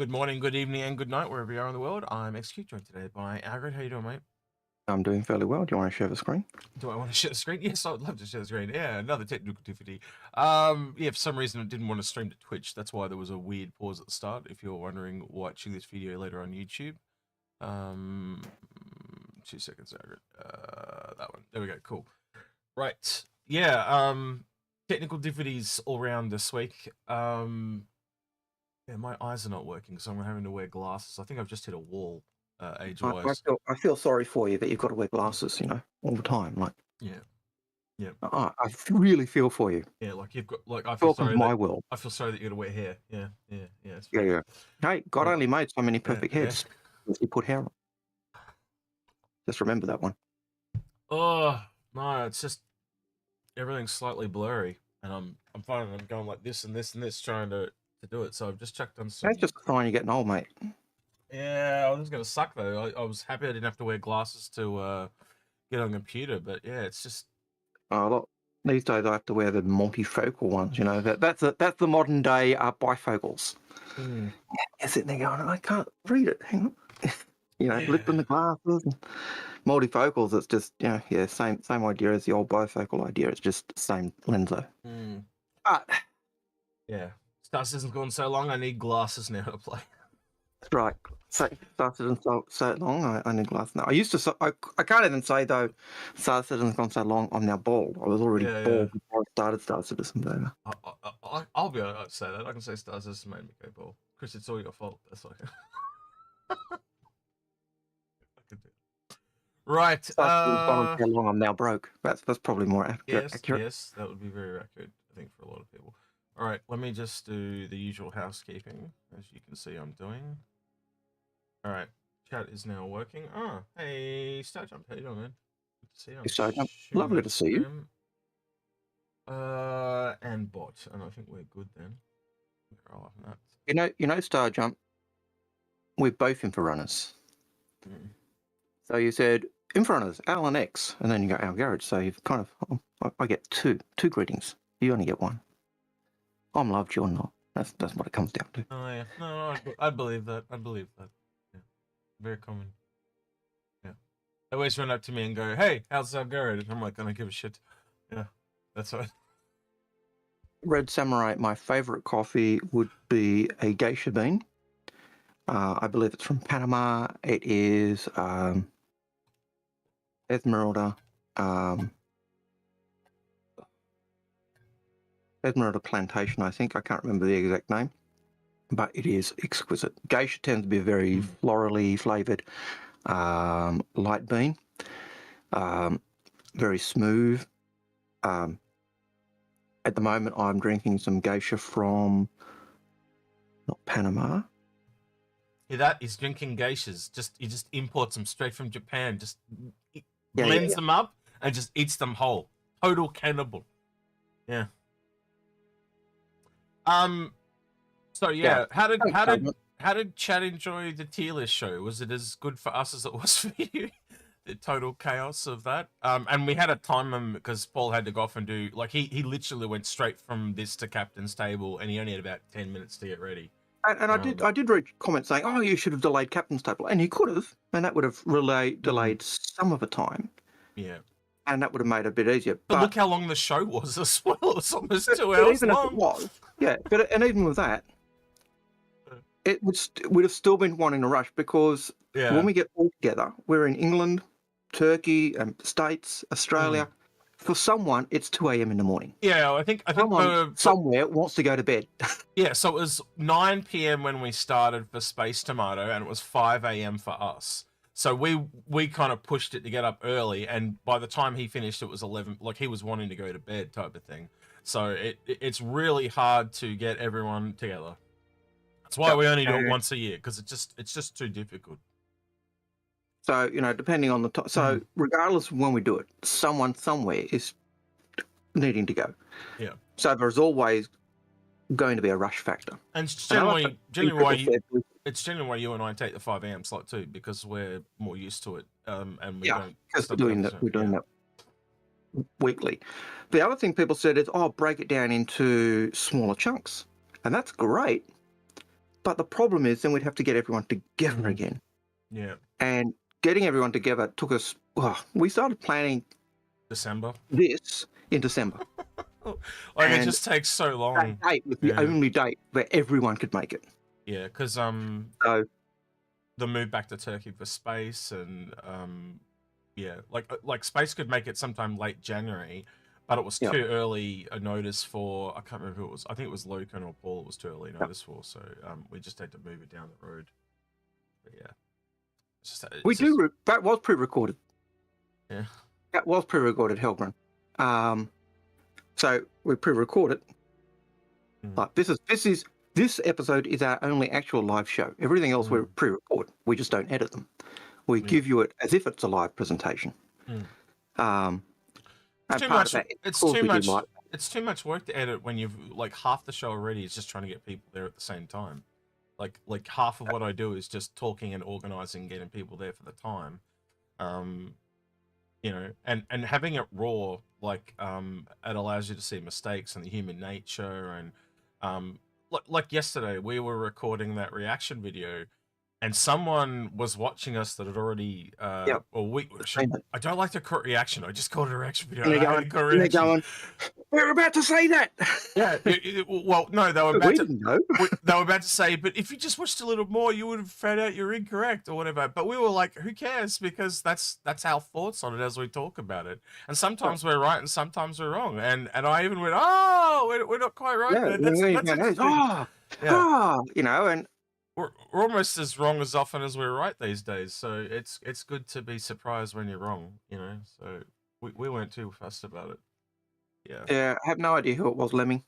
Good morning, good evening, and good night, wherever you are in the world. I'm Execute, joined today by Algared. How you doing, mate? I'm doing fairly well. Do you want to share the screen? Do I want to share the screen? Yes, I'd love to share the screen. Yeah, another technical difficulty. Yeah, for some reason I didn't want to stream to Twitch. That's why there was a weird pause at the start. If you're wondering, watching this video later on YouTube. 2 seconds, Algared. That one. There we go. Cool. Right. Yeah. Technical difficulties all around this week. Yeah, my eyes are not working, so I'm having to wear glasses. I think I've just hit a wall, age-wise. I feel sorry for you that you've got to wear glasses, all the time. Like, Yeah. I really feel for you. Yeah, like you've got, like, I feel Welcome sorry to my that world. I feel sorry that you got to wear hair. Yeah. It's Yeah. Hey, God Right. only made so many perfect Yeah. heads. If you put hair on. Just remember that one. Oh no, it's just everything's slightly blurry, and I'm finding I'm going like this and this and this trying to do it. So I've just checked on some. That's just a sign you're getting old, mate. Yeah, I was gonna suck though. I was happy I didn't have to wear glasses to get on the computer, but yeah, it's just. Look, these days I have to wear the multifocal ones. That's the modern day bifocals. You're sitting there going, I can't read it. Hang on. Lifting the glasses. And multifocals, it's just same idea as the old bifocal idea. It's just the same lens though. But yeah, Star Citizen's gone so long. I need glasses now to play. That's right. So Star Citizen's so long. I need glasses now. I used to. I can't even say though. Star Citizen's gone so long. I'm now bald. I was already bald before I started Star Citizen. But I'll be able to say that. I can say Star Citizen made me go bald. Chris, it's all your fault. That's like. Right. How long I'm now broke. That's probably more accurate. Yes, that would be very accurate, I think, for a lot of people. All right, let me just do the usual housekeeping, as you can see I'm doing. All right, chat is now working. Oh, hey, StarJump, how you doing, man? Good to see you. StarJump, lovely to see you. And bot, and I think we're good then. StarJump, we're both Inforunners. So you said Inforunners, Alan X, and then you go Algared. So you've kind of, I get two greetings. You only get one. I'm loved, you're not. That's what it comes down to. Oh yeah, no, I believe that. Yeah, very common. Yeah, they always run up to me and go, "Hey, how's Algared?" And I'm like, "I don't give a shit." Yeah, that's right. Red Samurai, my favorite coffee would be a geisha bean. I believe it's from Panama. It is Esmeralda Plantation, I think. I can't remember the exact name, but it is exquisite. Geisha tends to be a very florally flavoured light bean, very smooth. At the moment, I'm drinking some geisha from not Panama. Yeah, that is drinking geishas. You just import them straight from Japan. Just blends them up and just eats them whole. Total cannibal. Yeah. So yeah, how did Chad enjoy the tier list show? Was it as good for us as it was for you? The total chaos of that. And we had a time limit because Paul had to go off and do he literally went straight from this to captain's table, and he only had about 10 minutes to get ready. And I did read comments saying, "Oh, you should have delayed captain's table," and he could have, and that would have delayed some of the time. Yeah. And that would have made it a bit easier. But look how long the show was as well. It was almost 2 hours long. If it was, and even with that, we'd have still been wanting to rush because when we get all together, we're in England, Turkey, States, Australia. For someone, it's 2 a.m. in the morning. Yeah, I think someone somewhere wants to go to bed. Yeah, so it was 9 p.m. when we started for Space Tomato, and it was 5 a.m. for us. So we kind of pushed it to get up early, and by the time he finished, it was 11. Like, he was wanting to go to bed, type of thing. So it's really hard to get everyone together. That's why we only do it once a year, because it's just too difficult. So depending on the time. So regardless of when we do it, someone somewhere is needing to go. Yeah. So there's always going to be a rush factor. And it's generally why you and I take the 5 a.m. slot too, because we're more used to it. And we don't. Because we're doing that weekly. The other thing people said is, break it down into smaller chunks, and that's great. But the problem is then we'd have to get everyone together again. Yeah. And getting everyone together took us, we started planning December. this in December. Like, it just takes so long. That date was the only date where everyone could make it. Yeah, because So the move back to Turkey for space and like space could make it sometime late January, but it was too early a notice for, I can't remember who it was. I think it was Lucan or Paul. It was too early notice for, so we just had to move it down the road. But yeah, that was pre-recorded. Yeah, that was pre-recorded, Helldivers. So we pre-recorded. But this episode is our only actual live show. Everything else we're pre-record. We just don't edit them. We give you it as if it's a live presentation. It's too much work to edit when you've like half the show already is just trying to get people there at the same time. Like half of what I do is just talking and organizing, getting people there for the time. You know, and having it raw, like it allows you to see mistakes and the human nature. And like yesterday we were recording that reaction video and someone was watching us that had already I don't like to call it reaction, I just called it a reaction video. They're going, we're about to say that. Yeah. Well, no, they were about to say, but if you just watched a little more, you would have found out you're incorrect or whatever. But we were like, who cares? Because that's our thoughts on it as we talk about it. And sometimes we're right and sometimes we're wrong. And I even went, we're not quite right. Yeah, you know, and we're almost as wrong as often as we're right these days. So it's good to be surprised when you're wrong, you know. So we weren't too fussed about it. Yeah, I have no idea who it was, Lemming.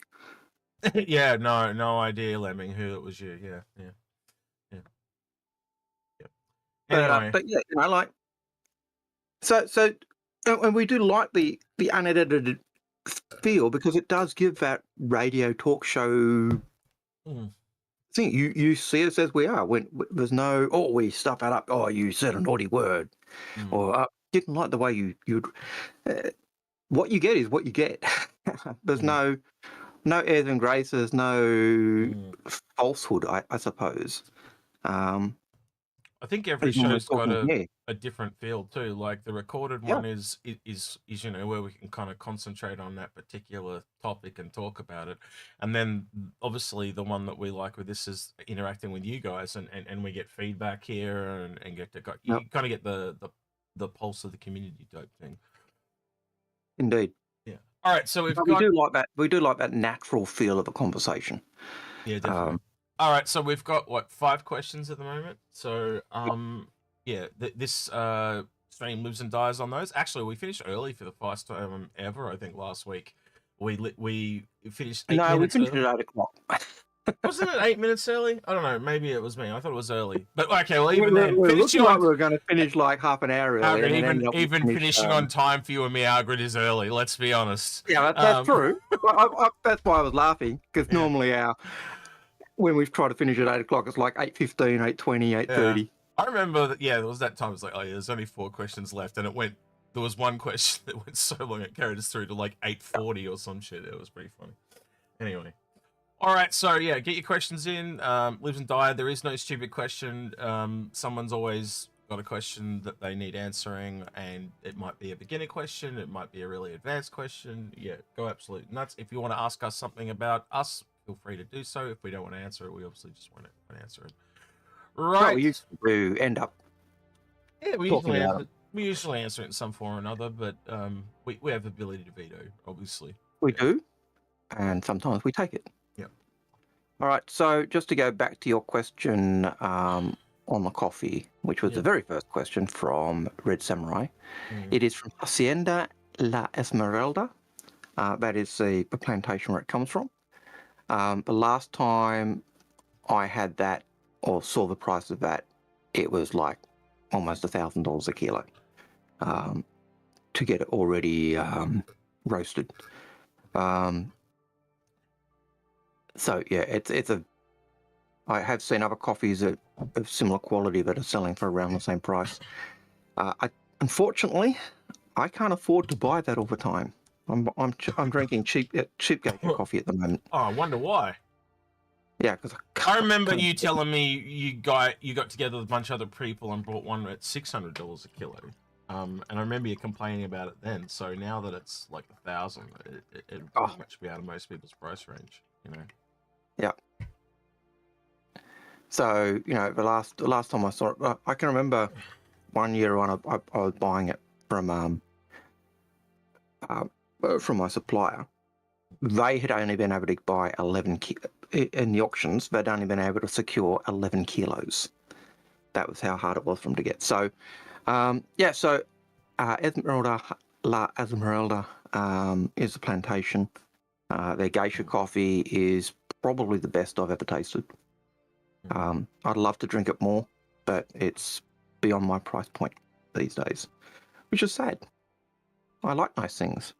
Yeah, no idea, Lemming, who it was. You. Yeah. Anyway. But yeah, you know, like so, and we do like the unedited feel because it does give that radio talk show thing. You see us as we are. When there's no, we stuff that up. Oh, you said a naughty word, or didn't like the way you'd. What you get is what you get. There's no airs and graces, no falsehood, I suppose. I think every show's got a different feel too. Like the recorded one is you know, where we can kind of concentrate on that particular topic and talk about it. And then obviously the one that we like with this is interacting with you guys and we get feedback here and get to you kind of get the pulse of the community type thing. Indeed. Yeah. All right. So we do like that. We do like that natural feel of a conversation. Yeah, definitely. All right. So we've got 5 questions at the moment. So this stream lives and dies on those. Actually, we finished early for the first time ever. I think last week we finished. We finished at 8 o'clock. Wasn't it 8 minutes early? I don't know. Maybe it was me. I thought it was early. But okay, well, even then, we were going to finish like half an hour early. Even finishing on time for you and me, Algared, is early. Let's be honest. Yeah, that's true. That's why I was laughing because normally when we've tried to finish at 8 o'clock, it's like 8:15, 8:20, 8:30. I remember that. Yeah, there was that time. It was like, there's only 4 questions left, and it went. There was one question that went so long it carried us through to like 8:40 or some shit. It was pretty funny. Anyway. All right, so yeah, get your questions in. Lives and die. There is no stupid question. Someone's always got a question that they need answering, and it might be a beginner question. It might be a really advanced question. Yeah, go absolute nuts. If you want to ask us something about us, feel free to do so. If we don't want to answer it, we obviously just want to answer it. Right. Well, we usually end up. Yeah, we usually answer it in some form or another, but we have the ability to veto, obviously. We do, and sometimes we take it. All right, so just to go back to your question on the coffee, which was the very first question from Red Samurai. It is from Hacienda La Esmeralda. That is the plantation where it comes from. The last time I had that or saw the price of that, it was like almost $1,000 a kilo to get it already roasted. So yeah, I have seen other coffees of similar quality that are selling for around the same price. Unfortunately, I can't afford to buy that all the time. I'm drinking cheap gauge coffee at the moment. Oh, I wonder why. Yeah, because I I remember you telling me you got together with a bunch of other people and bought one at $600 a kilo. And I remember you complaining about it then. So now that it's like 1,000, it'll pretty much be out of most people's price range, you know. Yeah. So the last time I saw it, I can remember one year on I was buying it from my supplier. They had only been able to buy 11 in the auctions. They'd only been able to secure 11 kilos. That was how hard it was for them to get. So, Esmeralda La Esmeralda is the plantation. Their geisha coffee is probably the best I've ever tasted. I'd love to drink it more, but it's beyond my price point these days, which is sad. I like nice things,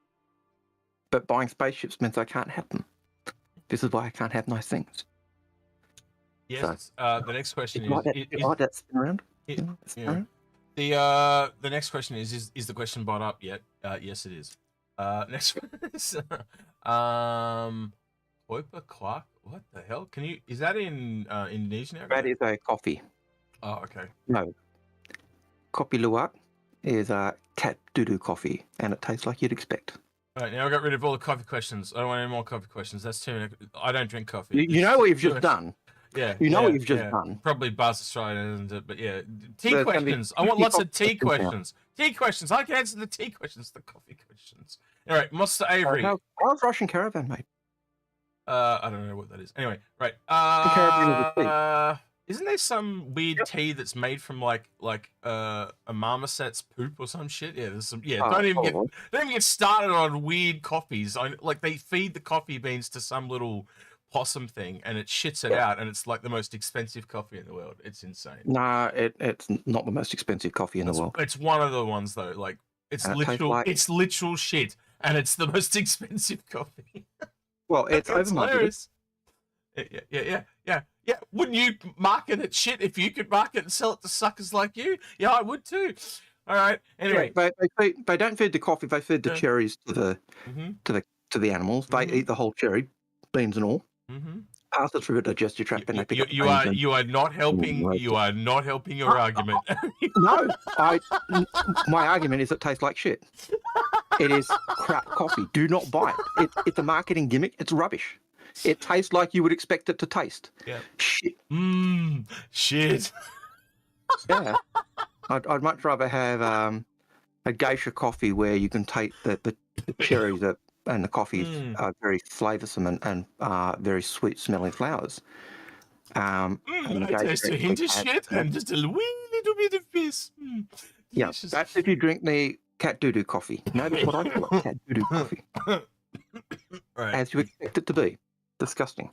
but buying spaceships means I can't have them. This is why I can't have nice things. Yes. So, the next question is that spin around? The next question is the question brought up yet? Yes, it is. Next one is Kopi Luwak. What the hell? Is that in Indonesian? That is a coffee. Oh, okay. No. Kopi Luwak is a cat doo-doo coffee, and it tastes like you'd expect. All right, now I got rid of all the coffee questions. I don't want any more coffee questions. That's too many. I don't drink coffee. You know what you've just done? Yeah. What you've just done? Probably Buzz Australia, but yeah. Tea questions. I want lots of tea questions. Tea questions. I can answer the tea questions, the coffee questions. All right, Monster Avery. How's Russian Caravan, mate? I don't know what that is. Anyway, right. Isn't there some weird tea that's made from like a marmoset's poop or some shit? Yeah, there's some. Yeah, don't even get started on weird coffees. Like they feed the coffee beans to some little possum thing, and it shits it out, and it's like the most expensive coffee in the world. It's insane. Nah, it's not the most expensive coffee in the world. It's one of the ones though. Like it's literal shit, and it's the most expensive coffee. Well, it's hilarious. Yeah. Wouldn't you market it shit if you could market and sell it to suckers like you? Yeah, I would too. All right. Anyway, they don't feed the coffee. They feed the cherries to the animals. They eat the whole cherry, beans and all. Pass it through a digestive tract, and they pick up. You are not helping. You are not helping your argument. No, my argument is it tastes like shit. It is crap coffee. Do not buy it. It's a marketing gimmick. It's rubbish. It tastes like you would expect it to taste. Yeah. Shit. Shit. Yeah. I'd much rather have a geisha coffee where you can take the cherries and the coffees are very flavoursome and very sweet smelling flowers. I taste a hint of shit and just a wee little bit of piss. Yeah, that's if you drink the cat doo-doo coffee. No, that's what I call it, cat doo-doo coffee. Right. As you expect it to be. Disgusting.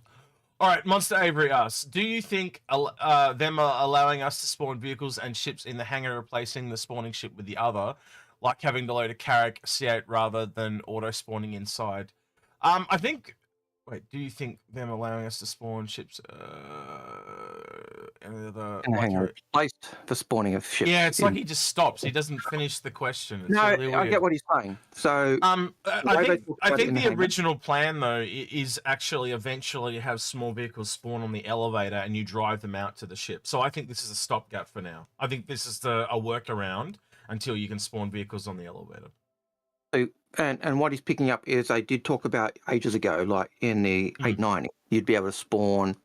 All right, Monster Avery asks, do you think them allowing us to spawn vehicles and ships in the hangar replacing the spawning ship with the other, like having to load a Carrick C8 rather than auto-spawning inside? I think... Wait, do you think them allowing us to spawn ships in the hangar replaced the spawning of ships? Yeah, it's like he just stops. He doesn't finish the question. It's no, really I get what he's saying. So I think the original plan though is actually eventually have small vehicles spawn on the elevator and you drive them out to the ship. So I think this is a stopgap for now. I think this is a workaround until you can spawn vehicles on the elevator. So, and what he's picking up is I did talk about ages ago, like in the 890, you'd be able to spawn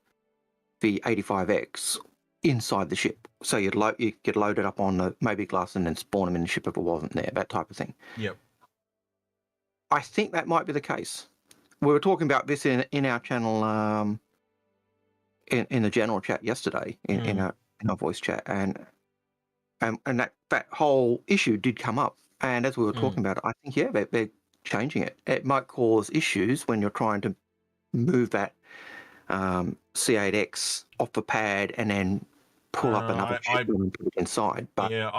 the 85X inside the ship. So you'd get loaded up on the Moby Glass and then spawn them in the ship if it wasn't there, that type of thing. Yep. I think that might be the case. We were talking about this in our channel, in the general chat yesterday, in our voice chat, and that whole issue did come up. And as we were talking about it, I think, yeah, they're changing it. It might cause issues when you're trying to move that C8X off the pad and then pull up another ship and put it inside. But yeah,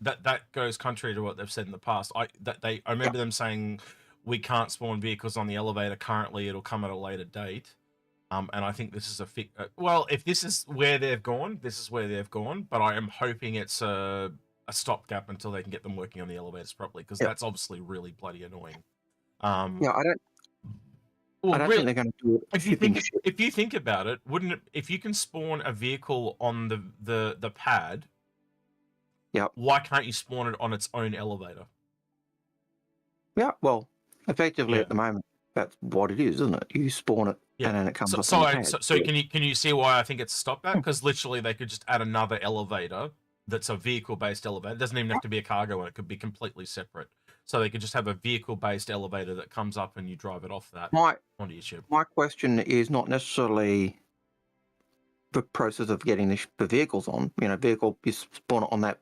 that goes contrary to what they've said in the past. I remember them saying we can't spawn vehicles on the elevator currently. It'll come at a later date. And I think this is well, if this is where they've gone, this is where they've gone. But I am hoping it's a stopgap until they can get them working on the elevators properly, because that's obviously really bloody annoying. Yeah, Well, I don't really, think they're going to do it. if you think about it, wouldn't it? If you can spawn a vehicle on the pad, Yep. why can't you spawn it on its own elevator? Yeah. Well, effectively Yeah. at the moment, that's what it is, isn't it? You spawn it, Yeah. and then it comes up So, on the pad. so can you see why I think it's stopped that? Because literally they could just add another elevator that's a vehicle-based elevator. It doesn't even have to be a cargo one. It could be completely separate. So they could just have a vehicle-based elevator that comes up and you drive it off that onto your ship. My question is not necessarily the process of getting the vehicles on. You know, vehicle, you spawn it on that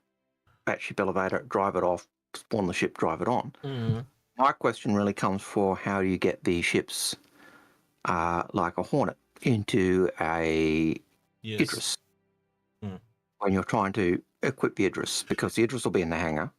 ship elevator, drive it off, spawn the ship, drive it on. Mm-hmm. My question really comes for how do you get the ships like a Hornet into a Idris when you're trying to equip the Idris, because the Idris will be in the hangar.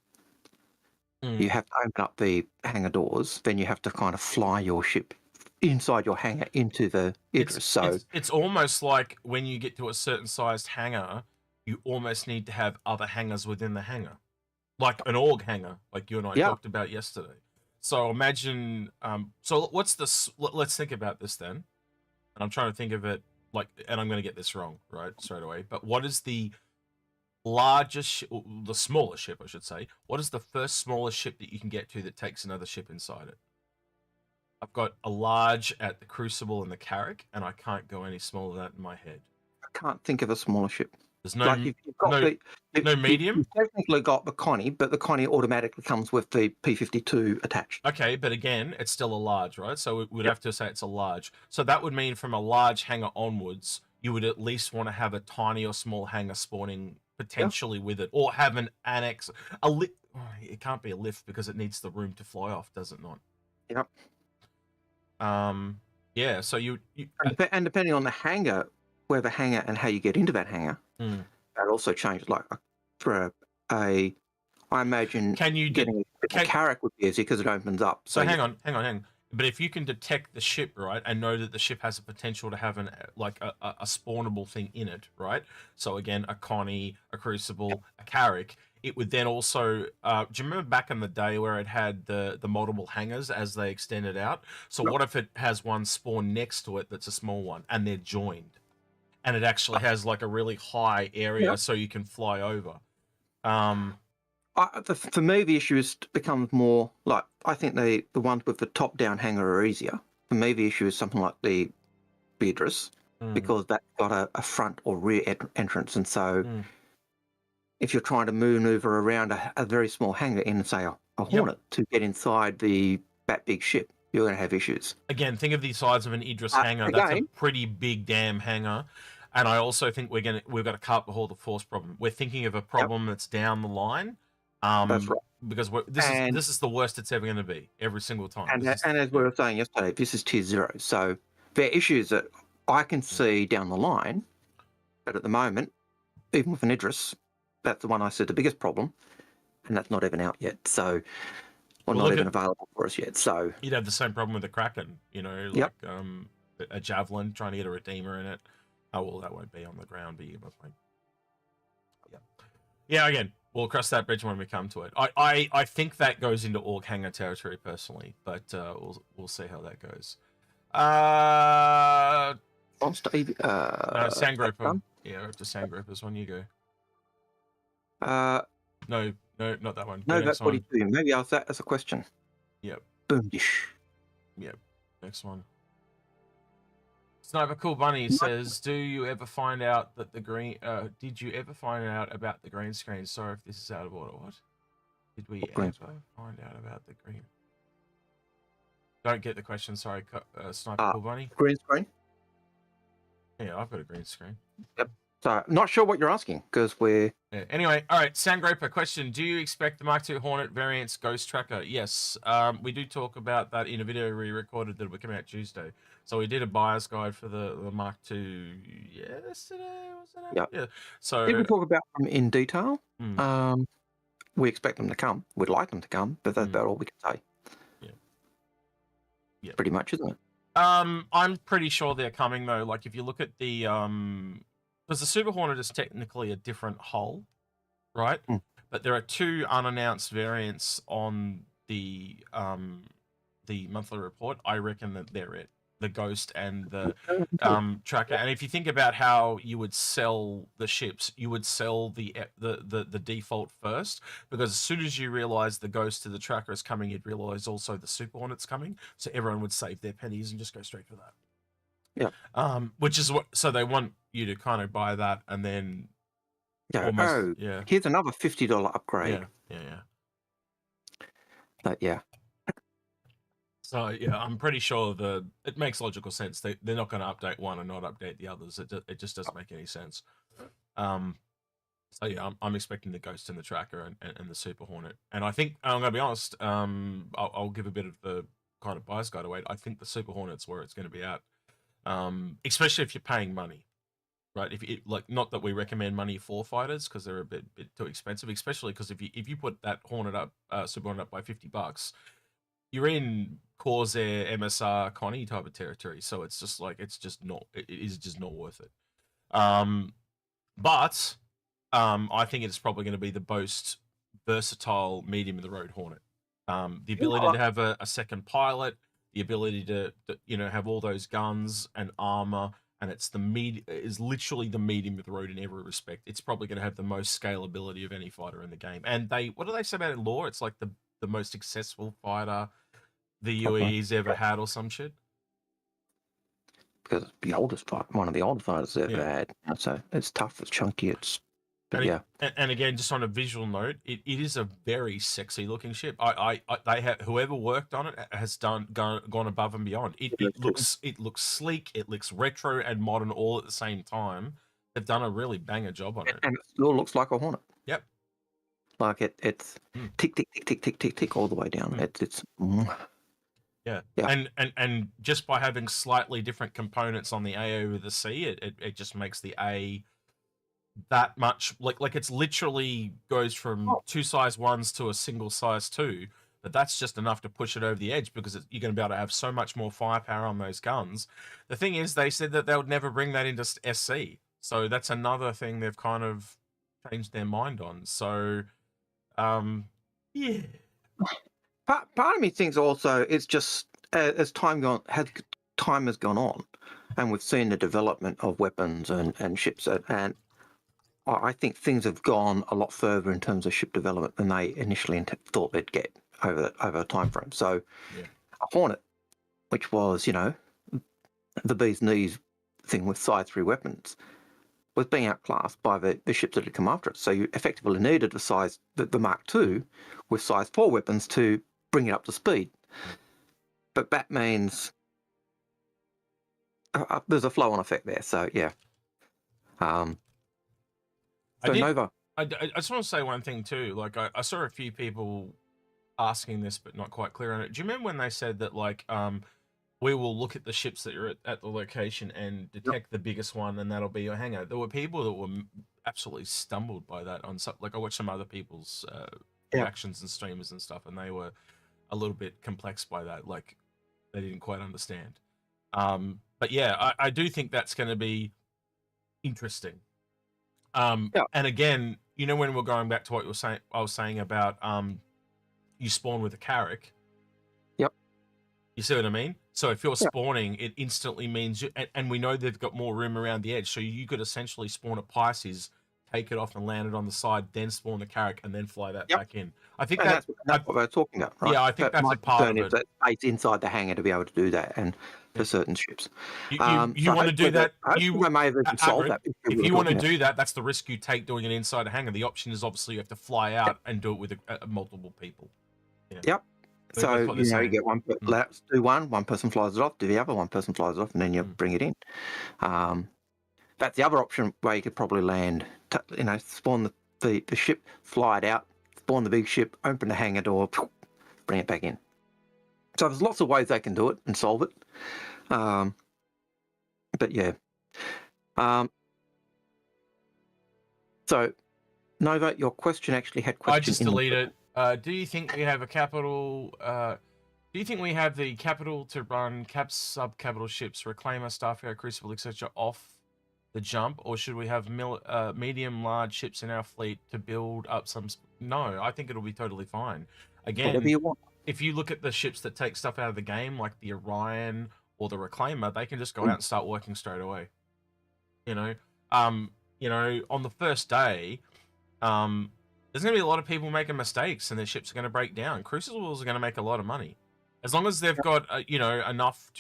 You have to open up the hangar doors, then you have to kind of fly your ship inside your hangar into the Idris. It's almost like when you get to a certain sized hangar, you almost need to have other hangars within the hangar, like an org hangar, like you and I talked about yesterday. So imagine, so what's this? Let's think about this then. And I'm trying to think of it like, and I'm going to get this wrong, right, straight away. But what is the largest, the smallest ship, I should say? What is the first smallest ship that you can get to that takes another ship inside it? I've got a large at the Crucible and the Carrick, and I can't go any smaller than that in my head. I can't think of a smaller ship. There's no, like you've got no medium? You've technically got the Connie, but the Connie automatically comes with the P-52 attached. Okay, but again, it's still a large, right? So we'd have to say it's a large. So that would mean from a large hangar onwards, you would at least want to have a tiny or small hangar spawning potentially with it, or have an annex. It can't be a lift because it needs the room to fly off, does it not? Yep. Yeah, so and depending on the hangar, where the hangar and how you get into that hangar, that also changes. Like for I imagine getting a Carrick would be easy because it opens up. So hang on. But if you can detect the ship, right, and know that the ship has a potential to have a spawnable thing in it, right? So again, a Connie, a Crucible, a Carrick. It would then also, do you remember back in the day where it had the multiple hangars as they extended out? So what if it has one spawn next to it that's a small one and they're joined? And it actually has like a really high area so you can fly over. For me, the issue becomes more like, I think the ones with the top-down hangar are easier. For me, the issue is something like the Idris, because that's got a front or rear entrance. And so if you're trying to maneuver around a very small hangar in, say, a Hornet to get inside that big ship, you're going to have issues. Again, think of the size of an Idris hangar. That's a pretty big damn hangar. And I also think we've got a cart before the horse problem. We're thinking of a problem that's down the line. That's right. Because this is the worst it's ever going to be every single time. And as we were saying yesterday, this is tier 0. So there are issues that I can see down the line. But at the moment, even with an Idris, that's the one I said the biggest problem. And that's not even out yet. So, not even available for us yet. So you'd have the same problem with the Kraken, like a Javelin, trying to get a Redeemer in it. Oh, well, that won't be on the ground, but you get my point. Yeah, again, we'll cross that bridge when we come to it. I think that goes into org hangar territory personally, but we'll see how that goes. Sandgroper. Yeah, up to Sandgroper's one. You go. No, not that one. No, that's what he's doing. Maybe I'll ask that as a question. Yep. Boom dish. Yep. Next one. Sniper Cool Bunny says, "Do you ever find out that the green? Did you ever find out about the green screen? Sorry if this is out of order. What? Did we ever find out about the green? Don't get the question. Sorry, Sniper Cool Bunny. Green screen. Yeah, I've got a green screen. Yep. So, not sure what you're asking because we're... Yeah. Anyway, all right, Sandgroper question. Do you expect the Mark II Hornet variant's Ghost Tracker? Yes. We do talk about that in a video we recorded that will come out Tuesday. So we did a buyer's guide for the Mark II yesterday, wasn't it? Yeah. So did we talk about them in detail? We expect them to come. We'd like them to come, but that's about all we can say. Yeah. Pretty much, isn't it? I'm pretty sure they're coming, though. Like, if you look at the... because the Super Hornet is technically a different hull, right? But there are 2 unannounced variants on the monthly report. I reckon that they're it. the Ghost and the Tracker. And if you think about how you would sell the ships, you would sell the default first, because as soon as you realize the Ghost to the Tracker is coming, you'd realize also the Super Hornet's coming, so everyone would save their pennies and just go straight for that. Yeah. Which is what, so they want you to kind of buy that and then almost, here's another $50 upgrade. Yeah. But yeah. So yeah, I'm pretty sure it makes logical sense. They're not going to update one and not update the others. It just doesn't make any sense. So yeah, I'm expecting the Ghost and the Tracker and the Super Hornet. And I think, I'm going to be honest, I'll give a bit of the kind of bias guide away. I think the Super Hornet's where it's going to be at, especially if you're paying money, right? If it, like, not that we recommend money for fighters because they're a bit too expensive, especially because if you put that Hornet up, Super Hornet up by $50, you're in Corsair, MSR, Connie type of territory. So it's just like, it is just not worth it. But I think it's probably going to be the most versatile medium of the road Hornet. The ability to have a second pilot, the ability to have all those guns and armor, and it's is literally the medium of the road in every respect. It's probably going to have the most scalability of any fighter in the game. And what do they say about it in lore? It's like the most successful fighter the UE's ever had, or some shit. Because the oldest fight, one of the oldest fighters they've ever had. So it's tough, it's chunky, and again, just on a visual note, it is a very sexy looking ship. They have, whoever worked on it has gone above and beyond. It looks sleek, it looks retro and modern all at the same time. They've done a really banger job on it, and it still looks like a Hornet. Yep, like it's tick tick tick tick tick tick tick all the way down. Yeah. And just by having slightly different components on the A over the C, it just makes the A that much like it's literally goes from 2 size 1s to a single size 2, but that's just enough to push it over the edge because you're going to be able to have so much more firepower on those guns. The thing is, they said that they would never bring that into SC, so that's another thing they've kind of changed their mind on. So yeah, part of me thinks also it's just as time has gone on, and we've seen the development of weapons and ships, and I think things have gone a lot further in terms of ship development than they initially thought they'd get over a time frame. So a Hornet, which was the bee's knees thing with size 3 weapons, was being outclassed by the ships that had come after it. So you effectively needed the Mark II with size 4 weapons to bring it up to speed. But that means there's a flow-on effect there. So yeah. Nova. I just want to say one thing too. Like I saw a few people asking this, but not quite clear on it. Do you remember when they said that we will look at the ships that are at the location and detect the biggest one, and that'll be your hangar? There were people that were absolutely stumbled by that on I watched some other people's reactions and streamers and stuff, and they were a little bit complex by that. Like they didn't quite understand. But yeah, I do think that's going to be interesting. And again, when we're going back to what I was saying about you spawn with a Carrick. Yep. You see what I mean? So if you're spawning, it instantly means and we know they've got more room around the edge, so you could essentially spawn a Pisces, take it off and land it on the side, then spawn the Carrick and then fly that back in. I think that's what we're talking about, right? Yeah, I think that's a part of it. That space inside the hangar to be able to do that, and for certain ships. You want to do that? I may have even solved that. If you want to do that, that's the risk you take doing it inside a hangar. The option is obviously you have to fly out and do it with multiple people. Yeah. Yep. So you get one. Let's do one person flies it off, do the other, one person flies it off, and then you bring it in. That's the other option where you could probably land. Spawn the ship, fly it out, spawn the big ship, open the hangar door, bring it back in. So there's lots of ways they can do it and solve it. But yeah. So Nova, your question actually had questions. I just deleted it. Do you think we have a capital? Do you think we have the capital to run sub-capital ships, Reclaimer, Starfire, Crucible, etc. off the jump, or should we have medium, large ships in our fleet to build up some? No, I think it'll be totally fine. Again, if you look at the ships that take stuff out of the game, like the Orion or the reclaimer, they can just go Mm. out and start working straight away. You know, on the first day, there's going to be a lot of people making mistakes, and their ships are going to break down. Crucibles are going to make a lot of money, as long as they've got enough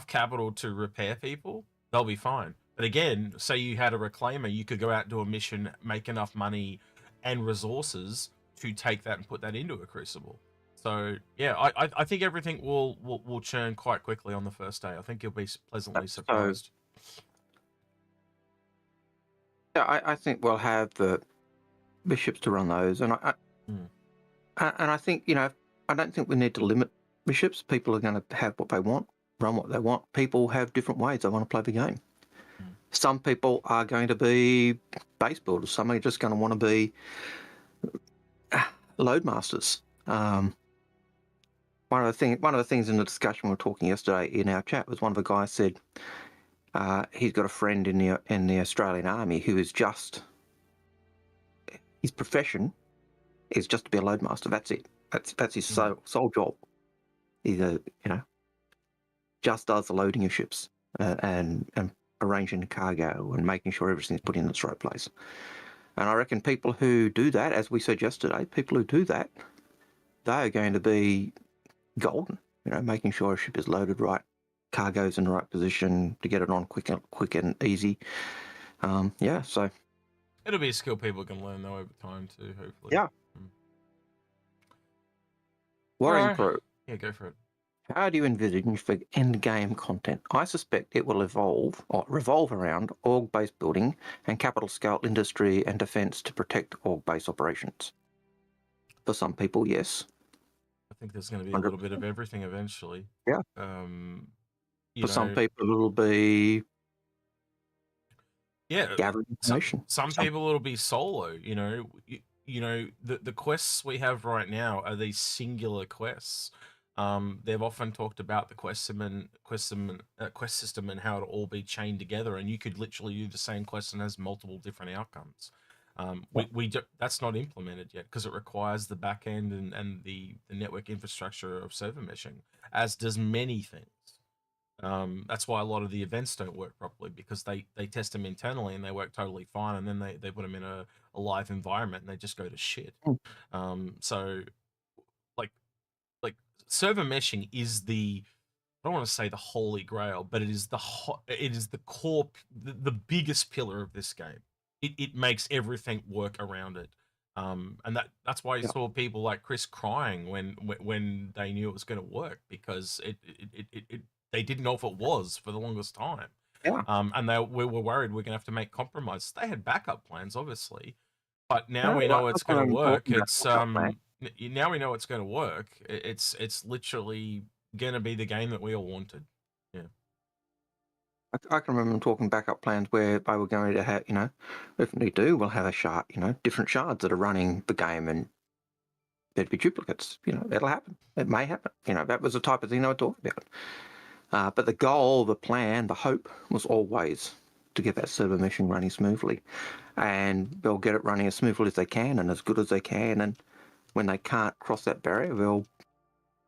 capital to repair people. They'll be fine. But again, say you had a reclaimer, you could go out and do a mission, make enough money and resources to take that and put that into a crucible. So yeah, I think everything will churn quite quickly on the first day. I think you'll be pleasantly surprised. Yeah, I think we'll have the bishops to run those, and I think I don't think we need to limit bishops. People are going to have what they want, run what they want. People have different ways they want to play the game. Some people are going to be base builders. Some are just going to want to be loadmasters. One of the things in the discussion we were talking yesterday in our chat was one of the guys said he's got a friend in the Australian Army who is just, his profession is just to be a loadmaster. That's it. That's his sole job. He just does the loading of ships and arranging the cargo and making sure everything's put in its right place. And I reckon people who do that, as we said yesterday, people who do that, they are going to be golden. Making sure a ship is loaded right, cargo's in the right position to get it on quick and easy. So it'll be a skill people can learn though over time too, hopefully. Yeah. Worrying Pro. Yeah, go for it. How do you envisage for endgame content? I suspect it will revolve around org base building and capital scale industry and defense to protect org base operations. For some people, yes. I think there's going to be a little bit of everything eventually. Yeah. For some people, it'll be gathering information. Some people it'll be solo. The quests we have right now are these singular quests. They've often talked about the quest system and how it'll all be chained together, and you could literally do the same quest and has multiple different outcomes. That's not implemented yet because it requires the back end and the network infrastructure of server meshing, as does many things. That's why a lot of the events don't work properly, because they test them internally and they work totally fine, and then they put them in a live environment and they just go to shit. So like server meshing is I don't want to say the holy grail, but it is the core, the biggest pillar of this game. It makes everything work around it. And that's why you saw people like Chris crying when they knew it was going to work, because they didn't know if it was for the longest time. And we were worried we're going to have to make compromises. They had backup plans, obviously, but now we know it's going to work. Now we know it's going to work. It's literally going to be the game that we all wanted. Yeah. I can remember them talking backup plans where they were going to have, if we do, we'll have a shard, different shards that are running the game, and there'd be duplicates. That'll happen. It may happen. That was the type of thing they were talking about. But the goal, the plan, the hope was always to get that server meshing running smoothly, and they'll get it running as smoothly as they can and as good as they can. And when they can't cross that barrier, they'll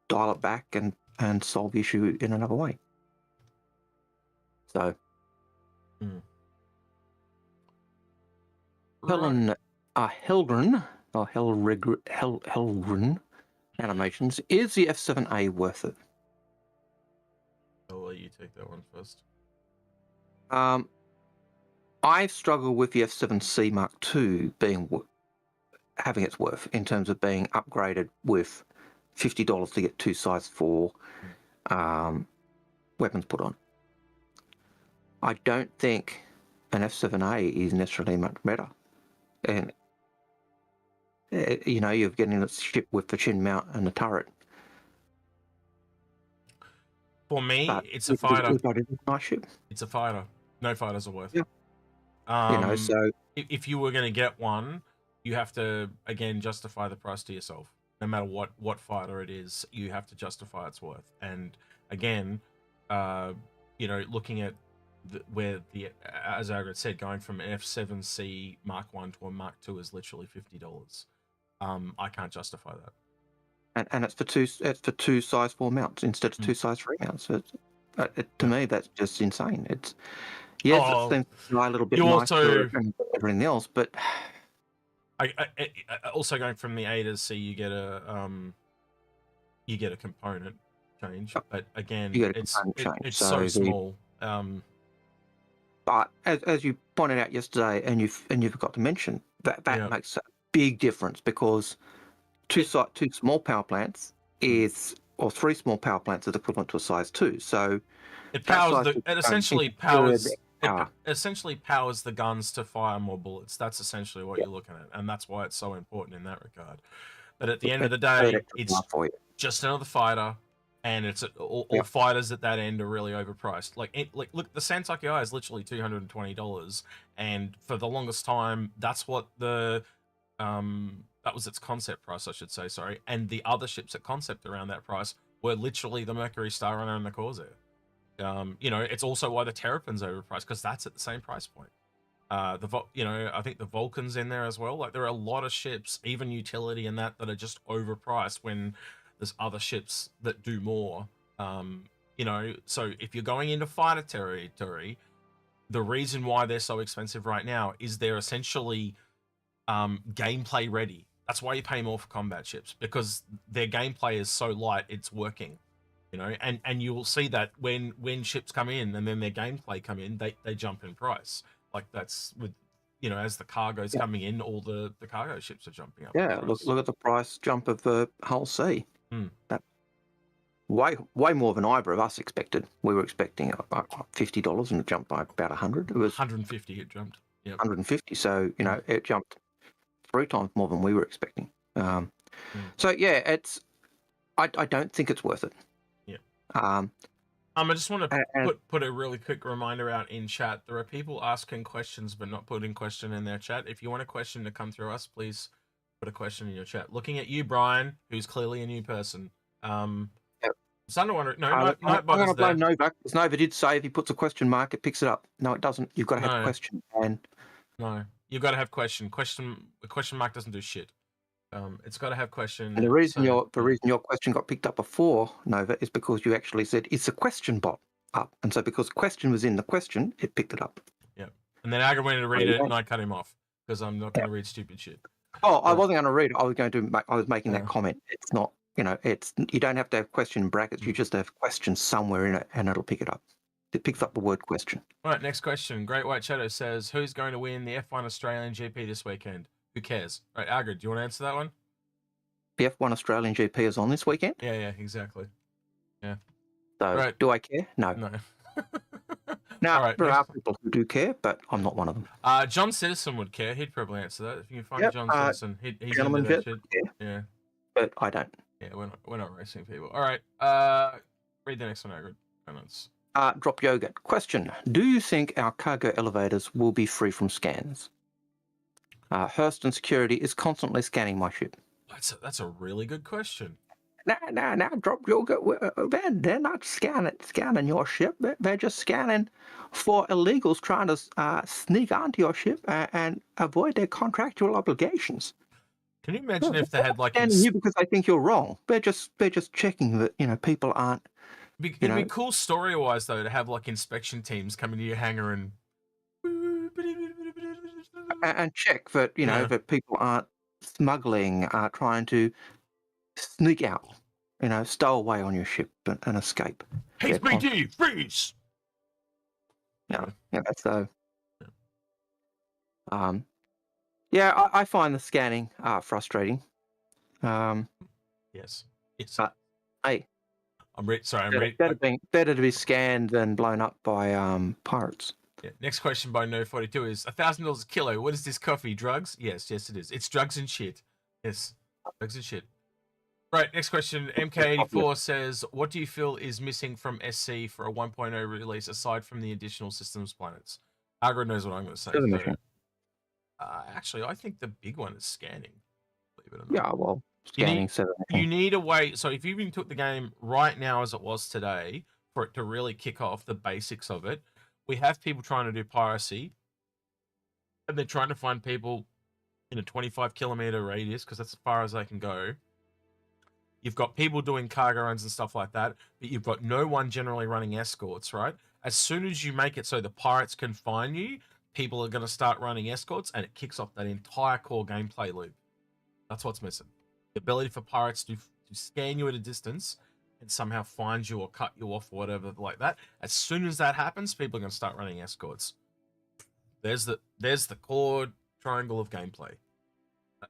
dial it back and solve the issue in another way. So, Helldivers animations, is the F7A worth it? I'll let you take that one first. I've struggled with the F7C Mark II having its worth in terms of being upgraded with $50 to get 2 size 4 weapons put on. I don't think an F7A is necessarily much better. And, you're getting a ship with the chin mount and the turret. For me, it's a fighter. Nice ship. It's a fighter. No fighters are worth it. So if you were going to get one, you have to, again, justify the price to yourself. No matter what fighter it is, you have to justify its worth. And again, looking at as Algared said, going from an F7C Mark 1 to a Mark 2 is literally $50. I can't justify that. And it's for two size 4 mounts instead of 2 size 3 mounts. So To me, that's just insane. It's yes, it Oh, seems a little bit you nicer also and everything else, but I also going from the A to C, you get a component change, but again, you get a component change. it's So so small. But as you pointed out yesterday, and you forgot to mention that makes a big difference, because two small power plants is, or 3 small power plants is equivalent to a size 2. So it essentially powers the guns to fire more bullets. That's essentially what you're looking at, and that's why it's so important in that regard. But at the end of the day, it's just another fighter, and it's all fighters at that end are really overpriced. Like look, the Santaki Eye is literally $220, and for the longest time, that's what the that was its concept price, I should say. Sorry, and the other ships at concept around that price were literally the Mercury Star Runner and the Corsair. You know, it's also why the Terrapin's overpriced, because that's at the same price point. I think the Vulcan's in there as well. Like, there are a lot of ships, even utility and that are just overpriced when there's other ships that do more. You know, so if you're going into fighter territory, the reason why they're so expensive right now is they're essentially gameplay ready. That's why you pay more for combat ships, because their gameplay is so light, it's working. You know, and you will see that when ships come in and then their gameplay come in, they jump in price. Like, that's with, you know, as the cargo's coming in, all the cargo ships are jumping up. Yeah, look at the price jump of the Hull C. That way more than either of us expected. We were expecting $50, and it jumped by about 100. It was 150. It jumped. Yeah, 150. So you know, it jumped 3 times more than we were expecting. So yeah, it's. I don't think it's worth it. Yeah. I just want to put a really quick reminder out in chat. There are people asking questions but not putting question in their chat. If you want a question to come through us, please put a question in your chat. Looking at you, Brian, who's clearly a new person. Thunder Wonder, I'm going to blame Nova, because Nova did say if he puts a question mark, it picks it up. No, it doesn't. You've got to have a question. No, you've got to have question. A question mark doesn't do shit. It's got to have question. And the reason your question got picked up before, Nova, is because you actually said, "Is the question bot up?" And so because question was in the question, it picked it up. Yeah. And then Agard went to read it, and I cut him off, because I'm not going to read stupid shit. Oh, I wasn't going to read it. I was making that comment. It's not, you know, you don't have to have question in brackets. You just have question somewhere in it, and it'll pick it up. It picks up the word question. All right, next question. Great White Shadow says, who's going to win the F1 Australian GP this weekend? Who cares? All right, Agard, do you want to answer that one? The F1 Australian GP is on this weekend? Yeah, exactly. Yeah. So, do I care? No. Now, there are people who do care, but I'm not one of them. John Citizen would care. He'd probably answer that. If you can find John Citizen, he's into that shit. Yeah. But I don't. Yeah, we're not racing people. All right. Read the next one, Agard. Drop Yogurt. Question. Do you think our cargo elevators will be free from scans? Hurston Security is constantly scanning my ship. That's a really good question. Now, Drop Yogurt. They're not scanning your ship. They're just scanning for illegals trying to sneak onto your ship and avoid their contractual obligations. Can you imagine if they had like scanning you because they think you're wrong? They're just checking that people aren't. It'd be cool story-wise though to have like inspection teams come into your hangar and check that that people aren't smuggling, trying to sneak out, stow away on your ship and escape. HBD, freeze! Yeah, that's so. I find the scanning frustrating. Yes. Hey, I'm ready. Better to be scanned than blown up by pirates. Yeah. Next question by No42 is $1,000 a kilo. What is this coffee? Drugs? Yes, it is. It's drugs and shit. Yes, drugs and shit. Right. Next question. MK84 says, "What do you feel is missing from SC for a 1.0 release aside from the additional systems planets?" Agard knows what I'm going to say. Actually, I think the big one is scanning. Believe it or not. Yeah, well, scanning. You need a way. So if you even took the game right now as it was today, for it to really kick off the basics of it, we have people trying to do piracy, and they're trying to find people in a 25-kilometer radius because that's as far as they can go. You've got people doing cargo runs and stuff like that, but you've got no one generally running escorts, right? As soon as you make it so the pirates can find you, people are going to start running escorts, and it kicks off that entire core gameplay loop. That's what's missing. The ability for pirates to scan you at a distance and somehow find you or cut you off or whatever like that. As soon as that happens, people are going to start running escorts. There's the core triangle of gameplay.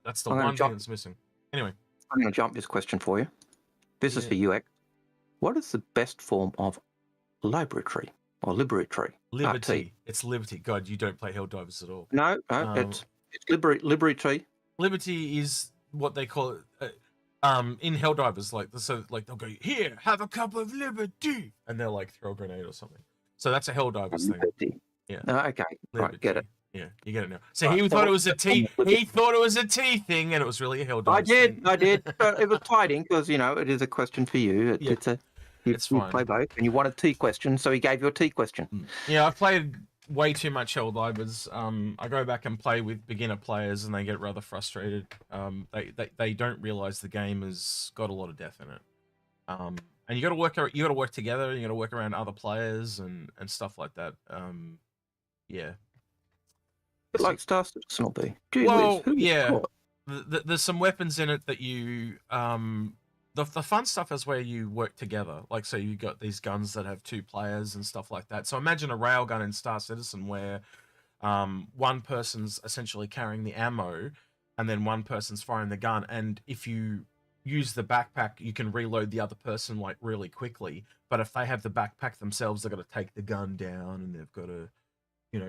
That's the one thing that's missing. Anyway. I'm going to jump this question for you. This is for UX. What is the best form of liberty or liberty? Liberty. It's liberty. God, you don't play Helldivers at all. No, it's liberty. Liberty is what they call it in Helldivers. Like they'll go, here, have a cup of liberty, and they'll like throw a grenade or something. So that's a Helldivers thing. Yeah. Okay. Liberty. Right, get it. Yeah, you get it now. So he thought it was a T. He thought it was a T thing, and it was really a Helldivers thing. I did. But it was tied in because it is a question for you. It's fine. You play both, and you want a T question, so he gave you a T question. Yeah, I've played way too much Helldivers. I go back and play with beginner players, and they get rather frustrated. They don't realize the game has got a lot of death in it. And you got to work together. You got to work around other players and stuff like that. Yeah. But like Star Citizen will be. Well, yeah. There's some weapons in it that you the fun stuff is where you work together. Like, so you got these guns that have 2 players and stuff like that. So imagine a railgun in Star Citizen where one person's essentially carrying the ammo and then one person's firing the gun. And if you use the backpack, you can reload the other person like really quickly. But if they have the backpack themselves, they've got to take the gun down and they've got to,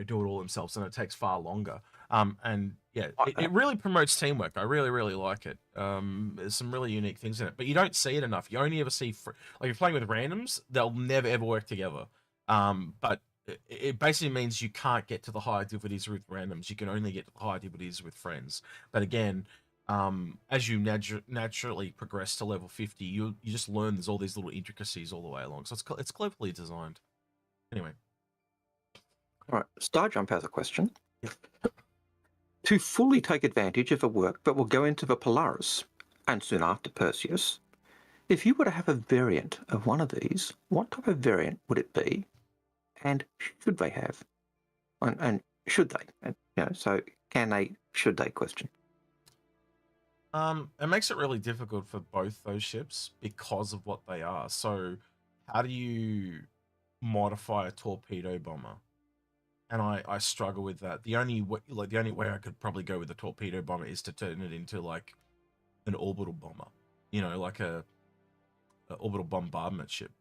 do it all themselves, and it takes far longer. And yeah, it really promotes teamwork. I really, really like it. There's some really unique things in it, but you don't see it enough. You only ever see, like you're playing with randoms, they'll never ever work together. But it basically means you can't get to the higher difficulties with randoms. You can only get to the higher difficulties with friends. But again, as you naturally progress to level 50, you just learn there's all these little intricacies all the way along. So it's cleverly designed. Anyway. All right, Starjump has a question. To fully take advantage of a work that will go into the Polaris and soon after Perseus, if you were to have a variant of one of these, what type of variant would it be, and should they have? And should they? So can they? Should they? Question. It makes it really difficult for both those ships because of what they are. So, how do you modify a torpedo bomber? And I struggle with that. The only way I could probably go with a torpedo bomber is to turn it into like an orbital bomber, like a orbital bombardment ship.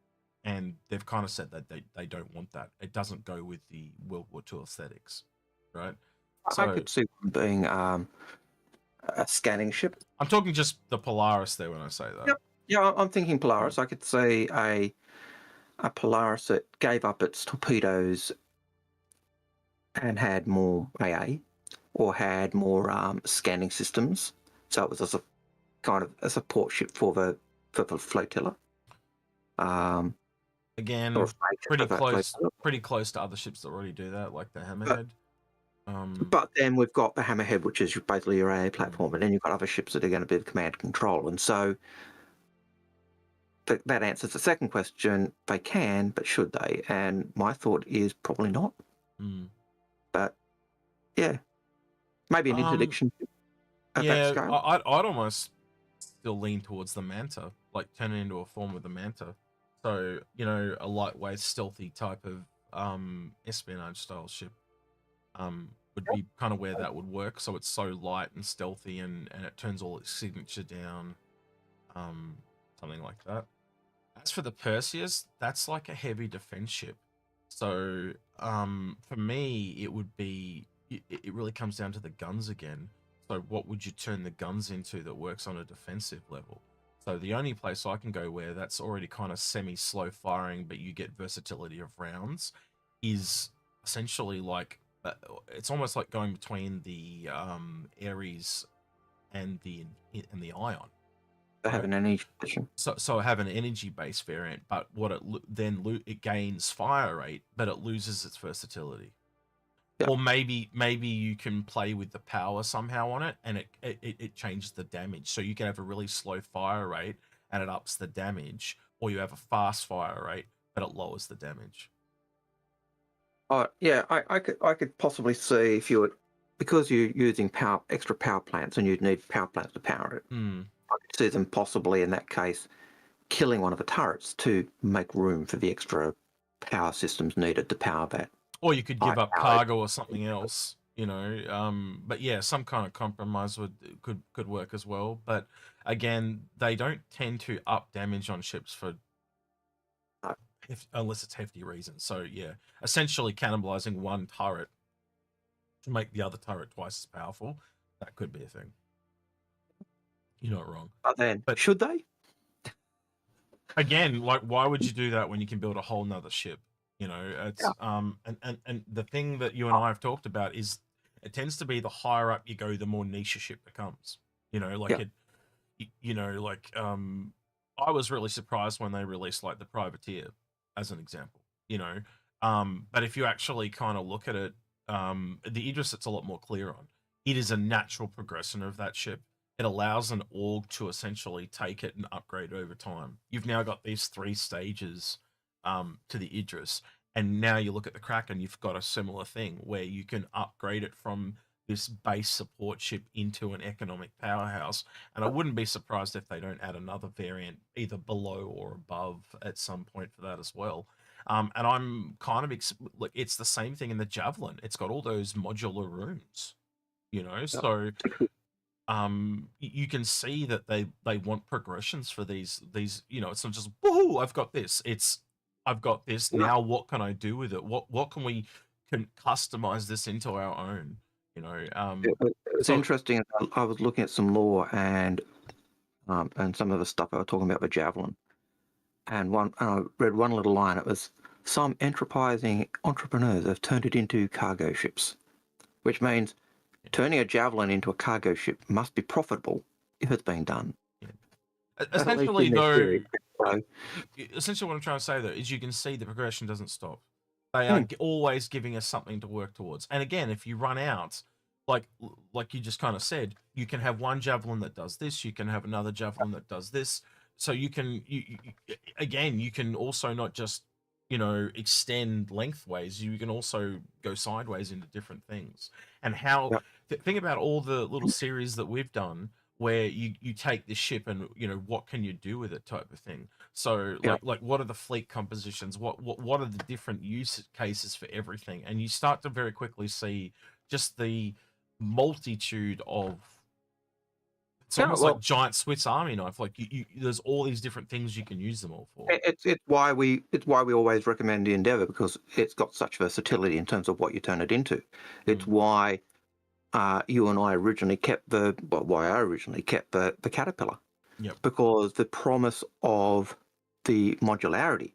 And they've kind of said that they don't want that. It doesn't go with the World War II aesthetics, right? So, I could see them being a scanning ship. I'm talking just the Polaris there when I say that. Yep. Yeah, I'm thinking Polaris. I could say a Polaris that gave up its torpedoes and had more AA, or had more scanning systems, so it was as a kind of a support ship for the flotilla. Again, pretty close to other ships that already do that, like the Hammerhead. But then we've got the Hammerhead, which is basically your AA platform, and then you've got other ships that are going to be the command and control, and so that answers the second question. They can, but should they? And my thought is probably not. But yeah, maybe an interdiction at that scale. I'd almost still lean towards the Manta, like turn it into a form of the Manta. So, a lightweight, stealthy type of espionage style ship would be kind of where that would work. So it's so light and stealthy, and it turns all its signature down, something like that. As for the Perseus, that's like a heavy defense ship. So for me, it would be, it really comes down to the guns again. So what would you turn the guns into that works on a defensive level? So the only place I can go where that's already kind of semi-slow firing, but you get versatility of rounds, is essentially like, it's almost like going between the Ares and the Ion. They have an energy position. So have an energy-based variant, but what it gains fire rate, but it loses its versatility. Yep. Or maybe you can play with the power somehow on it, and it changes the damage. So you can have a really slow fire rate and it ups the damage, or you have a fast fire rate but it lowers the damage. Oh yeah, I could possibly see if you were, because you're using extra power plants and you'd need power plants to power it. I could see them possibly in that case killing one of the turrets to make room for the extra power systems needed to power that. Or you could give up cargo or something else, you know. But yeah, some kind of compromise could work as well. But again, they don't tend to up damage on ships for unless it's hefty reasons. So yeah, essentially cannibalizing one turret to make the other turret twice as powerful. That could be a thing. You're not wrong. But should they? Again, like, why would you do that when you can build a whole nother ship? You know, it's and the thing that you and I have talked about is it tends to be the higher up you go, the more niche a ship becomes. You know, like I was really surprised when they released like the privateer as an example, you know. But if you actually kind of look at it, the Idris, it's a lot more clear on. It is a natural progression of that ship. It allows an org to essentially take it and upgrade over time. You've now got these 3 stages to the Idris, and now you look at the Kraken, you've got a similar thing where you can upgrade it from this base support ship into an economic powerhouse. And I wouldn't be surprised if they don't add another variant either below or above at some point for that as well. And I'm kind of like, it's the same thing in the Javelin. It's got all those modular rooms, you know. So you can see that they want progressions for these, you know. It's not just, woohoo, I've got this. It's, I've got this, now what can I do with it? What can we customize this into our own, you know? It's interesting. I was looking at some lore and some of the stuff I was talking about with Javelin, and I read one little line. It was, some enterprising entrepreneurs have turned it into cargo ships, which means turning a Javelin into a cargo ship must be profitable if it's being done. Essentially, though, essentially what I'm trying to say, though, is you can see the progression doesn't stop. They are always giving us something to work towards. And again, if you run out, like you just kind of said, you can have one Javelin that does this, you can have another Javelin that does this. So you can, again, you can also not just, you know, extend lengthways, you can also go sideways into different things. And how, think about all the little series that we've done where you take this ship and, you know, what can you do with it type of thing. So like what are the fleet compositions? What are the different use cases for everything? And you start to very quickly see just the multitude of, it's almost like giant Swiss Army knife. Like there's all these different things you can use them all for. It's why we always recommend the Endeavour, because it's got such versatility in terms of what you turn it into. It's why you and I originally kept the Caterpillar. Because the promise of the modularity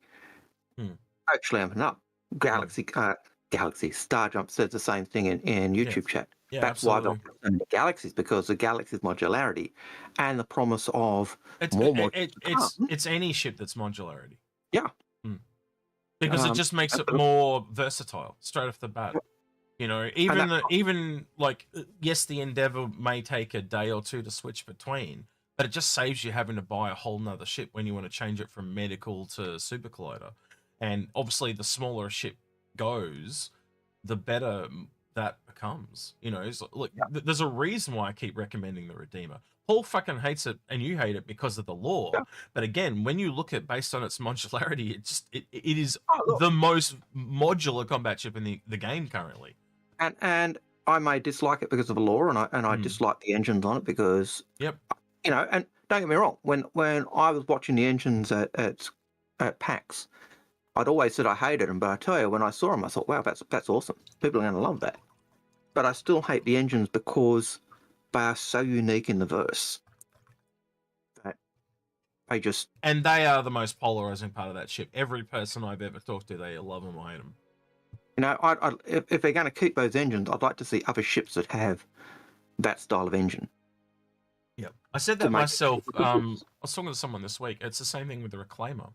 actually opened up. Starjump says the same thing in YouTube chat. That's why they're the Galaxies, because the Galaxy's modularity and the promise of it's any ship that's modularity. Because it just makes it more versatile straight off the bat. You know, even like, yes, the Endeavour may take a day or two to switch between, but it just saves you having to buy a whole nother ship when you want to change it from medical to super collider. And obviously the smaller a ship goes, the better that becomes. You know, so, look, there's a reason why I keep recommending the Redeemer. Paul fucking hates it and you hate it because of the lore. But again, when you look at based on its modularity, it is the most modular combat ship in the game currently. And I may dislike it because of the lore, and I dislike the engines on it because you know. And don't get me wrong, when I was watching the engines at PAX, I'd always said I hated them, but I tell you, when I saw them, I thought, wow, that's awesome. People are going to love that. But I still hate the engines because they are so unique in the verse that they just, and they are the most polarizing part of that ship. Every person I've ever talked to, they love them or hate them. You know, if they're going to keep those engines, I'd like to see other ships that have that style of engine. Yeah, I said that myself. I was talking to someone this week. It's the same thing with the Reclaimer.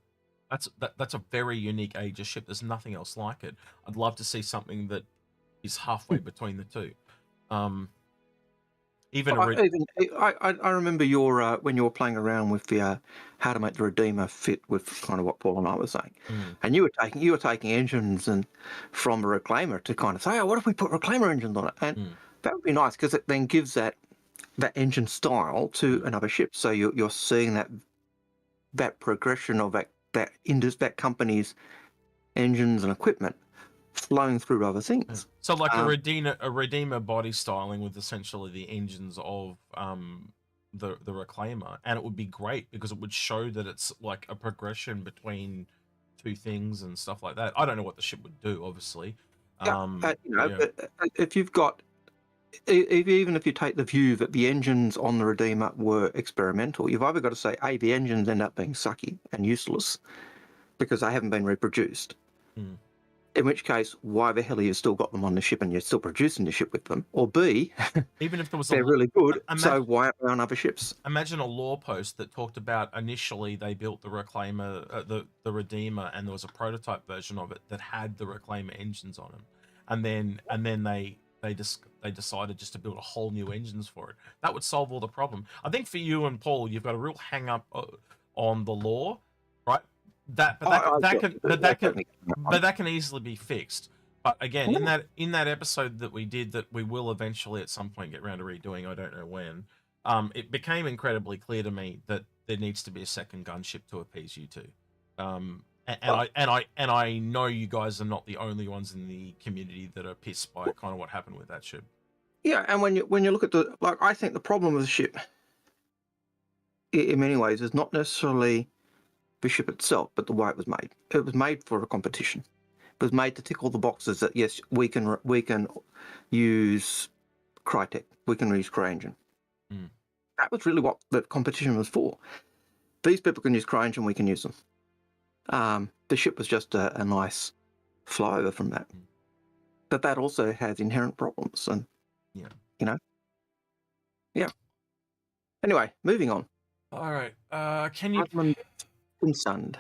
That's a very unique Aegis ship. There's nothing else like it. I'd love to see something that is halfway between the two. Even I remember your when you were playing around with the how to make the Redeemer fit with kind of what Paul and I were saying, and you were taking engines and from a Reclaimer to kind of say, oh, what if we put Reclaimer engines on it? And that would be nice because it then gives that engine style to another ship. So you're seeing that progression of that company's engines and equipment flowing through other things. So like a Redeemer body styling with essentially the engines of the Reclaimer, and it would be great because it would show that it's like a progression between two things and stuff like that. I don't know what the ship would do, obviously. But if you've got, even if you take the view that the engines on the Redeemer were experimental, you've either got to say, A, the engines end up being sucky and useless because they haven't been reproduced. In which case, why the hell have you still got them on the ship and you're still producing the ship with them? Or B, even if there was they're really good, so why aren't they on other ships? Imagine a lore post that talked about initially they built the Reclaimer, the Redeemer, and there was a prototype version of it that had the Reclaimer engines on them, and then they decided just to build a whole new engines for it. That would solve all the problem. I think for you and Paul, you've got a real hang up on the lore, right? That can easily be fixed. But again, in that episode that we did, that we will eventually at some point get around to redoing, I don't know when, it became incredibly clear to me that there needs to be a second gunship to appease you two. And I know you guys are not the only ones in the community that are pissed by kind of what happened with that ship. Yeah, and when you look at I think the problem with the ship, in many ways, is not necessarily the ship itself, but the way it was made. It was made for a competition. It was made to tick all the boxes that yes, we can use Crytek, we can use CryEngine. That was really what the competition was for. These people can use CryEngine, we can use them. The ship was just a nice flyover from that. But that also has inherent problems, and Anyway, moving on. All right. Can you? Concerned.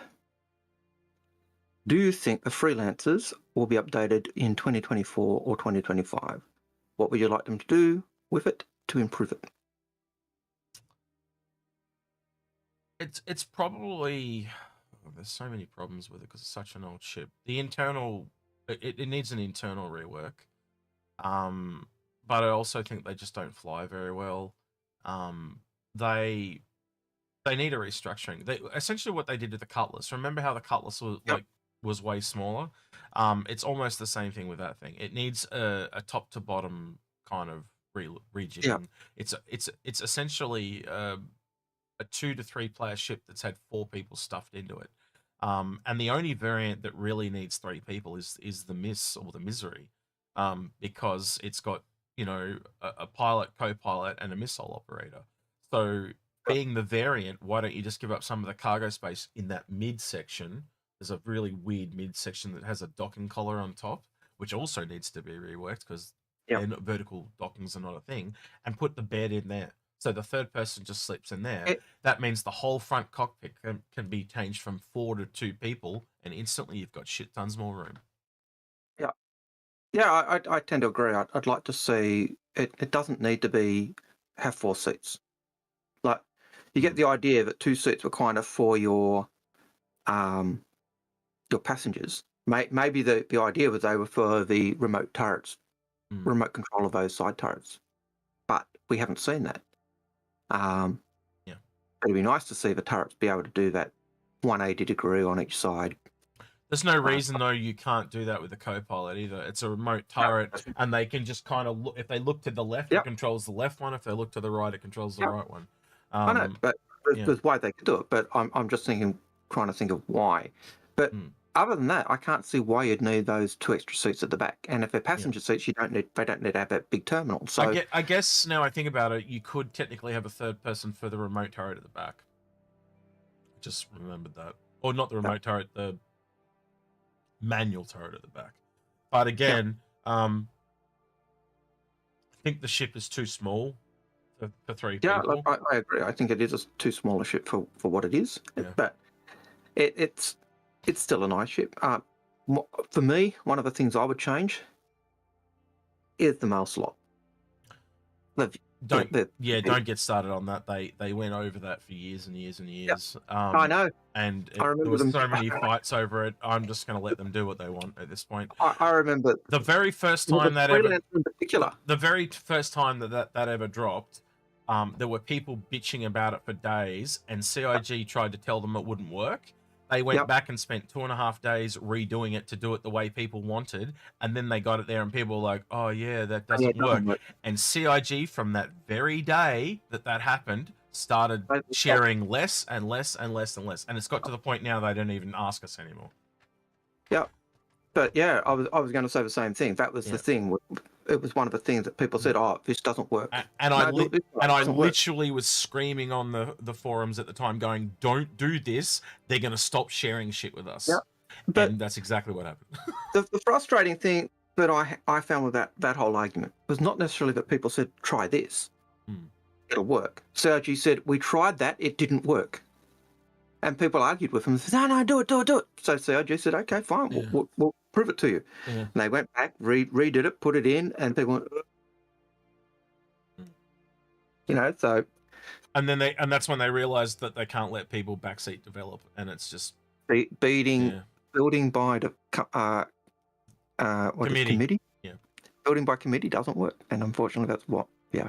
Do you think the Freelancers will be updated in 2024 or 2025? What would you like them to do with it to improve it? It's probably there's so many problems with it because it's such an old ship. The internal it needs an internal rework. But I also think they just don't fly very well. They need a restructuring. They essentially what they did with the Cutlass. Remember how the Cutlass was way smaller? It's almost the same thing with that thing. It needs a top to bottom kind of rejigging. It's essentially a 2 to 3 player ship that's had 4 people stuffed into it. And the only variant that really needs 3 people is the Miss or the Misery, because it's got a pilot, co-pilot, and a missile operator. So being the variant, why don't you just give up some of the cargo space in that mid section? There's a really weird mid section that has a docking collar on top, which also needs to be reworked because vertical dockings are not a thing, and put the bed in there. So the third person just sleeps in there. That means the whole front cockpit can be changed from 4 to 2 people, and instantly you've got shit tons more room. Yeah, I tend to agree. I'd like to see it doesn't need to have 4 seats. Like, you get the idea that 2 seats were kind of for your passengers. Maybe the idea was they were for the remote turrets, remote control of those side turrets. But we haven't seen that. It'd be nice to see the turrets be able to do that 180 degree on each side. There's no reason, though, you can't do that with a co-pilot either. It's a remote turret, and they can just kind of look. If they look to the left, it controls the left one. If they look to the right, it controls the right one. I know, but there's why they could do it. But I'm just trying to think of why. But other than that, I can't see why you'd need those 2 extra seats at the back. And if they're passenger seats, they don't need to have that big terminal. So I guess now I think about it, you could technically have a third person for the remote turret at the back. Just remembered that, or not the remote turret, the manual turret at the back. But again, I think the ship is too small for 3 people. Yeah, I agree. I think it is a too small a ship for what it is. But it's still a nice ship. For me, one of the things I would change is the mail slot. don't get started on that. They went over that for years and years and years. I know. And I remember there was them. so many fights over it. I'm just going to let them do what they want at this point. I remember the very first time that Freelancer in particular. The very first time that ever dropped, there were people bitching about it for days, and CIG tried to tell them it wouldn't work. They went back and spent 2.5 days redoing it to do it the way people wanted, and then they got it there, and people were like, "Oh yeah, that doesn't work." And CIG, from that very day that happened, started sharing less and less and less and less, and it's got to the point now they don't even ask us anymore. Yeah, but yeah, I was going to say the same thing. That was the thing. It was one of the things that people said, "Oh, this doesn't work." And I literally was screaming on the forums at the time, going, "Don't do this! They're going to stop sharing shit with us." Yeah, and that's exactly what happened. the frustrating thing that I found with that whole argument was not necessarily that people said, "Try this, it'll work." CIG said, "We tried that; it didn't work." And people argued with him, "No, do it." So CIG said, "Okay, fine, we'll prove it to you." Yeah. And they went back, redid it, put it in, and people went, so. And then that's when they realized that they can't let people backseat develop, and it's just building by the committee. Yeah, building by committee doesn't work, and unfortunately, that's what. Yeah.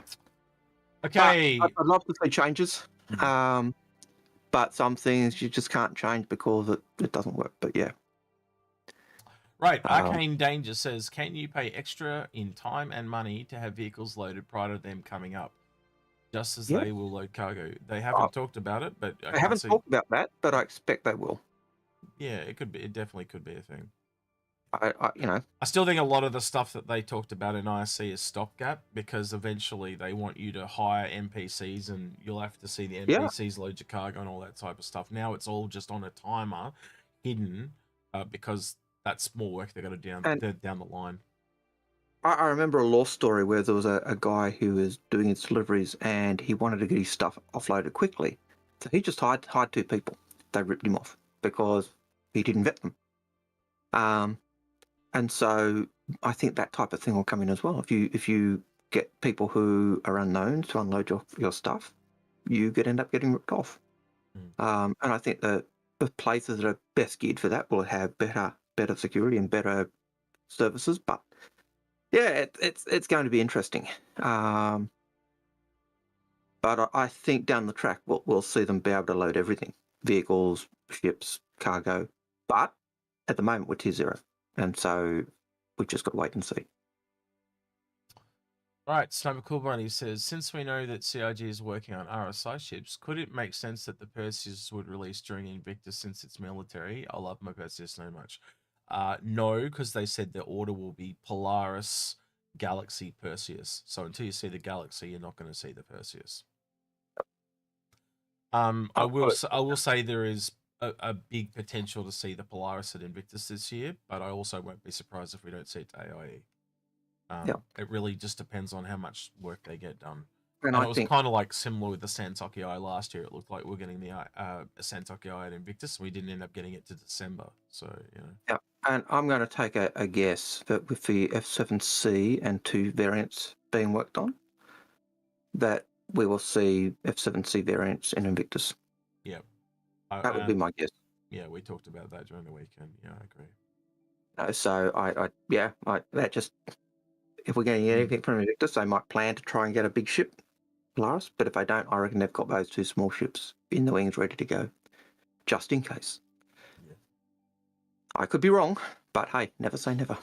Okay. I'd love to see changes. But some things you just can't change because it doesn't work. But yeah. Right. Arcane Danger says, can you pay extra in time and money to have vehicles loaded prior to them coming up? Just as they will load cargo. They haven't talked about it, but they haven't talked about that, but I expect they will. Yeah, it could be. It definitely could be a thing. I still think a lot of the stuff that they talked about in ISC is stopgap, because eventually they want you to hire NPCs and you'll have to see the NPCs load your cargo and all that type of stuff. Now it's all just on a timer, hidden, because that's more work they got to down the line. I remember a law story where there was a guy who was doing his deliveries and he wanted to get his stuff offloaded quickly, so he just hired 2 people. They ripped him off because he didn't vet them. And so I think that type of thing will come in as well. If you get people who are unknown to unload your stuff, you end up getting ripped off. And I think the places that are best geared for that will have better security and better services. But yeah, it's going to be interesting. But I think down the track we'll see them be able to load everything: vehicles, ships, cargo. But at the moment we're tier 0. And so we've just got to wait and see. Right, Sniper Cool Bunny says, since we know that CIG is working on RSI ships, could it make sense that the Perseus would release during Invictus since it's military? I love my Perseus so much. No, because they said the order will be Polaris, Galaxy, Perseus. So until you see the Galaxy, you're not going to see the Perseus. I will say there is a big potential to see the Polaris at Invictus this year, but I also won't be surprised if we don't see it to AIE. It really just depends on how much work they get done. And it was kind of like similar with the Santoki Eye last year. It looked like we were getting the Santoki Eye at Invictus. We didn't end up getting it to December. So, Yeah, and I'm going to take a guess that with the F7C and 2 variants being worked on, that we will see F7C variants in Invictus. Yeah. That would be my guess. Yeah, we talked about that during the weekend. Yeah, I agree. So that just, if we're getting anything from Invictus, they might plan to try and get a big ship, Polaris. But if they don't, I reckon they've got those 2 small ships in the wings ready to go, just in case. Yeah. I could be wrong, but hey, never say never.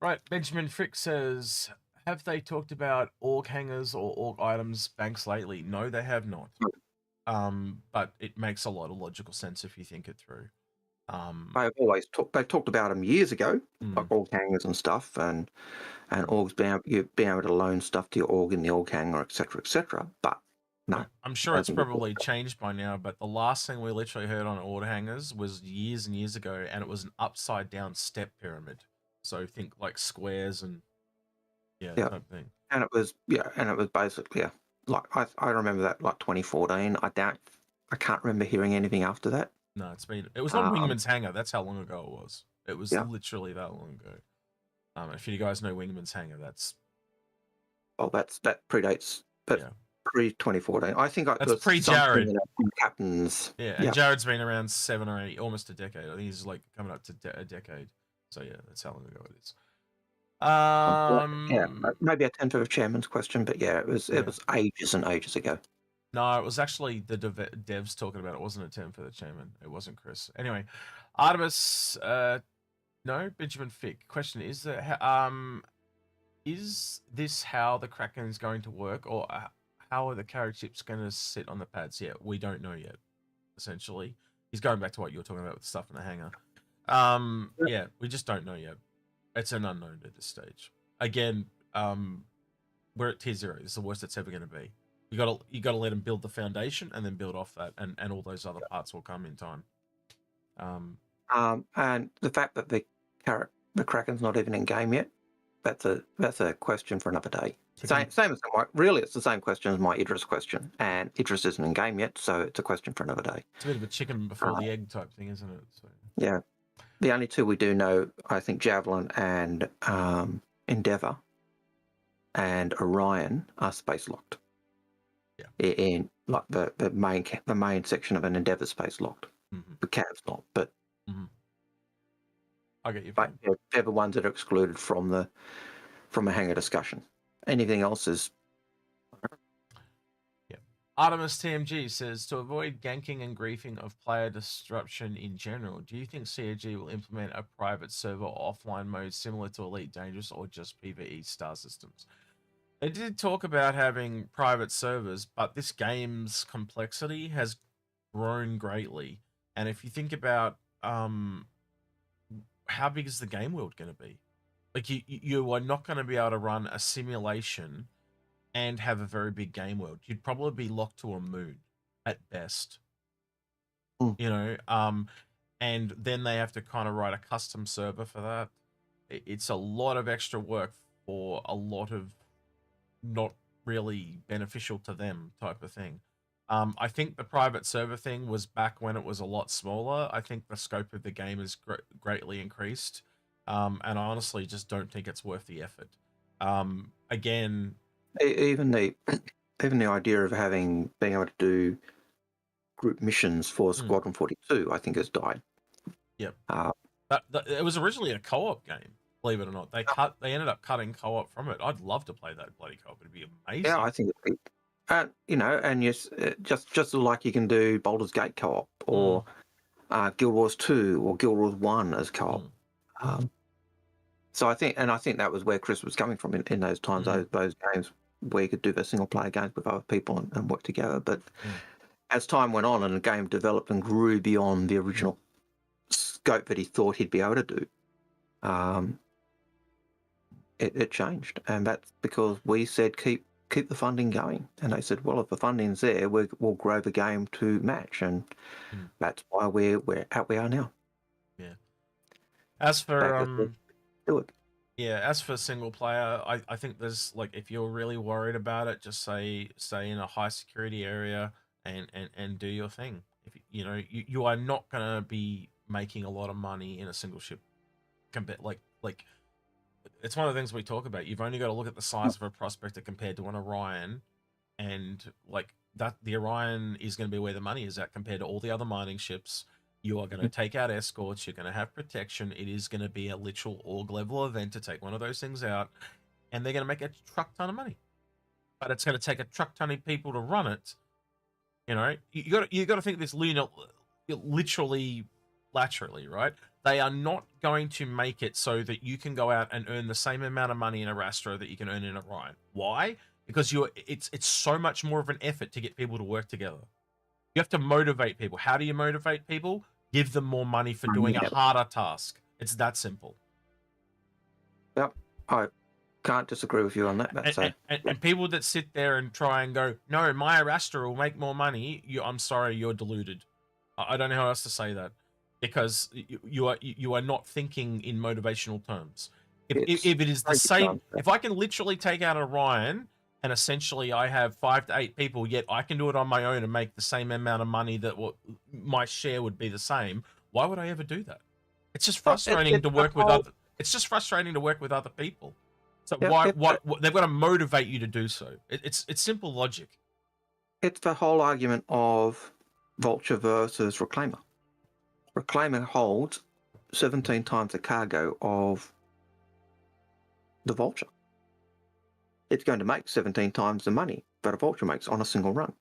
Right, Benjamin Frick says, have they talked about org hangars or org items banks lately? No, they have not. But it makes a lot of logical sense if you think it through. They've talked about them years ago, like org hangars and stuff, and orgs being able to loan stuff to your org in the org hangar, etc. But no, I'm sure it's probably changed by now. But the last thing we literally heard on org hangars was years and years ago, and it was an upside down step pyramid. So think like squares and type thing. And it was basically like I remember that like 2014. I can't remember hearing anything after that. No, it was on Wingman's Hangar. That's how long ago it was. It was literally that long ago. If you guys know Wingman's Hangar, that predates but Yeah. pre-2014. I think That's pre-Jared. Captains. Yeah, and Jared's been around 7 or 8, almost a decade. I think he's like coming up to a decade. So yeah, that's how long ago it is. Yeah, maybe I tend to have a chairman's question, but yeah, it was ages and ages ago. No, it was actually the devs talking about it. It wasn't a term for the chairman. It wasn't Chris. Anyway, Artemis, no, Benjamin Fick. Question is that is this how the Kraken is going to work, or how are the Carrick ships going to sit on the pads? Yeah, we don't know yet. Essentially, he's going back to what you were talking about with the stuff in the hangar. Yeah, we just don't know yet. It's an unknown at this stage. Again, we're at tier 0. It's the worst it's ever going to be. You gotta let them build the foundation and then build off that, and all those other parts will come in time. And the fact that the Kraken's not even in game yet, that's a question for another day. Same as really, it's the same question as my Idris question, and Idris isn't in game yet, so it's a question for another day. It's a bit of a chicken before the egg type thing, isn't it? So. Yeah, the only two we do know, I think, Javelin and Endeavour and Orion are space locked. Yeah, in like the main section of an Endeavour space locked. The Cav's not, but I get you. But they're the ones that are excluded from a hangar discussion. Anything else is. Yeah. Artemis TMG says, to avoid ganking and griefing of player disruption in general, do you think CAG will implement a private server offline mode similar to Elite Dangerous or just PvE star systems? They did talk about having private servers, but this game's complexity has grown greatly. And if you think about how big is the game world going to be? Like you are not going to be able to run a simulation and have a very big game world. You'd probably be locked to a moon at best. You know, and then they have to kind of write a custom server for that. It's a lot of extra work for a lot of not really beneficial to them type of thing. I think the private server thing was back when it was a lot smaller. I think the scope of the game has greatly increased. And I honestly just don't think it's worth the effort. Again, even the idea of being able to do group missions for Squadron 42, I think, has died. Yep. It was originally a co-op game. Believe it or not, they ended up cutting co-op from it. I'd love to play that bloody co-op. It'd be amazing. Yeah, I think it'd be, and yes, just like you can do Baldur's Gate co-op or Guild Wars 2 or Guild Wars 1 as co-op. So I think that was where Chris was coming from in those times. Those games where you could do the single player games with other people and work together. But as time went on and the game developed and grew beyond the original scope that he thought he'd be able to do, it changed, and that's because we said keep the funding going, and they said, well, if the funding's there, we'll grow the game to match, and that's why we're out we are now. Yeah. As for do it. Yeah, as for single player, I think there's like, if you're really worried about it, just stay in a high security area and do your thing. If you are not gonna be making a lot of money in a single ship. Like it's one of the things we talk about. You've only got to look at the size of a prospector compared to an Orion, and like that, the Orion is going to be where the money is at compared to all the other mining ships. You are going to take out escorts. You're going to have protection. It is going to be a literal org level event to take one of those things out, and they're going to make a truck ton of money. But it's going to take a truck ton of people to run it. You got to think this literally, laterally, right? They are not going to make it so that you can go out and earn the same amount of money in a Rastro that you can earn in a Orion. Why? Because it's so much more of an effort to get people to work together. You have to motivate people. How do you motivate people? Give them more money for doing a harder task. It's that simple. Yep. I can't disagree with you on that. And people that sit there and try and go, no, my Rastro will make more money. I'm sorry, you're deluded. I don't know how else to say that. Because you are not thinking in motivational terms. If it is the same, if I can literally take out Orion and essentially I have 5 to 8 people, yet I can do it on my own and make the same amount of money that my share would be the same, why would I ever do that? It's just frustrating to work with other. It's just frustrating to work with other people. So Yep, why? yep, What they've got to motivate you to do so? It's simple logic. it's the whole argument of Vulture versus Reclaimer. Reclaimer holds 17 times the cargo of the Vulture. It's going to make 17 times the money that a Vulture makes on a single run.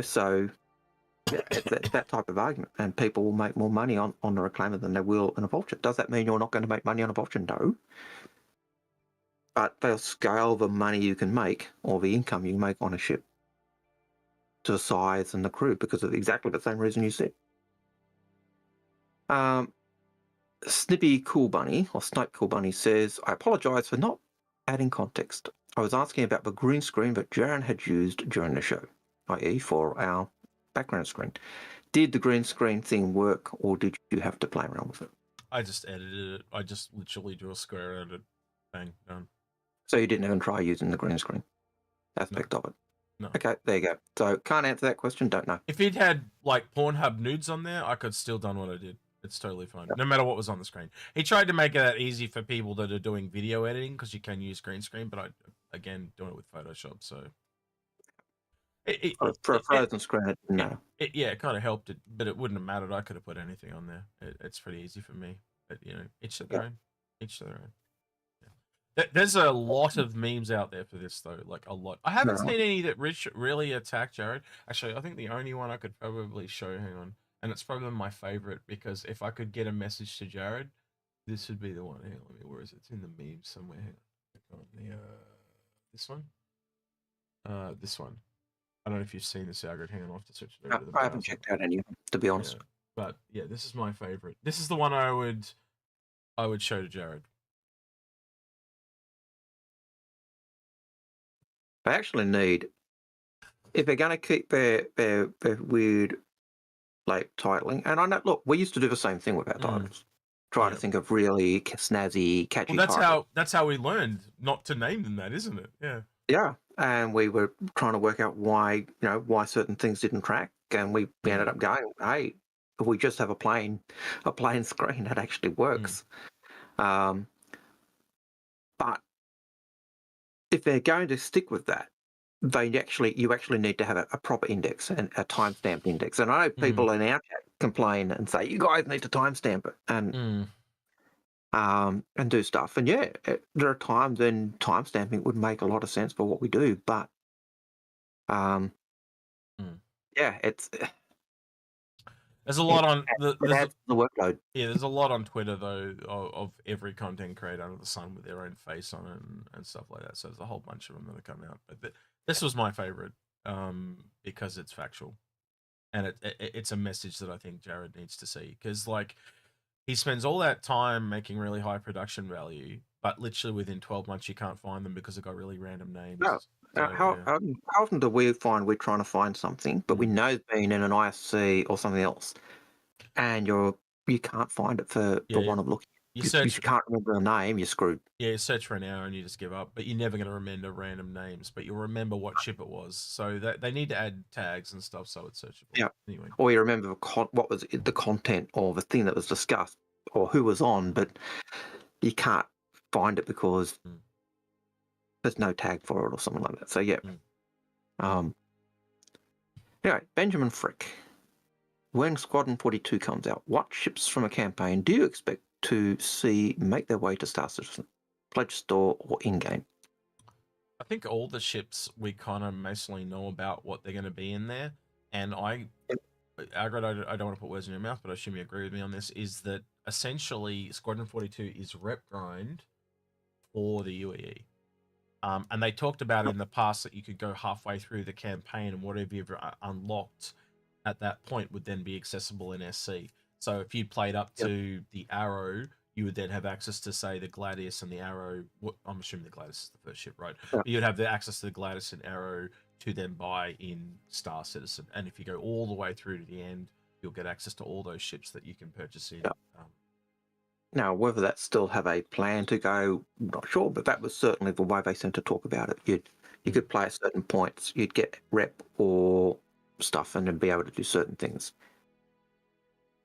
So it's that type of argument, and people will make more money on a Reclaimer than they will on a Vulture. Does that mean you're not going to make money on a Vulture? No. But they'll scale the money you can make, or the income you can make on a ship, to the size and the crew, because of exactly the same reason you said. Snippy Cool Bunny, or Snipe Cool Bunny, says, I apologise for not adding context. I was asking about the green screen that Jaron had used during the show, i.e. for our background screen. Did the green screen thing work, or did you have to play around with it? I just edited it. I just literally drew a square edit. Bang, done. So you didn't even try using the green screen aspect of it? No. Okay, there you go. So can't answer that question, don't know. If it had like Pornhub nudes on there, I could still done what I did. It's totally fine, no matter what was on the screen. He tried to make it that easy for people that are doing video editing, because you can use green screen, but I, again, doing it with Photoshop, so... For a frozen screen, no. It kind of helped it, but it wouldn't have mattered. I could have put anything on there. It's pretty easy for me, but, each to their own. Each to their own. Yeah. There's a lot of memes out there for this, though, like a lot. I haven't seen any that really attack Jared. Actually, I think the only one I could probably show, hang on, and it's probably my favorite, because if I could get a message to Jared, this would be the one. Hang on, where is it? It's in the memes somewhere. Hang on. This one? This one. I don't know if you've seen this, Algared. Hang on, I'll have to search it over the I haven't checked out any of them, to be honest. Yeah. But yeah, this is my favorite. This is the one I would show to Jared. They actually need, if they're going to keep their weird like titling, and I know, look, we used to do the same thing with our titles. Try to think of really snazzy, catchy titles. That's how we learned not to name them that, isn't it? Yeah. Yeah, and we were trying to work out why certain things didn't track, and we ended up going, hey, if we just have a plain screen, that actually works. But if they're going to stick with that, you actually need to have a proper index and a timestamp index. And I know people in our chat complain and say, you guys need to timestamp it and do stuff. And yeah, there are times when timestamping would make a lot of sense for what we do, but yeah, there's a lot on the workload. Yeah, there's a lot on Twitter though of every content creator under the sun with their own face on it and stuff like that. So there's a whole bunch of them that have come out. But this was my favorite because it's factual, and it's a message that I think Jared needs to see, because like he spends all that time making really high production value, but literally within 12 months you can't find them because it got really random names. No. So, how often do we find we're trying to find something, but we know it's been in an ISC or something else, and you can't find it for want of looking. You can't remember the name, you're screwed. Yeah, you search for an hour and you just give up, but you're never going to remember random names, but you'll remember what ship it was. So they need to add tags and stuff so it's searchable. Yeah. Anyway. Or you remember what was the content or the thing that was discussed or who was on, but you can't find it because there's no tag for it or something like that. So yeah. Anyway, Benjamin Frick. When Squadron 42 comes out, what ships from a campaign do you expect to see make their way to Star Citizen, Pledge Store, or in-game? I think all the ships we kind of mostly know about what they're going to be in there. And Algared, I don't want to put words in your mouth, but I assume you agree with me on this, is that essentially Squadron 42 is rep grind for the UEE. And they talked about in the past that you could go halfway through the campaign and whatever you've unlocked at that point would then be accessible in SC. So if you played up to the Arrow, you would then have access to, say, the Gladius and the Arrow. I'm assuming the Gladius is the first ship, right? Yeah. You'd have the access to the Gladius and Arrow to then buy in Star Citizen. And if you go all the way through to the end, you'll get access to all those ships that you can purchase in. Yeah. Now, whether that still have a plan to go, I'm not sure, but that was certainly the way they seemed to talk about it. You could play at certain points, you'd get rep or stuff and then be able to do certain things.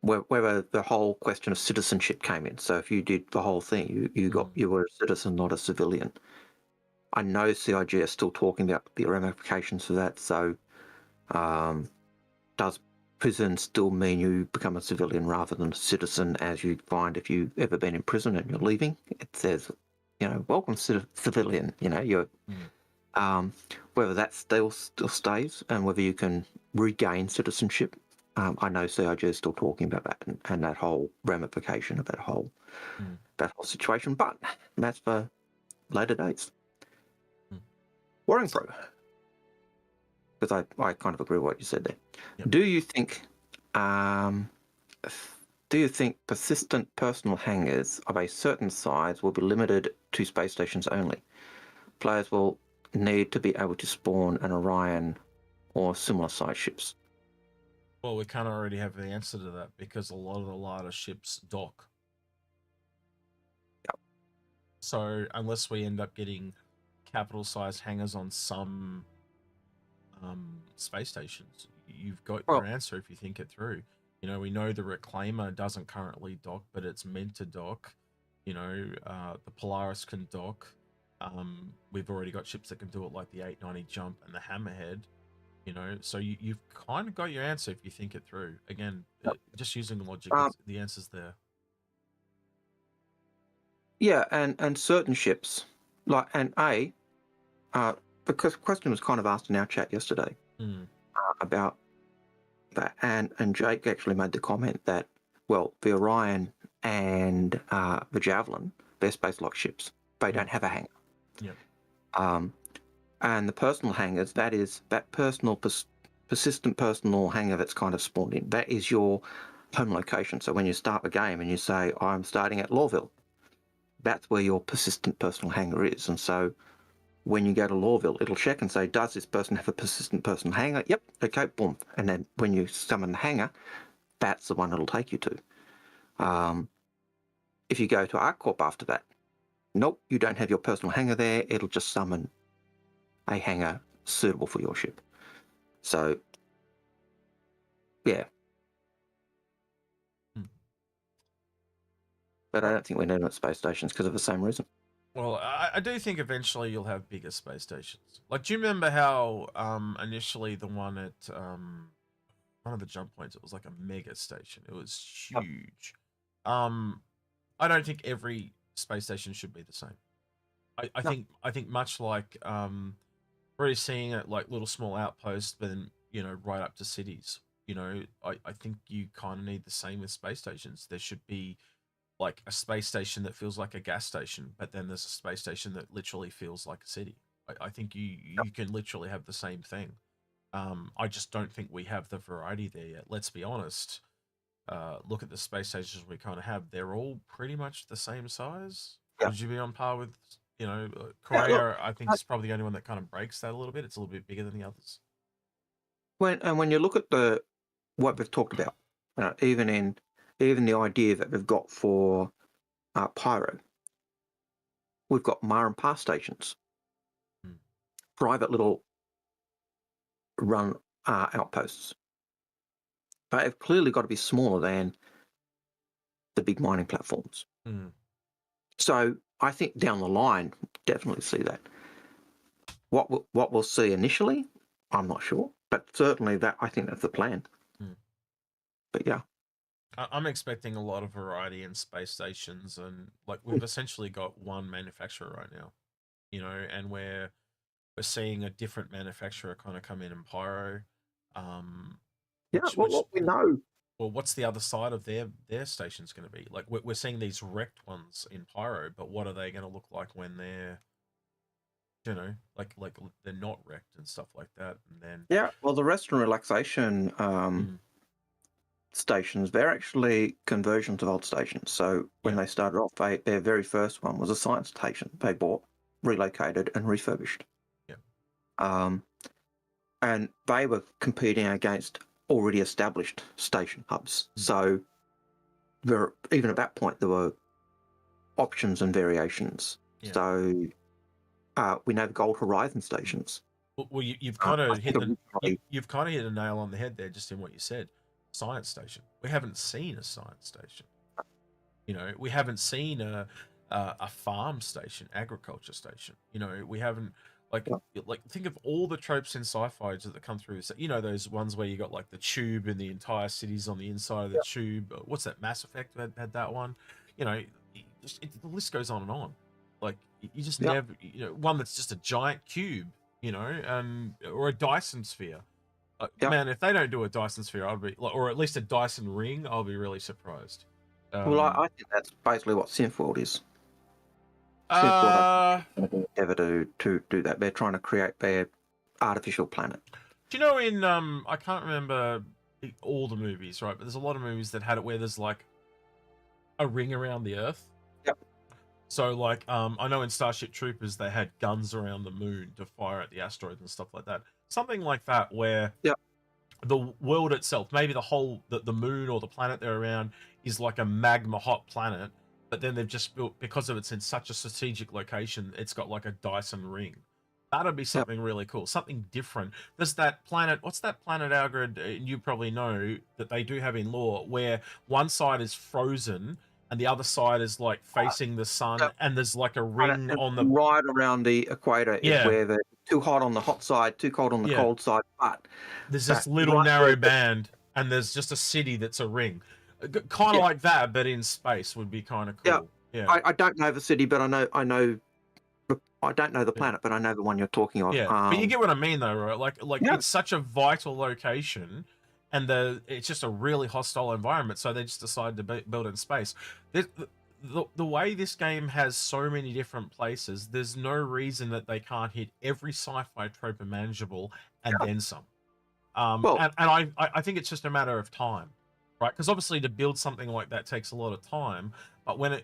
where the whole question of citizenship came in. So if you did the whole thing, you were a citizen, not a civilian. I know CIG are still talking about the ramifications for that. So does prison still mean you become a civilian rather than a citizen, as you'd find if you've ever been in prison and you're leaving? It says, welcome civilian. You're whether that still stays and whether you can regain citizenship. I know CIG is still talking about that and that whole ramification of that whole situation, but that's for later dates. Warring Pro, because I kind of agree with what you said there. Yep. Do you think persistent personal hangars of a certain size will be limited to space stations only? Players will need to be able to spawn an Orion or similar size ships. Well, we kind of already have the answer to that because a lot of the larger ships dock. Yep. So unless we end up getting capital-sized hangars on some space stations, you've got your answer if you think it through. We know the Reclaimer doesn't currently dock, but it's meant to dock. The Polaris can dock. We've already got ships that can do it, like the 890 jump and the Hammerhead. So you've kind of got your answer if you think it through. Again, just using logic, the answer's there. Yeah, and certain ships, because the question was kind of asked in our chat yesterday about that, and Jake actually made the comment that, well, the Orion and the Javelin, they're space-lock ships. They don't have a hangar. Yeah. And the personal hangars, that is that persistent personal hangar that's kind of spawned in. That is your home location. So when you start the game and you say, I'm starting at Lawville, that's where your persistent personal hangar is. And so when you go to Lawville, it'll check and say, does this person have a persistent personal hangar? Yep. Okay, boom. And then when you summon the hangar, that's the one it'll take you to. If you go to ArcCorp after that, nope, you don't have your personal hangar there. It'll just summon a hangar suitable for your ship. So, yeah. But I don't think we need them at space stations because of the same reason. Well, I do think eventually you'll have bigger space stations. Like, do you remember how initially the one at one of the jump points, it was like a mega station. It was huge. I don't think every space station should be the same. I think much like already seeing it like little small outposts, but then right up to cities. I think you kind of need the same with space stations. There should be like a space station that feels like a gas station, but then there's a space station that literally feels like a city. I think you can literally have the same thing. I just don't think we have the variety there yet. Let's be honest. Look at the space stations we kind of have. They're all pretty much the same size. Yeah. Would you be on par with, Korea? I think it's probably the only one that kind of breaks that a little bit. It's a little bit bigger than the others. When you look at what we've talked about, even the idea that we've got for Pyro, we've got Mar and Pass stations, private little run outposts. But they've clearly got to be smaller than the big mining platforms. So I think down the line, definitely see that. What we'll see initially, I'm not sure, but certainly I think that's the plan. But yeah. I'm expecting a lot of variety in space stations, and like we've essentially got one manufacturer right now, and we're seeing a different manufacturer kind of come in Pyro. What we know. Well, what's the other side of their stations going to be? Like we're seeing these wrecked ones in Pyro, but what are they going to look like when they're, like they're not wrecked and stuff like that? And then the rest and relaxation stations, they're actually conversions of old stations. So when they started off, their very first one was a science station they bought, relocated, and refurbished. And they were competing against already established station hubs. So even at that point, there were options and variations. So we know the Gold Horizon stations. Well, you've kind of hit a nail on the head there, just in what you said. science station. We haven't seen a science station. You know, we haven't seen a farm station, agriculture station. You know, we haven't like think of all the tropes in sci-fi that come through. So, you know, those ones where you got like the tube and the entire city's on the inside of the tube. What's that? Mass Effect had that one. You know, the list goes on and on. Like you just never, you know, one that's just a giant cube, you know, or a Dyson sphere. Man, if they don't do a Dyson sphere, I'd be, or at least a Dyson ring, I'll be really surprised. Well, I think that's basically what SynthWorld is. SynthWorld ever to do that. They're trying to create their artificial planet. Do you know in I can't remember all the movies, right? But there's a lot of movies that had it where there's like a ring around the Earth. Yep. So like I know in Starship Troopers they had guns around the moon to fire at the asteroids and stuff like that. Something like that where the world itself, maybe the moon or the planet they're around is like a magma hot planet, but then they've just built, because of it's in such a strategic location, it's got like a Dyson ring. That'd be something really cool, something different. There's that planet, what's that planet, Algared, you probably know, that they do have in lore, where one side is frozen and the other side is like facing the sun, and there's like a ring on the right around the equator is where they're too hot on the hot side, too cold on the cold side. But there's this little narrow band, and there's just a city that's a ring, kind of like that, but in space would be kind of cool. I don't know the city, but I know. I don't know the planet, but I know the one you're talking of. But you get what I mean, though, right? Like it's such a vital location. And it's just a really hostile environment, so they just decided to build it in space. The way this game has so many different places, there's no reason that they can't hit every sci-fi trope imaginable and then some. And I think it's just a matter of time, right? Because obviously to build something like that takes a lot of time, but when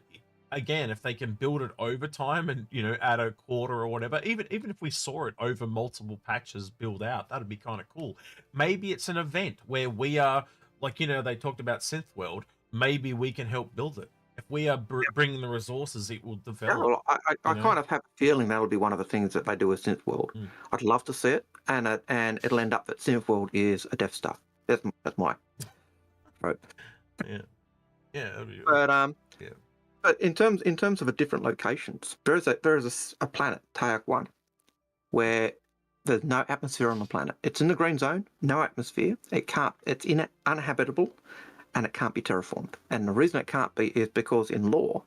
again, if they can build it over time and, you know, add a quarter or whatever, even if we saw it over multiple patches build out, that'd be kind of cool. Maybe it's an event where we are, like, you know, they talked about SynthWorld. Maybe we can help build it. If we are bringing the resources, it will develop. Yeah, well, I kind of have a feeling that'll be one of the things that they do with SynthWorld. I'd love to see it, and it'll end up that SynthWorld is a Death Star. That's my right. But in terms of a different locations, there is a planet, Tayak 1, where there's no atmosphere on the planet. It's in the green zone, no atmosphere. It's uninhabitable, and it can't be terraformed. And the reason it can't be is because in lore,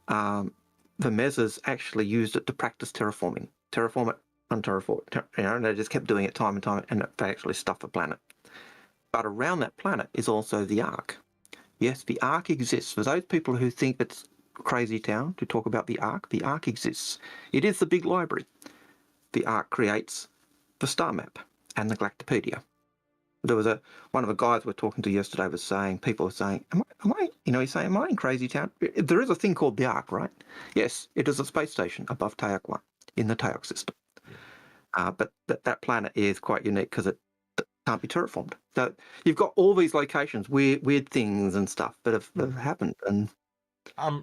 the Mezzers actually used it to practice terraform it, unterraform it. You know, and they just kept doing it time and time, and they actually stuffed the planet. But around that planet is also the Ark. Yes, the Ark exists. For those people who think it's crazy town to talk about the Ark exists. It is the big library. The Ark creates the star map and the Galactopedia. There was one of the guys we're talking to yesterday was saying, people were saying, am I, you know, he's saying, am I in crazy town? There is a thing called the Ark, right? Yes, it is a space station above Tayak 1 in the Tayak system. But that planet is quite unique because it can't be terraformed. So you've got all these locations, weird things and stuff that have happened. And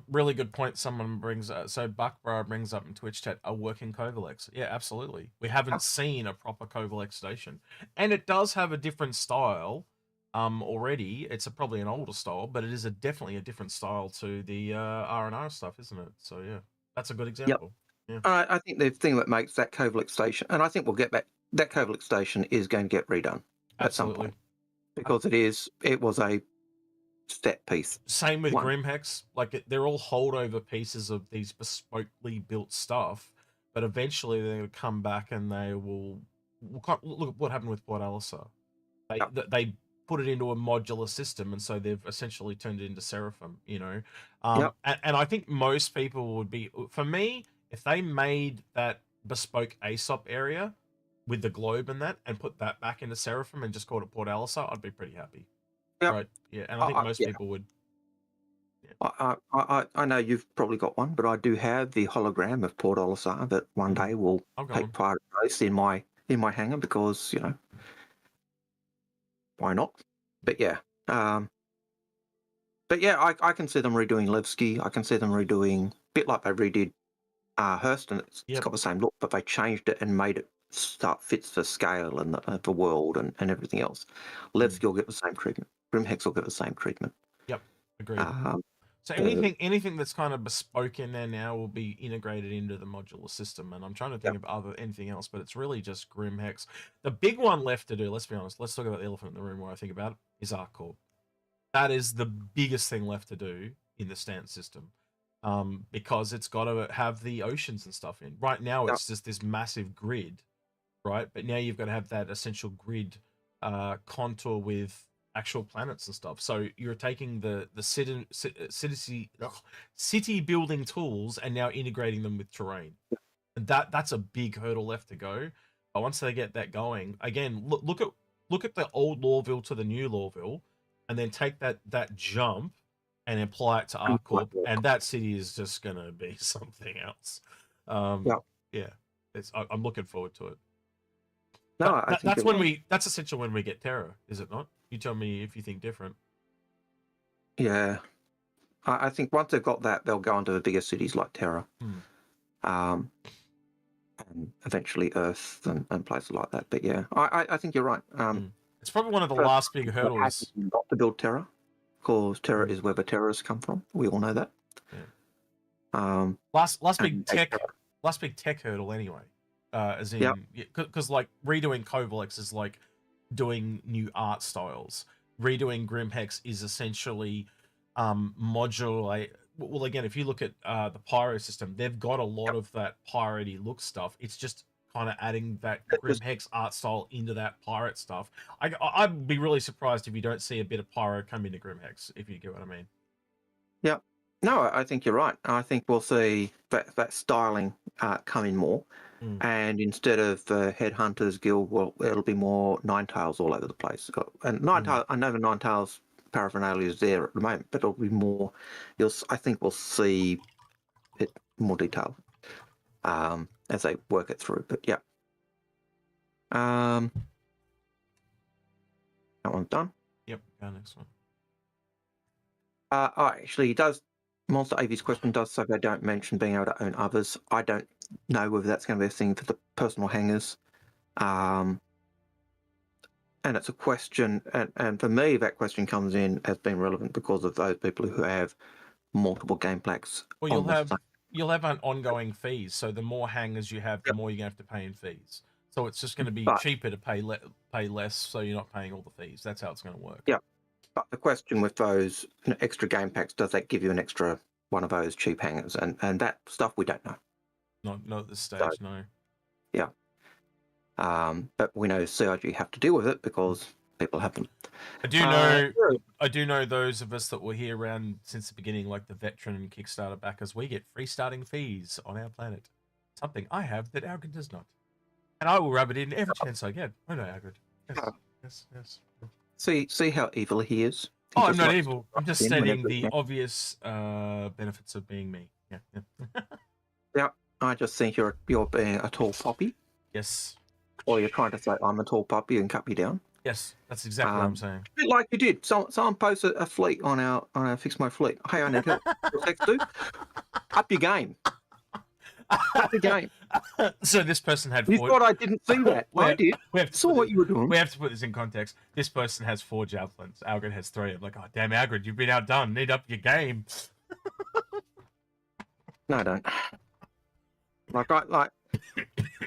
really good point. Someone brings so Buckbrow brings up in Twitch chat a working Covalex. Yeah, absolutely. We haven't seen a proper Covalex station, and it does have a different style. Already, it's probably an older style, but it is definitely a different style to the R&R stuff, isn't it? So yeah, that's a good example. Yep. Yeah. I think the thing that makes that Covalex station, and I think we'll get back. That Covalex station is going to get redone at some point because it was a set piece. Same with Grimhex. Like they're all holdover pieces of these bespokely built stuff, but eventually they're going to come back and they will look at what happened with Port Alisar. They put it into a modular system, and so they've essentially turned it into Seraphim. You know, and I think most people would be, for me, if they made that bespoke ASOP area with the globe and that, and put that back into Seraphim and just called it Port Alisar, I'd be pretty happy. Yep. Right? Yeah, and I think most people would. Yeah. I know you've probably got one, but I do have the hologram of Port Alisar that one day will take part in my hangar because, you know, why not? But yeah, I can see them redoing Levski. I can see them redoing a bit like they redid Hurston. It's got the same look, but they changed it and made it fits the scale and the world and everything else. Levski will get the same treatment. Grimhex will get the same treatment. Yep, agreed. Um, So anything that's kind of bespoke in there now will be integrated into the modular system. And I'm trying to think of anything else, but it's really just Grimhex. The big one left to do, let's be honest, let's talk about the elephant in the room where I think about it, is ArcCorp. That is the biggest thing left to do in the stance system. Because it's got to have the oceans and stuff in. Right now, it's just this massive grid, right? But now you've got to have that essential grid contour with actual planets and stuff. So you're taking the city building tools and now integrating them with terrain, and that's a big hurdle left to go. But once they get that going, again, look at the old Lawville to the new Lawville, and then take that jump and apply it to ArcCorp, and that city is just gonna be something else. Yeah, I'm looking forward to it. No, that's essentially when we get Terra, is it not? You tell me if you think different. Yeah, I think once they've got that, they'll go into the bigger cities like Terra, and eventually Earth and places like that. But yeah, I think you're right. It's probably one of the last big hurdles. Not to build Terra, because Terra is where the terrorists come from. We all know that. Yeah. Last big tech hurdle anyway. As in, because like redoing Kovalex is like doing new art styles. Redoing Grimhex is essentially modular. Well, again, if you look at the Pyro system, they've got a lot of that piratey look stuff. It's just kind of adding that Grimhex art style into that pirate stuff. I'd be really surprised if you don't see a bit of Pyro come into Grimhex, if you get what I mean. Yeah. No, I think you're right. I think we'll see that styling come in more. And instead of the Headhunters Guild, well, it'll be more Ninetales all over the place. And Ninetales, I know the Ninetales paraphernalia is there at the moment, but it'll be more. I think we'll see it more detailed as they work it through. But yeah, that one's done. Yep, next one. Actually, Monster AV's question does say they don't mention being able to own others. I don't know whether that's going to be a thing for the personal hangars. And it's a question, and for me, that question comes in as being relevant because of those people who have multiple game packs. Well, you'll have an ongoing fees. So the more hangars you have, the more you're going to have to pay in fees. So it's just going to be cheaper to pay less, so you're not paying all the fees. That's how it's going to work. Yeah. But the question with those extra game packs, does that give you an extra one of those cheap hangars? And that stuff we don't know. Not at this stage, no. Yeah. But we know CIG have to deal with it because people have them. I do know those of us that were here around since the beginning, like the veteran and Kickstarter backers, we get free starting fees on our planet. Something I have that Algared does not. And I will rub it in every chance I get. I know Algared. Yes. See how evil he is. I'm not evil. I'm just stating the obvious benefits of being me. Yeah. Yeah, I just think you're being a tall poppy. Yes. Or you're trying to say I'm a tall puppy and cut me down. Yes, that's exactly what I'm saying. A bit like you did. Someone posted a fleet on our Fix My Fleet. Hey, I need help. What's do? Up your game. Up your game. So this person had 4... You thought I didn't see that. I did. Saw what you were doing. We have to put this in context. This person has 4 javelins. Algared has 3. I'm like, oh, damn, Algared, you've been outdone. Need up your game. No, I don't.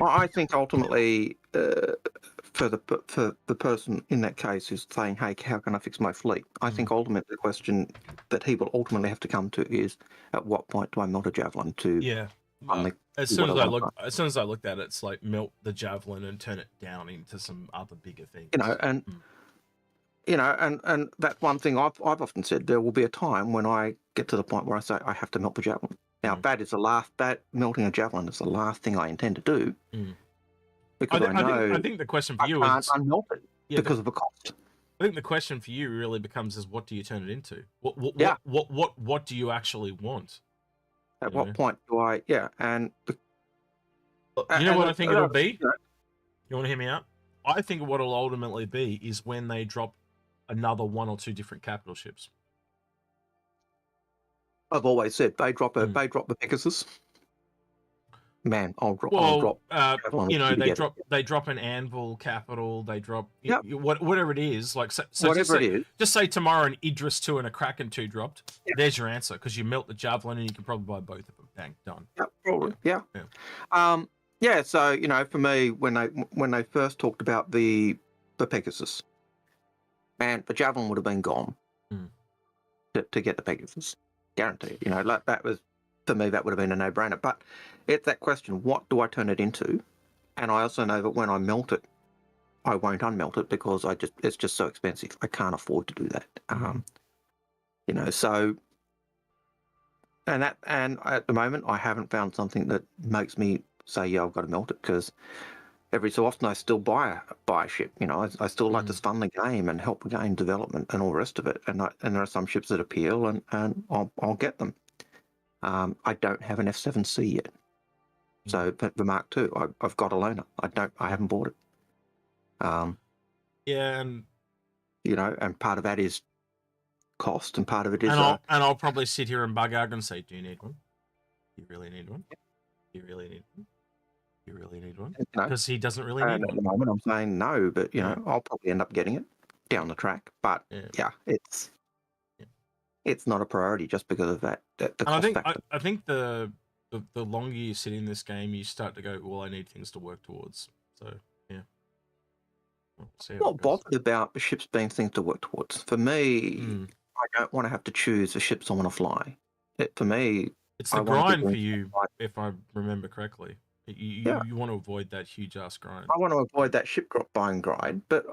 I think ultimately, for the person in that case who's saying, "Hey, how can I fix my fleet?" I think ultimately the question that he will ultimately have to come to is, at what point do I melt a javelin to? Yeah. As soon as I looked at it, it's like melt the javelin and turn it down into some other bigger things. And that's one thing I've often said. There will be a time when I get to the point where I say I have to melt the javelin. Now, melting a javelin is the last thing I intend to do. Because I think the question for you is unmelt it because of the cost. I think the question for you really becomes is, what do you turn it into? What do you actually want? At what point do I? Yeah, and you know what I think it'll be. You want to hear me out? I think what it'll ultimately be is when they drop another 1 or 2 different capital ships. I've always said they drop the Pegasus. man, I'll drop Well, Javelin you know, to get it. they drop an anvil capital, they drop Yep. whatever it is. Like so Whatever it is. just say tomorrow an Idris 2 and a Kraken 2 dropped. Yeah. There's your answer, because you melt the javelin and you can probably buy both of them. Bang, done. Yep, probably. Yeah. Yeah. Yeah. So you know, for me, when they first talked about the Pegasus, man, the javelin would have been gone to get the Pegasus, guaranteed. You know, like that was, for me, that would have been a no-brainer. But it's that question: what do I turn it into? And I also know that when I melt it, I won't unmelt it because it's just so expensive. I can't afford to do that. You know, so and at the moment I haven't found something that makes me say, yeah, I've got to melt it, because every so often I still buy a ship. You know, I still like to fund the game and help the game development and all the rest of it. And there are some ships that appeal, and I'll get them. I don't have an F7C yet. So the Mark II, I've got a loaner. I haven't bought it. Yeah, and you know, and part of that is cost, and part of it is. And I'll probably sit here and bug out and say, "Do you need one? Do you really need one? Do you really need one? Do you really need one?" Because he doesn't really need one. At the moment, I'm saying no, but you know, I'll probably end up getting it down the track. But yeah, it's not a priority just because of that. The cost factor. I think the longer you sit in this game, you start to go, well, I need things to work towards. So yeah. I'm not bothered about the ships being things to work towards. For me, I don't want to have to choose the ships I want to fly. For me, it's the grind for you, if I remember correctly. You want to avoid that huge ass grind. I want to avoid that ship buying grind, but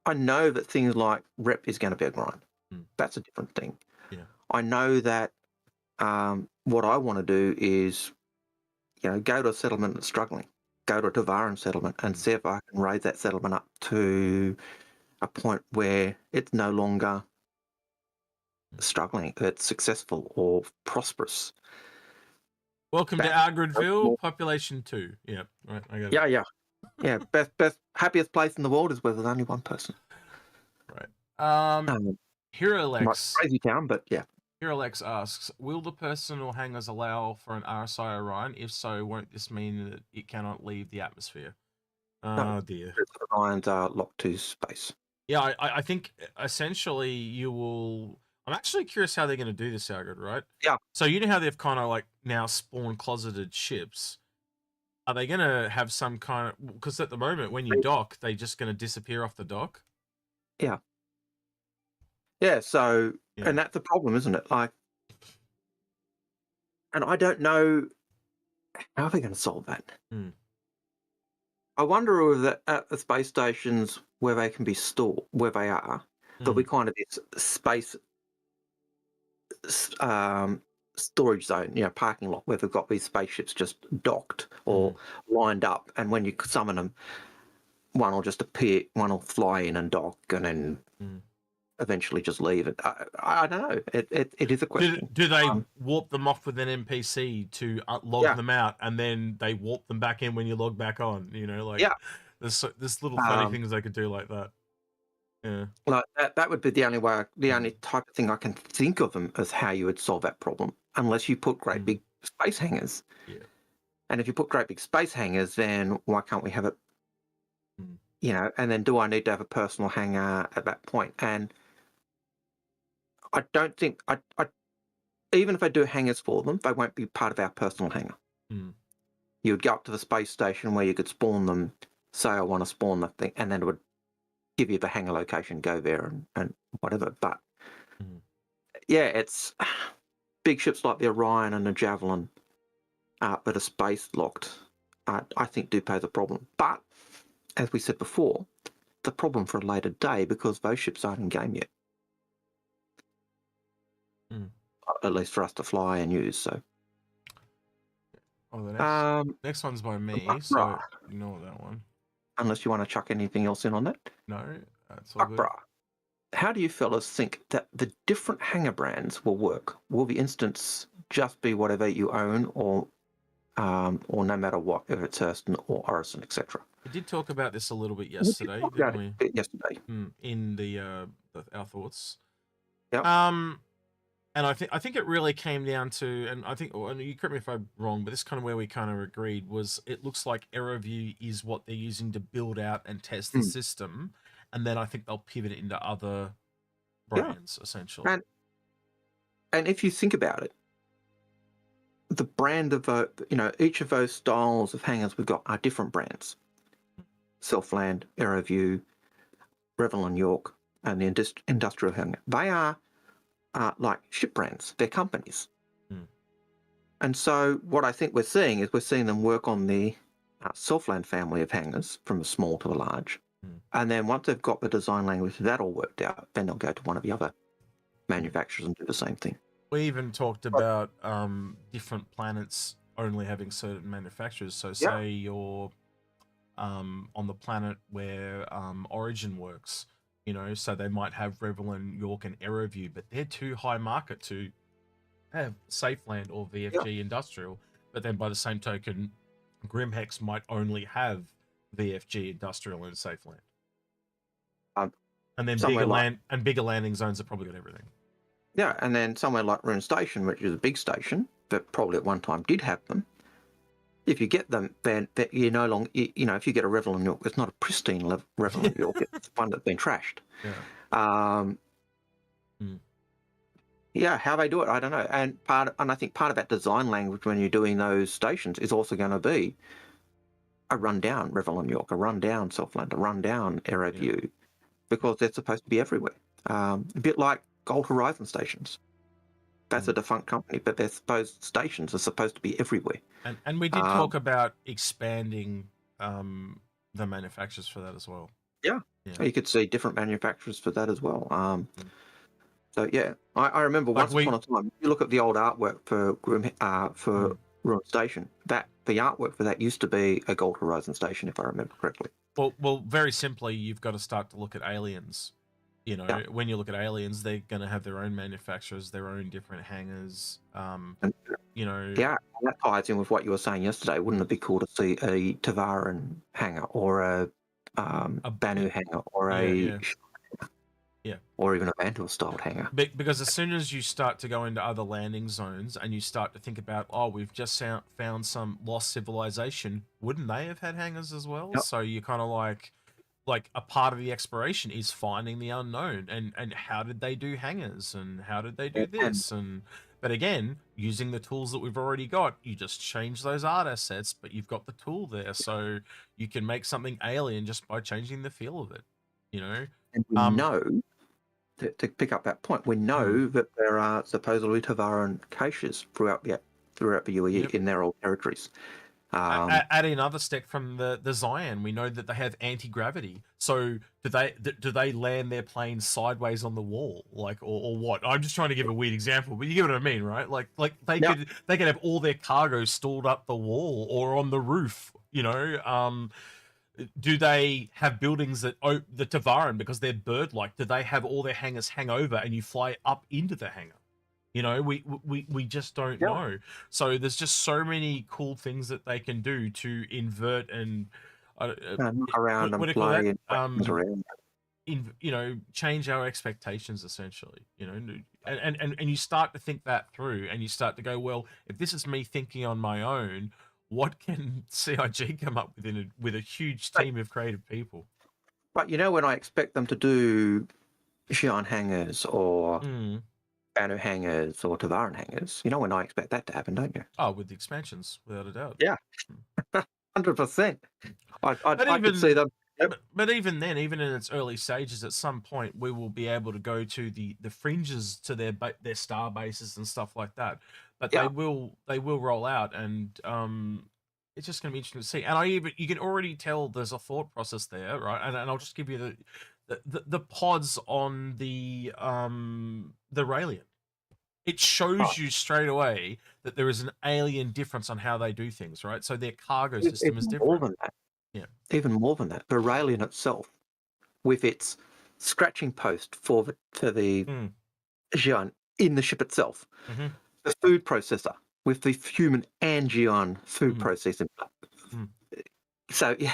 I know that things like rep is going to be a grind. That's a different thing. Yeah. I know that what I want to do is, you know, go to a settlement that's struggling. Go to a Tavaran settlement and see if I can raise that settlement up to a point where it's no longer struggling, it's successful or prosperous. Welcome to Algaredville, population 2. Yeah, right. I got it. Yeah. Best, happiest place in the world is where there's only one person. Right. HeroLex. Crazy town, but yeah. HeroLex asks, will the personal hangars allow for an RSI Orion? If so, won't this mean that it cannot leave the atmosphere? Oh, dear. Orions are locked to space. Yeah, I think essentially you will... I'm actually curious how they're going to do this, Algared, right? Yeah. So you know how they've kind of like now spawned closeted ships? Are they going to have some kind of... Because at the moment, when you dock, they're just going to disappear off the dock? Yeah. Yeah, so... Yeah. And that's the problem, isn't it? Like, and I don't know how they're going to solve that. I wonder if at the space stations where they can be stored, where they are, there'll be kind of this space storage zone, you know, parking lot, where they've got these spaceships just docked or lined up, and when you summon them, one will just appear, one will fly in and dock, and then eventually just leave it. I don't know. It is a question. Do they warp them off with an NPC to log them out, and then they warp them back in when you log back on? You know, like there's little funny things they could do like that. Yeah, like that would be the only way, the only type of thing I can think of them as how you would solve that problem, unless you put great big space hangars. Yeah, and if you put great big space hangars, then why can't we have it? You know, and then do I need to have a personal hangar at that point? And I don't think I even if I do hangars for them, they won't be part of our personal hangar. You would go up to the space station where you could spawn them, say I want to spawn that thing, and then it would give you the hangar location, go there and whatever. But yeah, it's big ships like the Orion and the Javelin that are space locked, I think do pose a problem. But as we said before, the problem for a later day, because those ships aren't in game yet. At least for us to fly and use. So, the next one's by me, so ignore that one. Unless you want to chuck anything else in on that. No, that's all good. How do you fellas think that the different hangar brands will work? Will the instance just be whatever you own, or no matter what, if it's Hurston or Orison, etc.? We did talk about this a little bit yesterday, didn't we? Yesterday. In our thoughts. Yep. And I think it really came down to, and I think, and you correct me if I'm wrong, but this is kind of where we kind of agreed, was it looks like AeroView is what they're using to build out and test the system, and then I think they'll pivot it into other brands essentially. And if you think about it, the brand of each of those styles of hangars we've got are different brands. Selfland, AeroView, Revlon York, and the industrial hangar. They are like ship brands. They're companies. And so what I think we're seeing them work on the Selfland family of hangars from the small to the large. And then once they've got the design language that all worked out, then they'll go to one of the other manufacturers and do the same thing. We even talked about different planets only having certain manufacturers. So say you're on the planet where Origin works, you know, so they might have Revlon, York, and AeroView, but they're too high market to have Safeland or VFG Industrial. But then by the same token, Grimhex might only have VFG Industrial and Safeland. And then bigger landing zones have probably got everything. Yeah, and then somewhere like Rune Station, which is a big station that probably at one time did have them. If you get them, then you no longer, you know, if you get a Revlon York, it's not a pristine Revlon York; it's one that's been trashed. Yeah, how they do it, I don't know. And I think part of that design language when you're doing those stations is also going to be a rundown Revlon York, a rundown Selfland, a rundown AeroView, because they're supposed to be everywhere. A bit like Gold Horizon stations. That's a defunct company, but stations are supposed to be everywhere. And we did talk about expanding the manufacturers for that as well. Yeah. You could see different manufacturers for that as well. So yeah, I remember once upon a time, you look at the old artwork for Ruin Station, that the artwork for that used to be a Gold Horizon station, if I remember correctly. Well, very simply, you've got to start to look at Aliens. You know, when you look at Aliens, they're going to have their own manufacturers, their own different hangars. You know, that ties in with what you were saying yesterday. Wouldn't it be cool to see a Tavaran hangar or a Banu hangar or or even a Mantle styled hangar? Because as soon as you start to go into other landing zones and you start to think about, oh, we've just found some lost civilization, wouldn't they have had hangars as well? So you kind of like a part of the exploration is finding the unknown and how did they do hangars and how did they do this, but again, using the tools that we've already got, you just change those art assets, but you've got the tool there, so you can make something alien just by changing the feel of it, you know. And we know to pick up that point, we know that there are supposedly Tavaran caches throughout the UAE in their old territories. Adding another step from the Zion, we know that they have anti-gravity. So do they land their planes sideways on the wall, like or what? I'm just trying to give a weird example, but you get what I mean, right? Like they could have all their cargo stored up the wall or on the roof, you know. Do they have buildings that the Tavaran, because they're bird-like, do they have all their hangars hang over and you fly up into the hangar? You know, we just don't know. So there's just so many cool things that they can do to invert and around and play around. You know, change our expectations essentially. You know, and you start to think that through, and you start to go, well, if this is me thinking on my own, what can CIG come up with a huge team of creative people? But you know, when I expect them to do Xi'an hangars or Banu hangars or Tavaran hangars, you know when I expect that to happen, don't you? Oh, with the expansions, without a doubt. Yeah, 100%. I could see them. But even then, even in its early stages, at some point we will be able to go to the fringes to their star bases and stuff like that. But they will roll out, and it's just going to be interesting to see. And you can already tell there's a thought process there, right? And I'll just give you the pods on the Raelian. It shows you straight away that there is an alien difference on how they do things, right? So their cargo system is different. More than that. Yeah. Even more than that. The Raelian itself, with its scratching post for the Xi'an in the ship itself, the food processor with the human and Xi'an food processing. So yeah,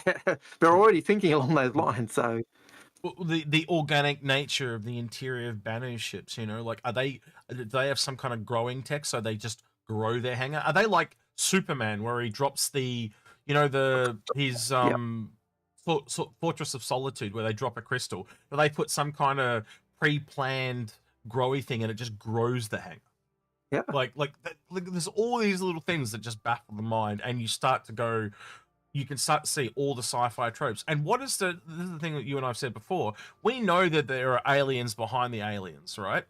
they're already thinking along those lines. So the organic nature of the interior of Banu's ships. You know, like do they have some kind of growing tech, so they just grow their hangar? Are they like Superman, where he drops his Fortress of Solitude, where they drop a crystal? Do they put some kind of pre-planned growy thing and it just grows the hangar? Yeah. Like there's all these little things that just baffle the mind, and you start to go. You can start to see all the sci-fi tropes. And this is the thing that you and I've said before. We know that there are aliens behind the aliens, right?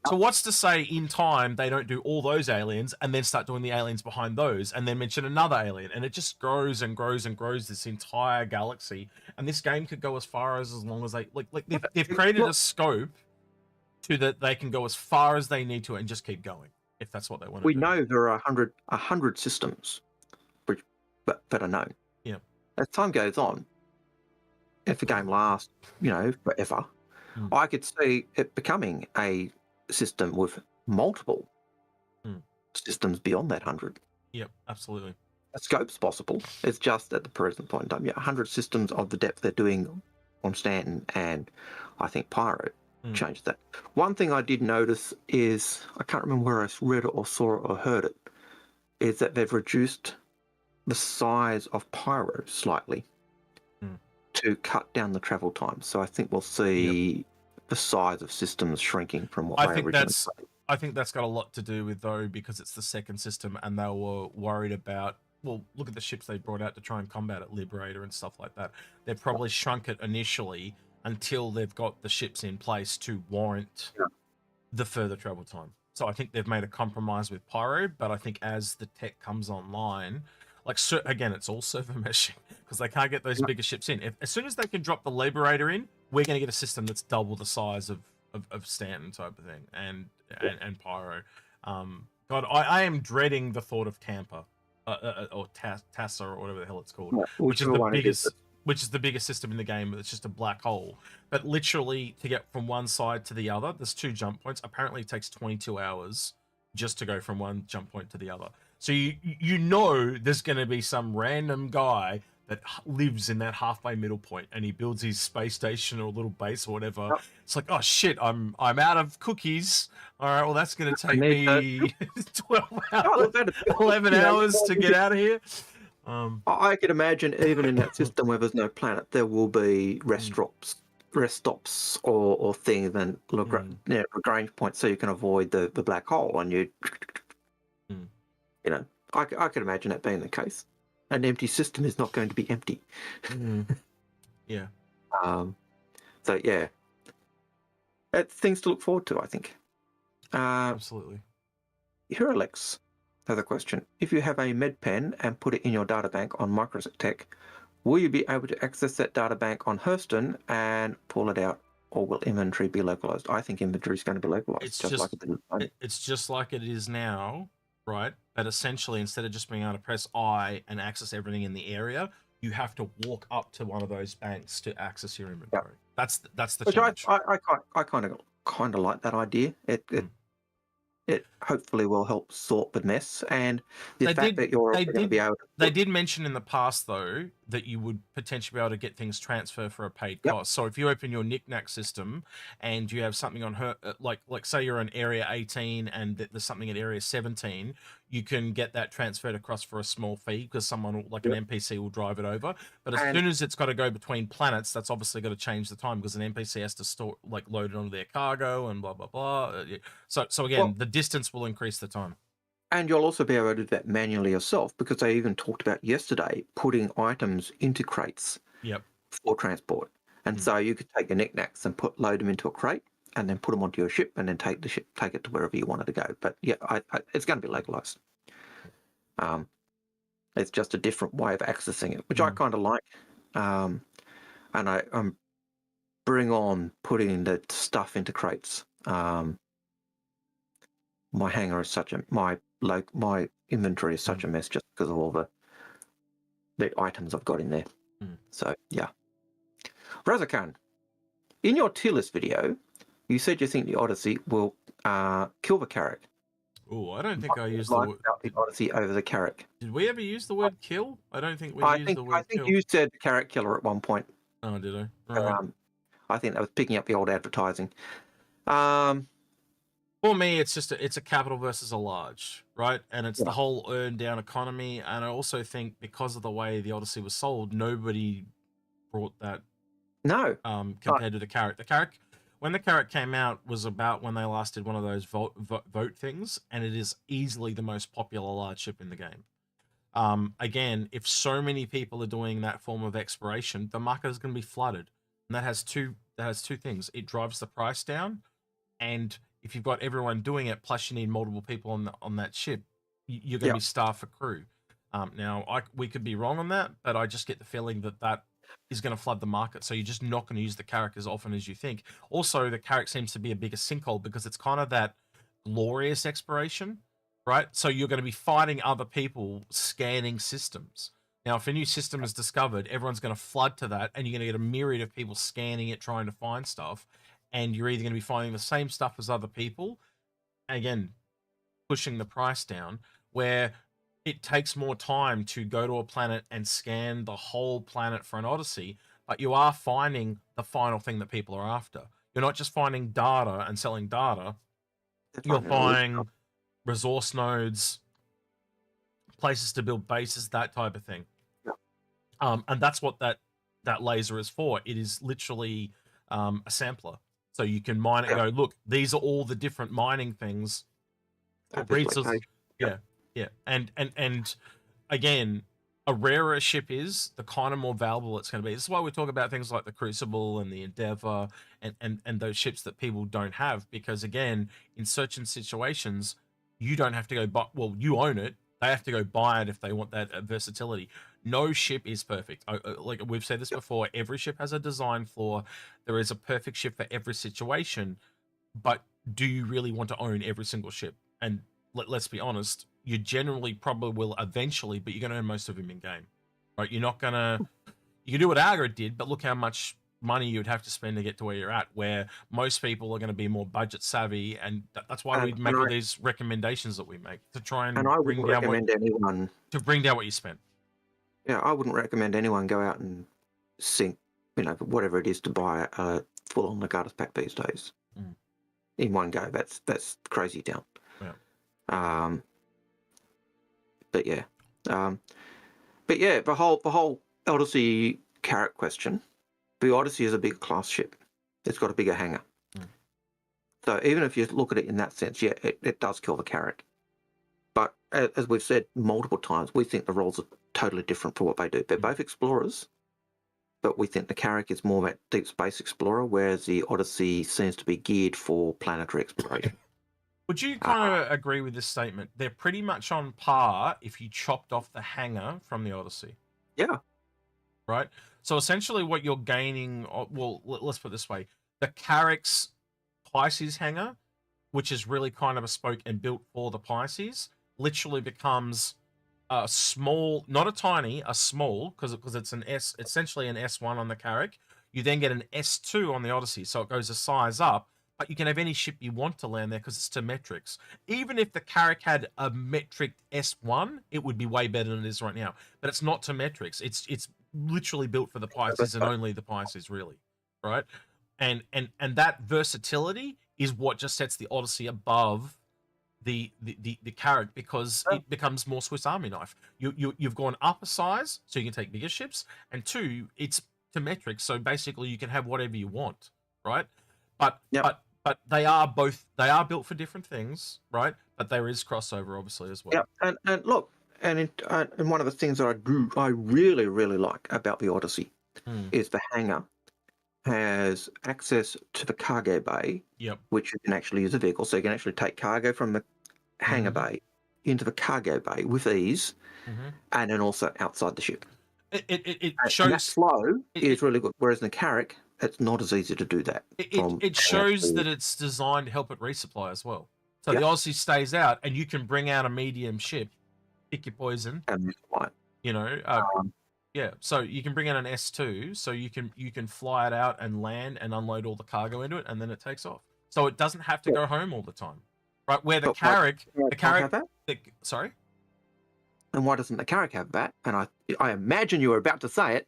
So what's to say in time they don't do all those aliens and then start doing the aliens behind those and then mention another alien, and it just grows and grows and grows, this entire galaxy. And this game could go as far as long as they've created a scope to that they can go as far as they need to and just keep going if that's what they want to do. We know there are 100 systems that are known. Yeah. As time goes on, if the game lasts, forever, I could see it becoming a system with multiple systems beyond that 100. Yep, absolutely. A scope's possible. It's just at the present point in time, 100 systems of the depth they're doing on Stanton, and I think Pyro changed that. One thing I did notice is, I can't remember where I read it or saw it or heard it, is that they've reduced the size of Pyro slightly to cut down the travel time. So I think we'll see the size of systems shrinking from what I think that's got a lot to do with, though, because it's the second system and they were worried about, well, look at the ships they brought out to try and combat it, Liberator and stuff like that. They've probably shrunk it initially until they've got the ships in place to warrant the further travel time. So I think they've made a compromise with Pyro, but I think as the tech comes online, again, it's all server meshing because they can't get those bigger ships in. As soon as they can drop the Liberator in, we're going to get a system that's double the size of Stanton type of thing and Pyro. God, I am dreading the thought of Tampa or Tassa or whatever the hell it's called, which is the biggest system in the game. It's just a black hole. But literally, to get from one side to the other, there's 2 jump points. Apparently, it takes 22 hours just to go from one jump point to the other. So you know there's going to be some random guy that lives in that halfway middle point, and he builds his space station or little base or whatever. Yep. It's like, oh shit, I'm out of cookies. All right, well that's going to take me 12 hours, 11 hours to get out of here. I could imagine even in that system where there's no planet, there will be rest stops or things and Lagrange points, so you can avoid the black hole. And I could imagine that being the case. An empty system is not going to be empty. Yeah. So yeah, it's things to look forward to, I think. Absolutely. Here, Alex has a question. If you have a med pen and put it in your databank on Microsoft, will you be able to access that databank on Hurston and pull it out, or will inventory be localized? I think inventory is going to be localized. It's just like it is now, right? But essentially, instead of just being able to press I and access everything in the area, you have to walk up to one of those banks to access your inventory. Yep. That's the change. I kind of like that idea. It hopefully will help sort the mess, and the fact that you're going to be able to... They did mention in the past, though, that you would potentially be able to get things transferred for a paid cost. So if you open your knickknack system and you have something on her, like say you're in Area 18 and there's something at Area 17, you can get that transferred across for a small fee because someone, an NPC, will drive it over. But as soon as it's got to go between planets, that's obviously got to change the time because an NPC has to load it onto their cargo and blah, blah, blah. So again, the distance will increase the time. And you'll also be able to do that manually yourself, because they even talked about yesterday putting items into crates for transport. And so you could take your knickknacks and load them into a crate and then put them onto your ship and then take it to wherever you wanted to go. But yeah, it's going to be localized. It's just a different way of accessing it, which I kind of like. And I'm bring on putting the stuff into crates. My hangar is my inventory is such a mess just because of all the items I've got in there. So yeah. Razakhan, in your tier list video, you said you think the Odyssey will kill the Carrick. Oh, I don't think I used the word... the Odyssey over the Carrick. Did we ever use the word kill? I don't think we used the word kill. I think you said Carrick killer at one point. Oh, did I? Right. I think that was picking up the old advertising. For me, it's just it's a capital versus a large, right? And it's Yeah. the whole earn down economy. And I also think because of the way the Odyssey was sold, nobody brought that No. compared to the Carrick. The Carrick, when the Carrick came out, was about when they last did one of those vote things, and it is easily the most popular large ship in the game. Again, if so many people are doing that form of exploration, the market is going to be flooded, and that has two things. It drives the price down, and if you've got everyone doing it, plus you need multiple people on that ship, you're going to be starved for crew. Now, we could be wrong on that, but I just get the feeling that is going to flood the market. So you're just not going to use the Carrick as often as you think. Also, the Carrick seems to be a bigger sinkhole because it's kind of that glorious exploration, right? So you're going to be fighting other people scanning systems. Now, if a new system is discovered, everyone's going to flood to that, and you're going to get a myriad of people scanning it, trying to find stuff. And you're either going to be finding the same stuff as other people, again, pushing the price down, where it takes more time to go to a planet and scan the whole planet for an Odyssey, but you are finding the final thing that people are after. You're not just finding data and selling data. You're finding resource nodes, places to build bases, that type of thing. Yeah. And that's what that laser is for. It is literally a sampler. So you can mine it and go, look, these are all the different mining things. Yeah. And again, a rarer ship is, the kind of more valuable it's going to be. This is why we talk about things like the Crucible and the Endeavor and those ships that people don't have, because again, in certain situations, you don't have to go buy, well, you own it. They have to go buy it if they want that versatility. No ship is perfect. Like we've said this before, every ship has a design flaw. There is a perfect ship for every situation, but do you really want to own every single ship? And let's be honest, you generally probably will eventually, but you're going to earn most of them in game, right? You're not going to, you can do what Algared did, but look how much money you'd have to spend to get to where you're at, where most people are going to be more budget savvy. And that's why we make all these recommendations that we make to try and I wouldn't recommend anyone to bring down what you spent. Yeah, I wouldn't recommend anyone go out and sink, whatever it is to buy a full-on Legatus pack these days in one go. That's crazy town. Yeah. But yeah, the whole Odyssey Carrick question. The Odyssey is a big class ship. It's got a bigger hangar. So even if you look at it in that sense, yeah, it does kill the Carrick. But as we've said multiple times, we think the roles are totally different for what they do. They're both explorers, but we think the Carrick is more that deep space explorer, whereas the Odyssey seems to be geared for planetary exploration. Would you kind of agree with this statement? They're pretty much on par if you chopped off the hangar from the Odyssey. Yeah. Right? So essentially what you're gaining, well, let's put it this way. The Carrick's Pisces hangar, which is really kind of bespoke and built for the Pisces, literally becomes a small, not a tiny, a small, because it's an essentially an S1 on the Carrick. You then get an S2 on the Odyssey, so it goes a size up, but you can have any ship you want to land there because it's to metrics. Even if the Carrick had a metric S1, it would be way better than it is right now. But it's not to metrics. It's literally built for the Pisces and only the Pisces, really, right? And that versatility is what just sets the Odyssey above the Carrick, because it becomes more Swiss Army knife. You've gone up a size, so you can take bigger ships, and two, it's to metrics, so basically you can have whatever you want, right? But they are built for different things, right? But there is crossover obviously as well. Yeah, and look, and one of the things that I really like about the Odyssey is the hangar has access to the cargo bay, which you can actually use a vehicle, so you can actually take cargo from the hangar bay into the cargo bay with ease, and then also outside the ship. It shows that flow is really good, whereas in the Carrick, it's not as easy to do that. It shows that it's designed to help it resupply as well. So the Odyssey stays out, and you can bring out a medium ship, pick your poison, so you can bring in an S2, so you can fly it out and land and unload all the cargo into it, and then it takes off. So it doesn't have to go home all the time, right? Where the Carrick, sorry. And why doesn't the Carrick have that? And I imagine you were about to say it.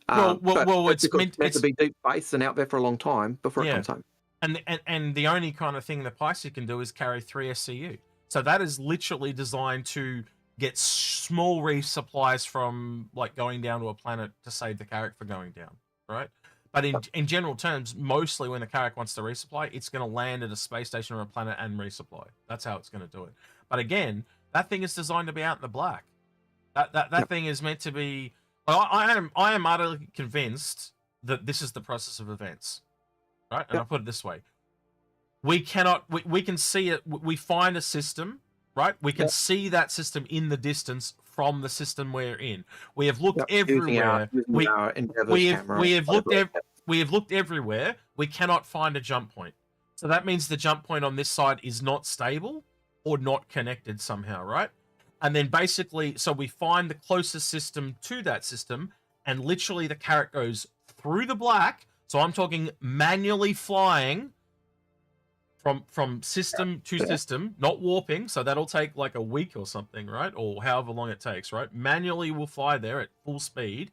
But It's because meant it's meant to be deep space and out there for a long time before it comes home. And the only kind of thing the Pisces can do is carry 3 SCU. So that is literally designed to get small resupplies from like going down to a planet to save the Carrick for going down, right? But in general terms, mostly when the Carrick wants to resupply, it's going to land at a space station or a planet and resupply. That's how it's going to do it. But again, that thing is designed to be out in the black. That thing is meant to be. I am utterly convinced that this is the process of events, right? And I'll put it this way: we can see it. We find a system, right? We can see that system in the distance from the system we're in. We have looked everywhere. We have looked everywhere. We cannot find a jump point. So that means the jump point on this side is not stable or not connected somehow, right? And then basically, so we find the closest system to that system, and literally the Carrick goes through the black. So I'm talking manually flying from system to system, not warping. So that'll take like a week or something, right? Or however long it takes, right? Manually will fly there at full speed.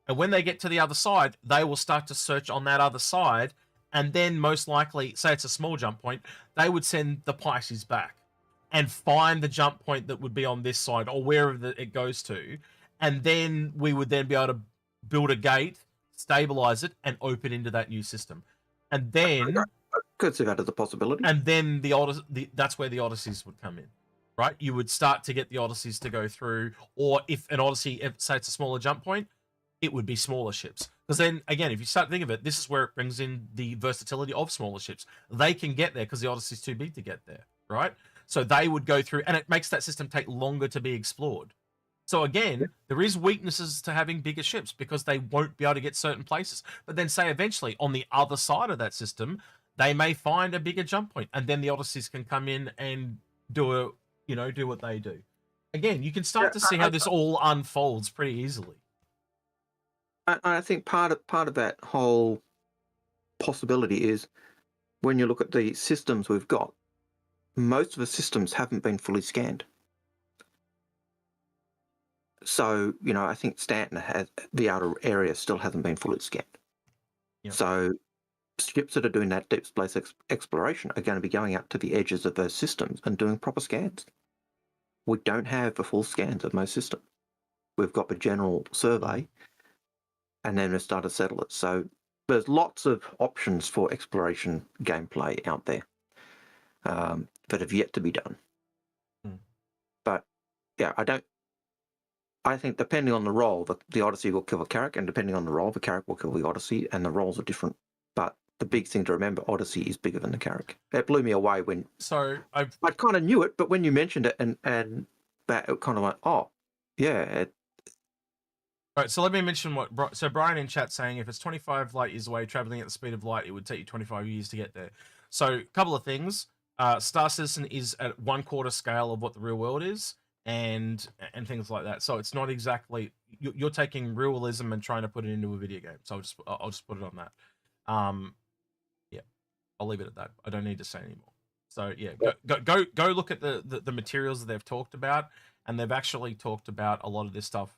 And when they get to the other side, they will start to search on that other side. And then most likely, say it's a small jump point, they would send the Pisces back and find the jump point that would be on this side or wherever it goes to. And then we would then be able to build a gate, stabilize it, and open into that new system. And then... Could see that as a possibility. And then that's where the Odysseys would come in, right? You would start to get the Odysseys to go through, or if an Odyssey, say it's a smaller jump point, it would be smaller ships. Because then, again, if you start to think of it, this is where it brings in the versatility of smaller ships. They can get there because the Odyssey's too big to get there, right? So they would go through, and it makes that system take longer to be explored. So again, there is weaknesses to having bigger ships because they won't be able to get certain places. But then say eventually on the other side of that system, they may find a bigger jump point, and then the Odysseys can come in and do what they do. Again, you can start to see how this all unfolds pretty easily. I think part of that whole possibility is when you look at the systems we've got, most of the systems haven't been fully scanned. So, I think Stanton has the outer area still hasn't been fully scanned. Yep. So ships that are doing that deep space exploration are going to be going out to the edges of those systems and doing proper scans. We don't have the full scans of most systems. We've got the general survey, and then we start to settle it. So there's lots of options for exploration gameplay out there that have yet to be done. But yeah, I think depending on the role, the Odyssey will kill the Carrick, and depending on the role, the Carrick will kill the Odyssey, and the roles are different. But the big thing to remember, Odyssey is bigger than the Carrick. It blew me away when... So I kind of knew it, but when you mentioned it and that, it kind of went, oh, yeah. Right, so let me mention so Brian in chat saying if it's 25 light years away, traveling at the speed of light, it would take you 25 years to get there. So a couple of things. Star Citizen is at 1/4 scale of what the real world is, and things like that. So it's not exactly... You're taking realism and trying to put it into a video game. So I'll just put it on that. Yeah, I'll leave it at that. I don't need to say anymore. So yeah, go look at the materials that they've talked about, and they've actually talked about a lot of this stuff.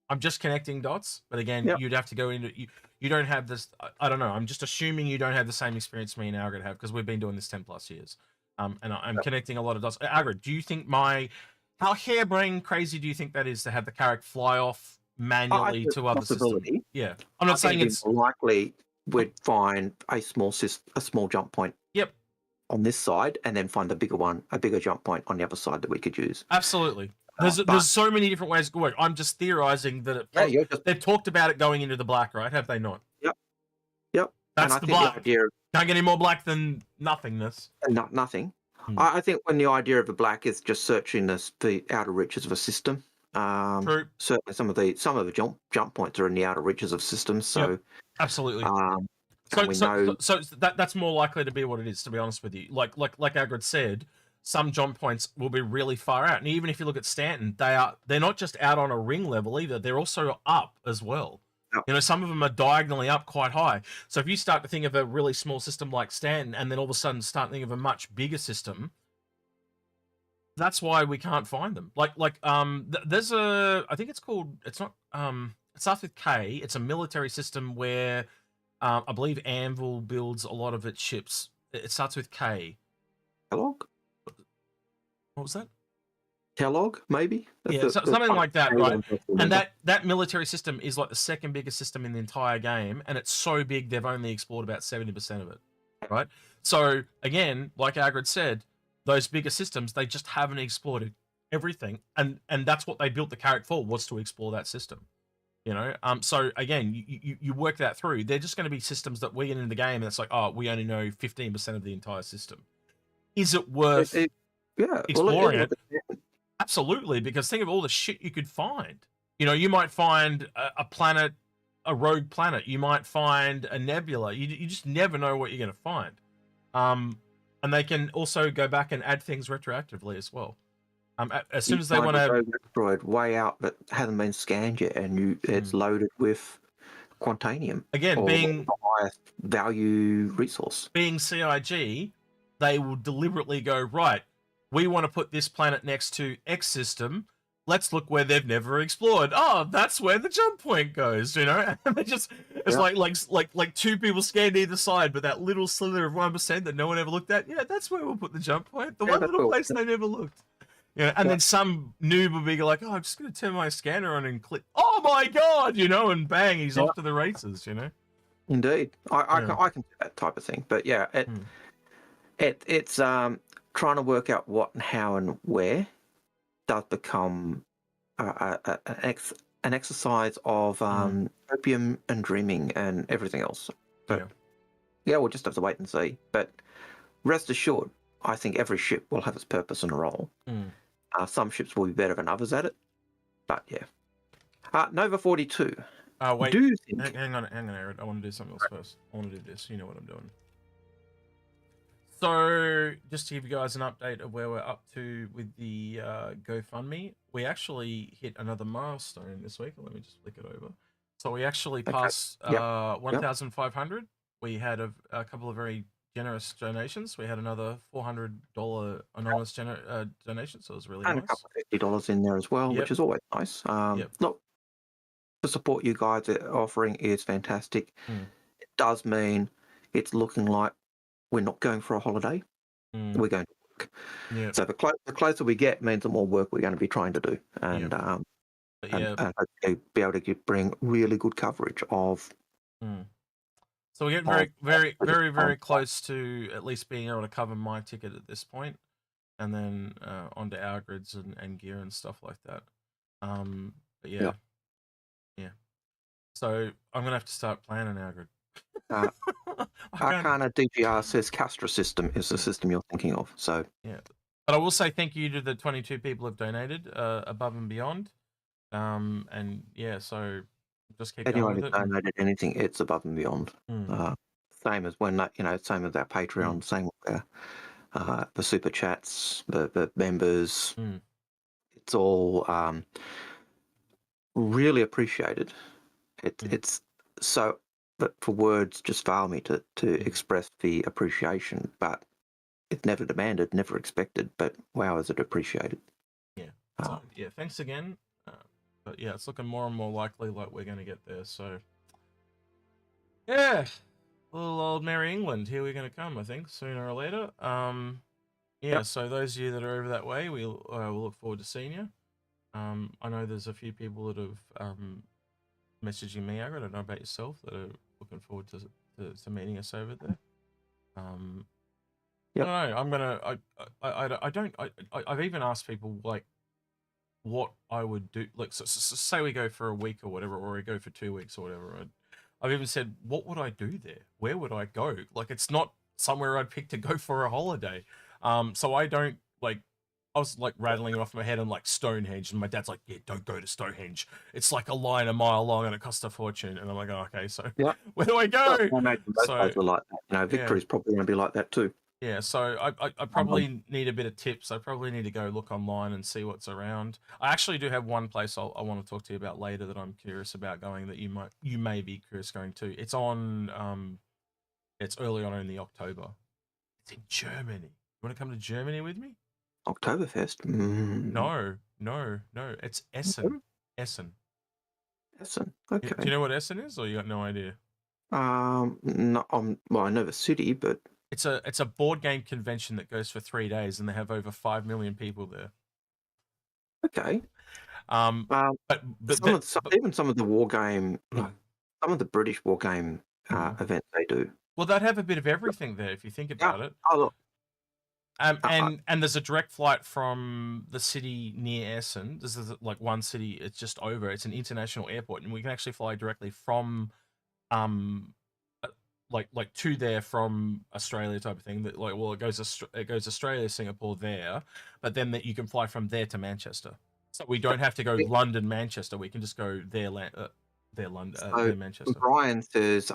I'm just connecting dots, but again, you'd have to go into you don't have this. I don't know. I'm just assuming you don't have the same experience me and Algared have because we've been doing this 10+ years. And I'm connecting a lot of dots. Algared, do you think how harebrained crazy do you think that is to have the Carrick fly off manually to other systems? Yeah, I'm not saying it's likely. We'd find a small jump point. Yep. On this side, and then find a bigger jump point on the other side that we could use. Absolutely. There's so many different ways it could work. I'm just theorizing that they've talked about it going into the black, right? Have they not? Yep. That's the black. Can't get any more black than nothingness. Nothing. I think when the idea of the black is just searching the outer reaches of a system. True. Certainly, some of the jump points are in the outer reaches of systems. So absolutely. So that's more likely to be what it is. To be honest with you, like Algared said, some jump points will be really far out, and even if you look at Stanton, they're not just out on a ring level either. They're also up as well. Yep. Some of them are diagonally up quite high. So if you start to think of a really small system like Stanton, and then all of a sudden start thinking of a much bigger system. That's why we can't find them. There's I think it's called, it's not starts with K. It's a military system where I believe Anvil builds a lot of its ships. It starts with K. Kellogg? What was that? Kellogg, maybe? Yeah, something like that, right? And that military system is like the second biggest system in the entire game, and it's so big they've only explored about 70% of it, right? So again, like Algared said, those bigger systems, they just haven't explored everything, and that's what they built the Carrick for, was to explore that system. You know, so again, you work that through. They're just going to be systems that we get into the game, and it's like, oh, we only know 15% of the entire system. Is it worth exploring it? Absolutely, because think of all the shit you could find. You know, you might find a planet, a rogue planet. You might find a nebula. You just never know what you're going to find. And they can also go back and add things retroactively as well. As soon as they want to asteroid way out that hasn't been scanned yet, and it's loaded with quantanium. Again, being the highest value resource. Being CIG, they will deliberately go, right, we want to put this planet next to X system. Let's look where they've never explored. Oh, that's where the jump point goes, you know? And it's like two people scanned either side, but that little slither of 1% that no one ever looked at, yeah, that's where we'll put the jump point. The one little place they never looked. You know, and then some noob will be like, oh, I'm just going to turn my scanner on and click. Oh my God, you know, and bang, he's off to the races, you know? Indeed. I can do that type of thing. But yeah, it's trying to work out what and how and where does become an exercise of opium and dreaming and everything else. But yeah, we'll just have to wait and see. But rest assured, I think every ship will have its purpose and a role. Some ships will be better than others at it. But yeah. Nova 42. Wait, do you think... hang on, Aaron. I want to do something else first. I want to do this. You know what I'm doing. So, just to give you guys an update of where we're up to with the GoFundMe, we actually hit another milestone this week. Let me just flick it over. So we actually passed 1,500. We had a couple of very generous donations. We had another $400 anonymous donation, so it was really nice. And a couple of $50 in there as well, which is always nice. Look, the support you guys are offering is fantastic. It does mean it's looking like we're not going for a holiday. We're going to work. So the closer we get means the more work we're going to be trying to do, and hopefully be able to bring really good coverage of. So we're getting very close to at least being able to cover my ticket at this point, and then onto Algared's and gear and stuff like that. But yeah. So I'm gonna have to start planning Algared. Arcana DGR says Castra system is the system you're thinking of. So yeah, but I will say thank you to the 22 people who have donated above and beyond. And yeah, so just keep anyone going who with it. donated anything, it's above and beyond. Same as when same as our Patreon, same with the super chats, the members. It's all really appreciated. It's so that for words just fail me to express the appreciation, but it's never demanded, never expected, but wow, is it appreciated. So, thanks again. But yeah, it's looking more and more likely like we're going to get there. So yeah, little old Merry England, here we're going to come, I think, sooner or later. So those of you that are over that way, we'll look forward to seeing you. I know there's a few people that have messaging me. I don't know about yourself, that are looking forward to meeting us over there. I don't know. I've even asked people like what I would do. Like, so say we go for a week or whatever, or we go for 2 weeks or whatever. I've even said, what would I do there? Where would I go? Like, it's not somewhere I'd pick to go for a holiday. So I don't like. I was like rattling it off in my head and like Stonehenge, and my dad's like, "Yeah, don't go to Stonehenge. It's like a line a mile long and it costs a fortune." And I'm like, "Oh, okay, so where do I go?" Most places are like that. Victory's probably going to be like that too. Yeah, so I probably need a bit of tips. I probably need to go look online and see what's around. I actually do have one place I want to talk to you about later that I'm curious about going, that you may be curious going to. It's on it's early on in the October. It's in Germany. You want to come to Germany with me? Oktoberfest? No. It's Essen. Essen. Essen. Do Okay. you know what Essen is, or you got no idea? No, well, I know the city, but It's a board game convention that goes for 3 days, and they have over 5 million people there. okay. Um, but Even some of the war game, like some of the British war game events they do. well, they'd have a bit of everything there if you think about it. Oh, look. And there's a direct flight from the city near Essen. This is like one city. It's just over. It's an international airport, and we can actually fly directly from, like to there from Australia type of thing. That like, well, it goes Australia, Singapore there, but then that you can fly from there to Manchester. So we don't have to go London, Manchester. We can just go there, London, there, Manchester. Brian says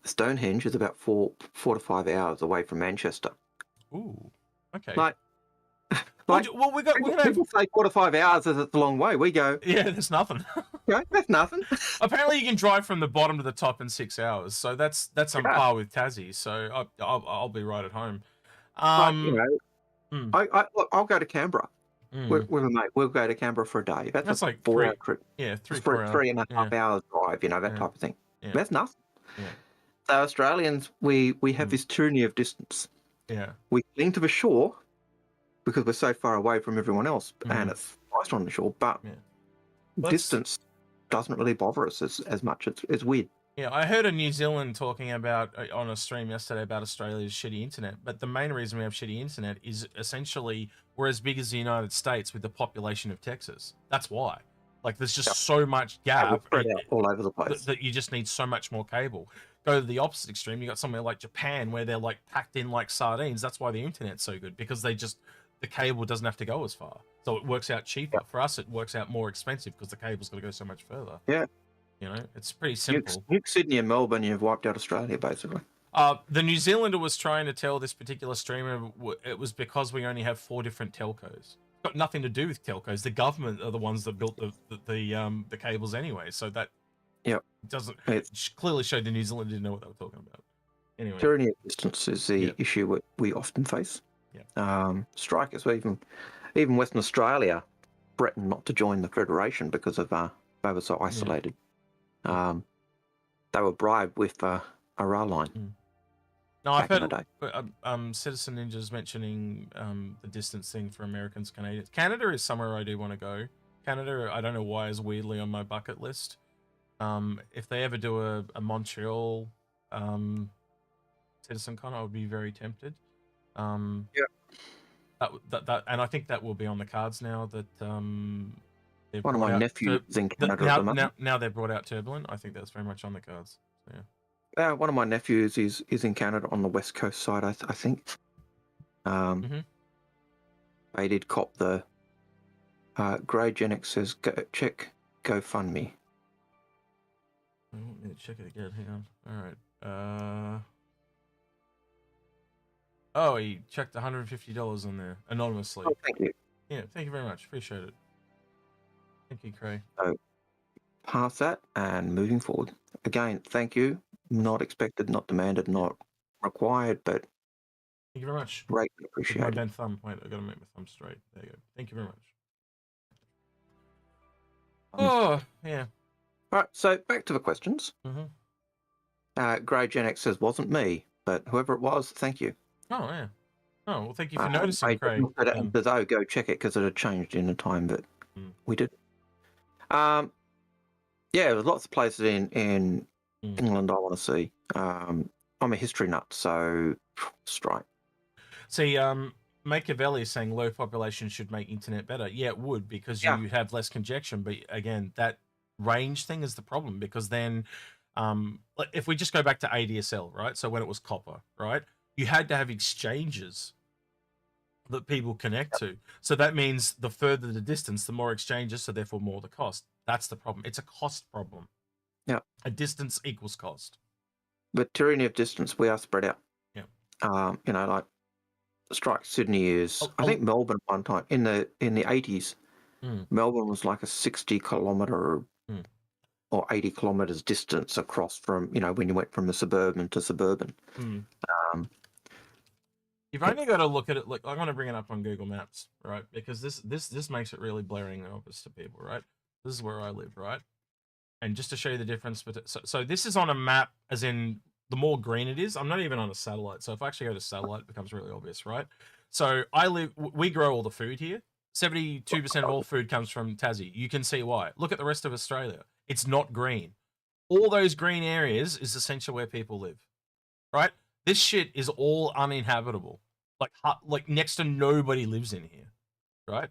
Stonehenge is about 4 to 5 hours away from Manchester. Ooh, okay. Like well, we got people say 4 to 5 hours is it's a long way. We go, yeah, there's nothing. Okay, that's nothing. Apparently, you can drive from the bottom to the top in 6 hours, so that's on par with Tassie. So I'll be right at home. I'll go to Canberra. With a mate, we'll go to Canberra for a day. That's like 4 hour trip. Yeah, 3 and a half hours drive. That type of thing. Yeah. That's nothing. Yeah. So Australians, we have this tyranny of distance. Yeah. We cling to the shore because we're so far away from everyone else, and it's nice on the shore. But distance doesn't really bother us as much. It's weird. Yeah, I heard a New Zealand talking about on a stream yesterday about Australia's shitty internet, but the main reason we have shitty internet is essentially we're as big as the United States with the population of Texas. That's why. Like, there's just so much gap spread out all over the place that you just need so much more cable. Go to the opposite extreme, you got somewhere like Japan where they're like packed in like sardines. That's why the internet's so good, because the cable doesn't have to go as far, so it works out cheaper. For us, it works out more expensive because the cable's got to go so much further. Yeah. It's pretty simple. Nuke Sydney and Melbourne, you've wiped out Australia, basically. The New Zealander was trying to tell this particular streamer it was because we only have 4 different telcos. It's got nothing to do with telcos. The government are the ones that built the cables anyway. So that clearly showed the New Zealand didn't know what they were talking about. Anyway, tyranny of distance is the issue we often face. Strikers, even Western Australia, threatened not to join the Federation because of they were so isolated. They were bribed with a rail line. No, I've heard Citizen Ninjas mentioning the distance thing for Americans, Canadians. Canada is somewhere I do want to go. Canada, I don't know why, is weirdly on my bucket list. If they ever do a Montreal Citizen Con, I would be very tempted. And I think that will be on the cards now that one of my nephews is in Canada. Now they've brought out Turbulent. I think that's very much on the cards. So, one of my nephews is in Canada on the West Coast side, I think. They did cop the Grey Genix says check GoFundMe. Let me check it again. Hang on. All right. Oh, he checked $150 on there anonymously. Oh, thank you. Yeah, thank you very much. Appreciate it. Thank you, Cray. So, past that and moving forward. Again, thank you. Not expected, not demanded, not required, but thank you very much. Greatly appreciated. My bent thumb. Wait, I gotta make my thumb straight. There you go. Thank you very much. Yeah. All right, so back to the questions. Grey Genix says, wasn't me, but whoever it was, thank you. Oh, yeah. Oh, well, thank you for noticing, Craig. Go check it because it had changed in the time that we did. There's lots of places in England I want to see. I'm a history nut, so strike. See, Machiavelli is saying low population should make internet better. Yeah, it would, because you have less congestion. But again, that range thing is the problem, because then if we just go back to ADSL, right? So when it was copper, right? You had to have exchanges that people connect to. So that means the further the distance, the more exchanges, so therefore more the cost. That's the problem. It's a cost problem. Yeah. A distance equals cost. But tyranny of distance, we are spread out. Yeah. Like Strike Sydney is, I think Melbourne one time in the 80s, Melbourne was like a 60-kilometre or 80 kilometres distance across from, when you went from the suburban to suburban. You've only got to look at it, like, I'm going to bring it up on Google Maps, right? Because this makes it really blaring obvious to people, right? This is where I live, right? And just to show you the difference, but so this is on a map, as in the more green it is. I'm not even on a satellite, so if I actually go to satellite, it becomes really obvious, right? So we grow all the food here. 72% of all food comes from Tassie. You can see why. Look at the rest of Australia. It's not green. All those green areas is essentially where people live, right? This shit is all uninhabitable. Like next to nobody lives in here, right?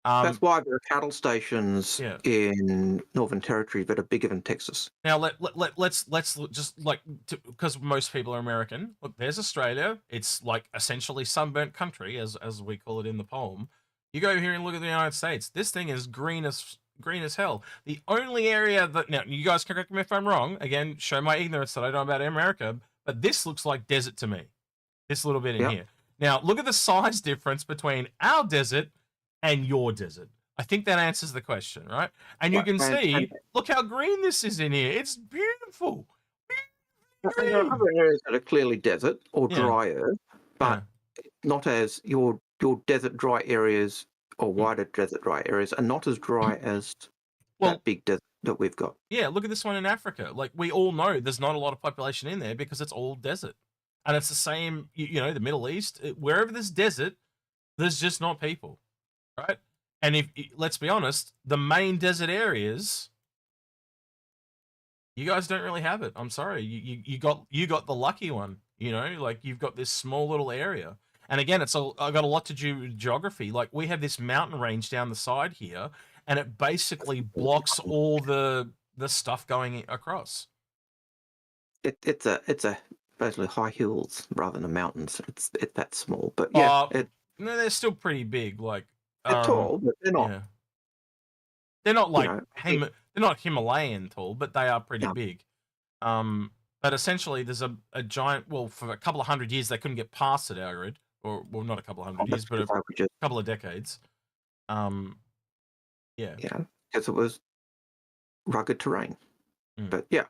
That's why there are cattle stations Yeah. in Northern Territory that are bigger than Texas. Now let's just like, because most people are American. Look, there's Australia. It's like essentially sunburnt country, as we call it in the poem. You go here and look at the United States. This thing is green as hell. The only area that, now you guys can correct me if I'm wrong. Again, show my ignorance that I don't know about America. But this looks like desert to me. This little bit in here. Now look at the size difference between our desert and your desert. I think that answers the question, right? And you can see, look how green this is in here. It's beautiful. There are other areas that are clearly desert or drier, but not as your desert dry areas or wider desert dry areas are not as dry as that big desert that we've got. Yeah, look at this one in Africa. Like, we all know there's not a lot of population in there because it's all desert. And it's the same, you know, the Middle East, wherever there's desert, there's just not people, right? And if, let's be honest, the main desert areas, you guys don't really have it. I'm sorry. You got the lucky one, you know, like you've got this small little area. And again, I got a lot to do with geography. Like, we have this mountain range down the side here, and it basically blocks all the stuff going across. It's basically high hills rather than mountains. It's that small, but yeah, no, they're still pretty big. Like, they're tall, but they're not. Yeah. They're not like they're not Himalayan tall, but they are pretty big. But essentially, there's a giant. Well, for a couple of hundred years, they couldn't get past it, Algared, or well, not a couple of hundred years, but a couple of decades. Yeah, because it was rugged terrain. But yeah,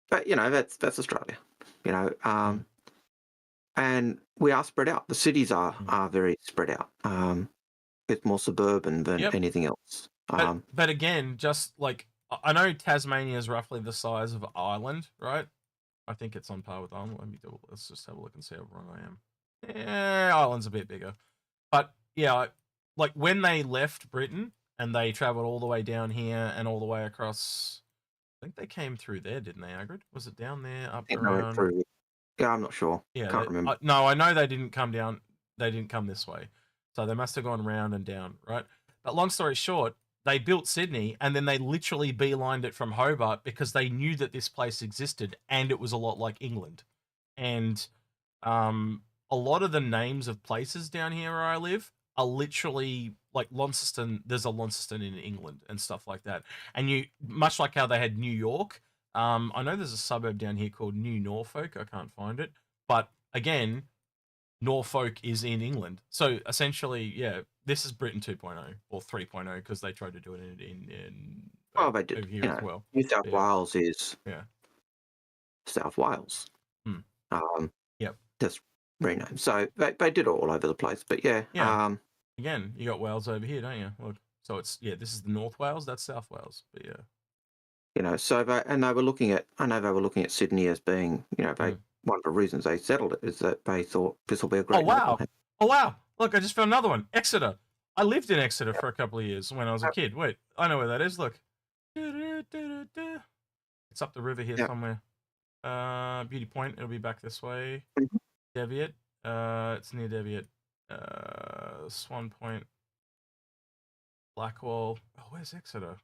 but you know, that's Australia. You know, and we are spread out. The cities are very spread out. It's more suburban than anything else. But again, just like, I know Tasmania is roughly the size of Ireland, right? I think it's on par with Ireland. Let's just have a look and see how wrong I am. Yeah, Ireland's a bit bigger. But yeah, like when they left Britain and they traveled all the way down here and all the way across, I think they came through there, didn't they, Algared? Was it down there, up around? Yeah, I'm not sure. Yeah, can't remember. No, I know they didn't come down. They didn't come this way. So they must have gone round and down, right? But long story short, they built Sydney and then they literally beelined it from Hobart because they knew that this place existed and it was a lot like England. And a lot of the names of places down here where I live are literally like Launceston. There's a Launceston in England and stuff like that. And much like how they had New York, I know there's a suburb down here called New Norfolk. I can't find it. But again, Norfolk is in England. So essentially, yeah, this is Britain 2.0 or 3.0 because they tried to do it in they did. Over here as well. New South Wales is South Wales. Yep. Just renamed. So they did it all over the place. But yeah. Again, you got Wales over here, don't you? Look, so it's this is the North Wales, that's South Wales. But yeah. You know, so I know they were looking at Sydney as being, you know, one of the reasons they settled it is that they thought this will be a great. Oh wow! Look, I just found another one. Exeter. I lived in Exeter for a couple of years when I was a kid. Wait, I know where that is. Look, it's up the river here somewhere. Beauty Point. It'll be back this way. Deviate. It's near Deviate. Swan Point. Blackwall. Oh, where's Exeter?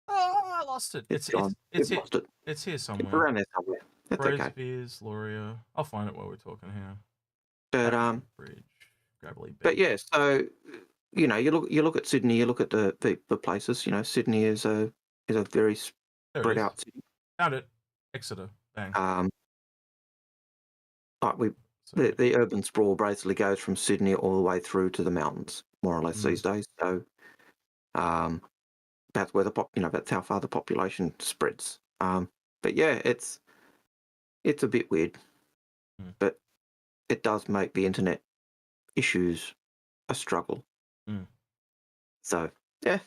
Oh, I lost it. It's here. It's here somewhere. It's around there somewhere. That's okay. Rosebeers, Lauria. I'll find it while we're talking here. But Bridge, Gravelly Beach. But yeah, so you know, you look at Sydney, you look at the places. You know, Sydney is a very spread out city. Found it. Exeter. Bang. Like the urban sprawl basically goes from Sydney all the way through to the mountains, more or less these days. So, that's where that's how far the population spreads. But yeah, it's a bit weird, but it does make the internet issues a struggle. So yeah,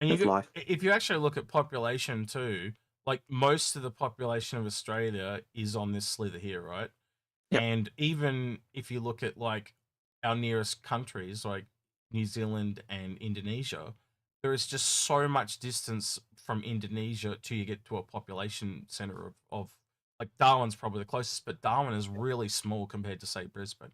And That's life. if you actually look at population too, like most of the population of Australia is on this slither here, right? Yep. And even if you look at like our nearest countries, like New Zealand and Indonesia, there is just so much distance from Indonesia till you get to a population center of like Darwin's probably the closest, but Darwin is really small compared to say Brisbane.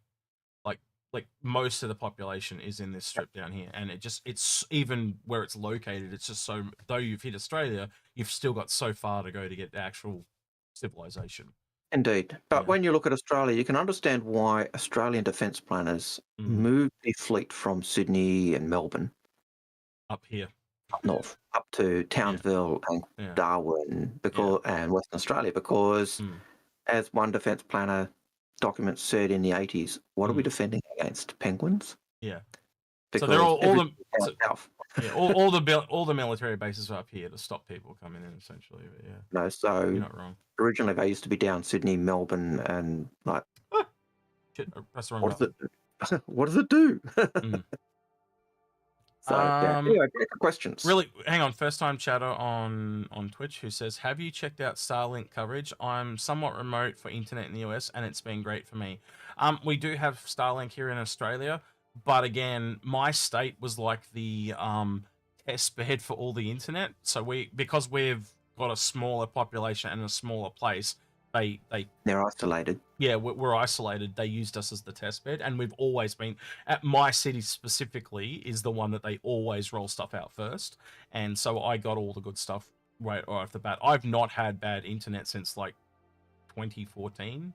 Like most of the population is in this strip down here, and it's even where it's located, it's just so, though you've hit Australia, you've still got so far to go to get the actual civilization. Indeed. But Yeah. when you look at Australia, you can understand why Australian defence planners moved their fleet from Sydney and Melbourne Up here. up north, up to Townsville and Yeah. Darwin and Western Australia, because as one defence planner document said in the 80s, what are we defending against? Penguins? Yeah. Because so they're all the south. yeah, all the military bases are up here to stop people coming in, essentially. But yeah. No, so You're not wrong. originally they used to be down Sydney, Melbourne, and like Shit, that's the wrong what does it do? So anyway, back to questions. Really, hang on. First time chatter on Twitch who says, "Have you checked out Starlink coverage? I'm somewhat remote for internet in the US, and it's been great for me." We do have Starlink here in Australia, but again, my state was like the test bed for all the internet. So because we've got a smaller population and a smaller place, they're isolated. Yeah, we're isolated. They used us as the test bed, and we've always been at my city specifically is the one that they always roll stuff out first, and so I got all the good stuff right off the bat. I've not had bad internet since like 2014.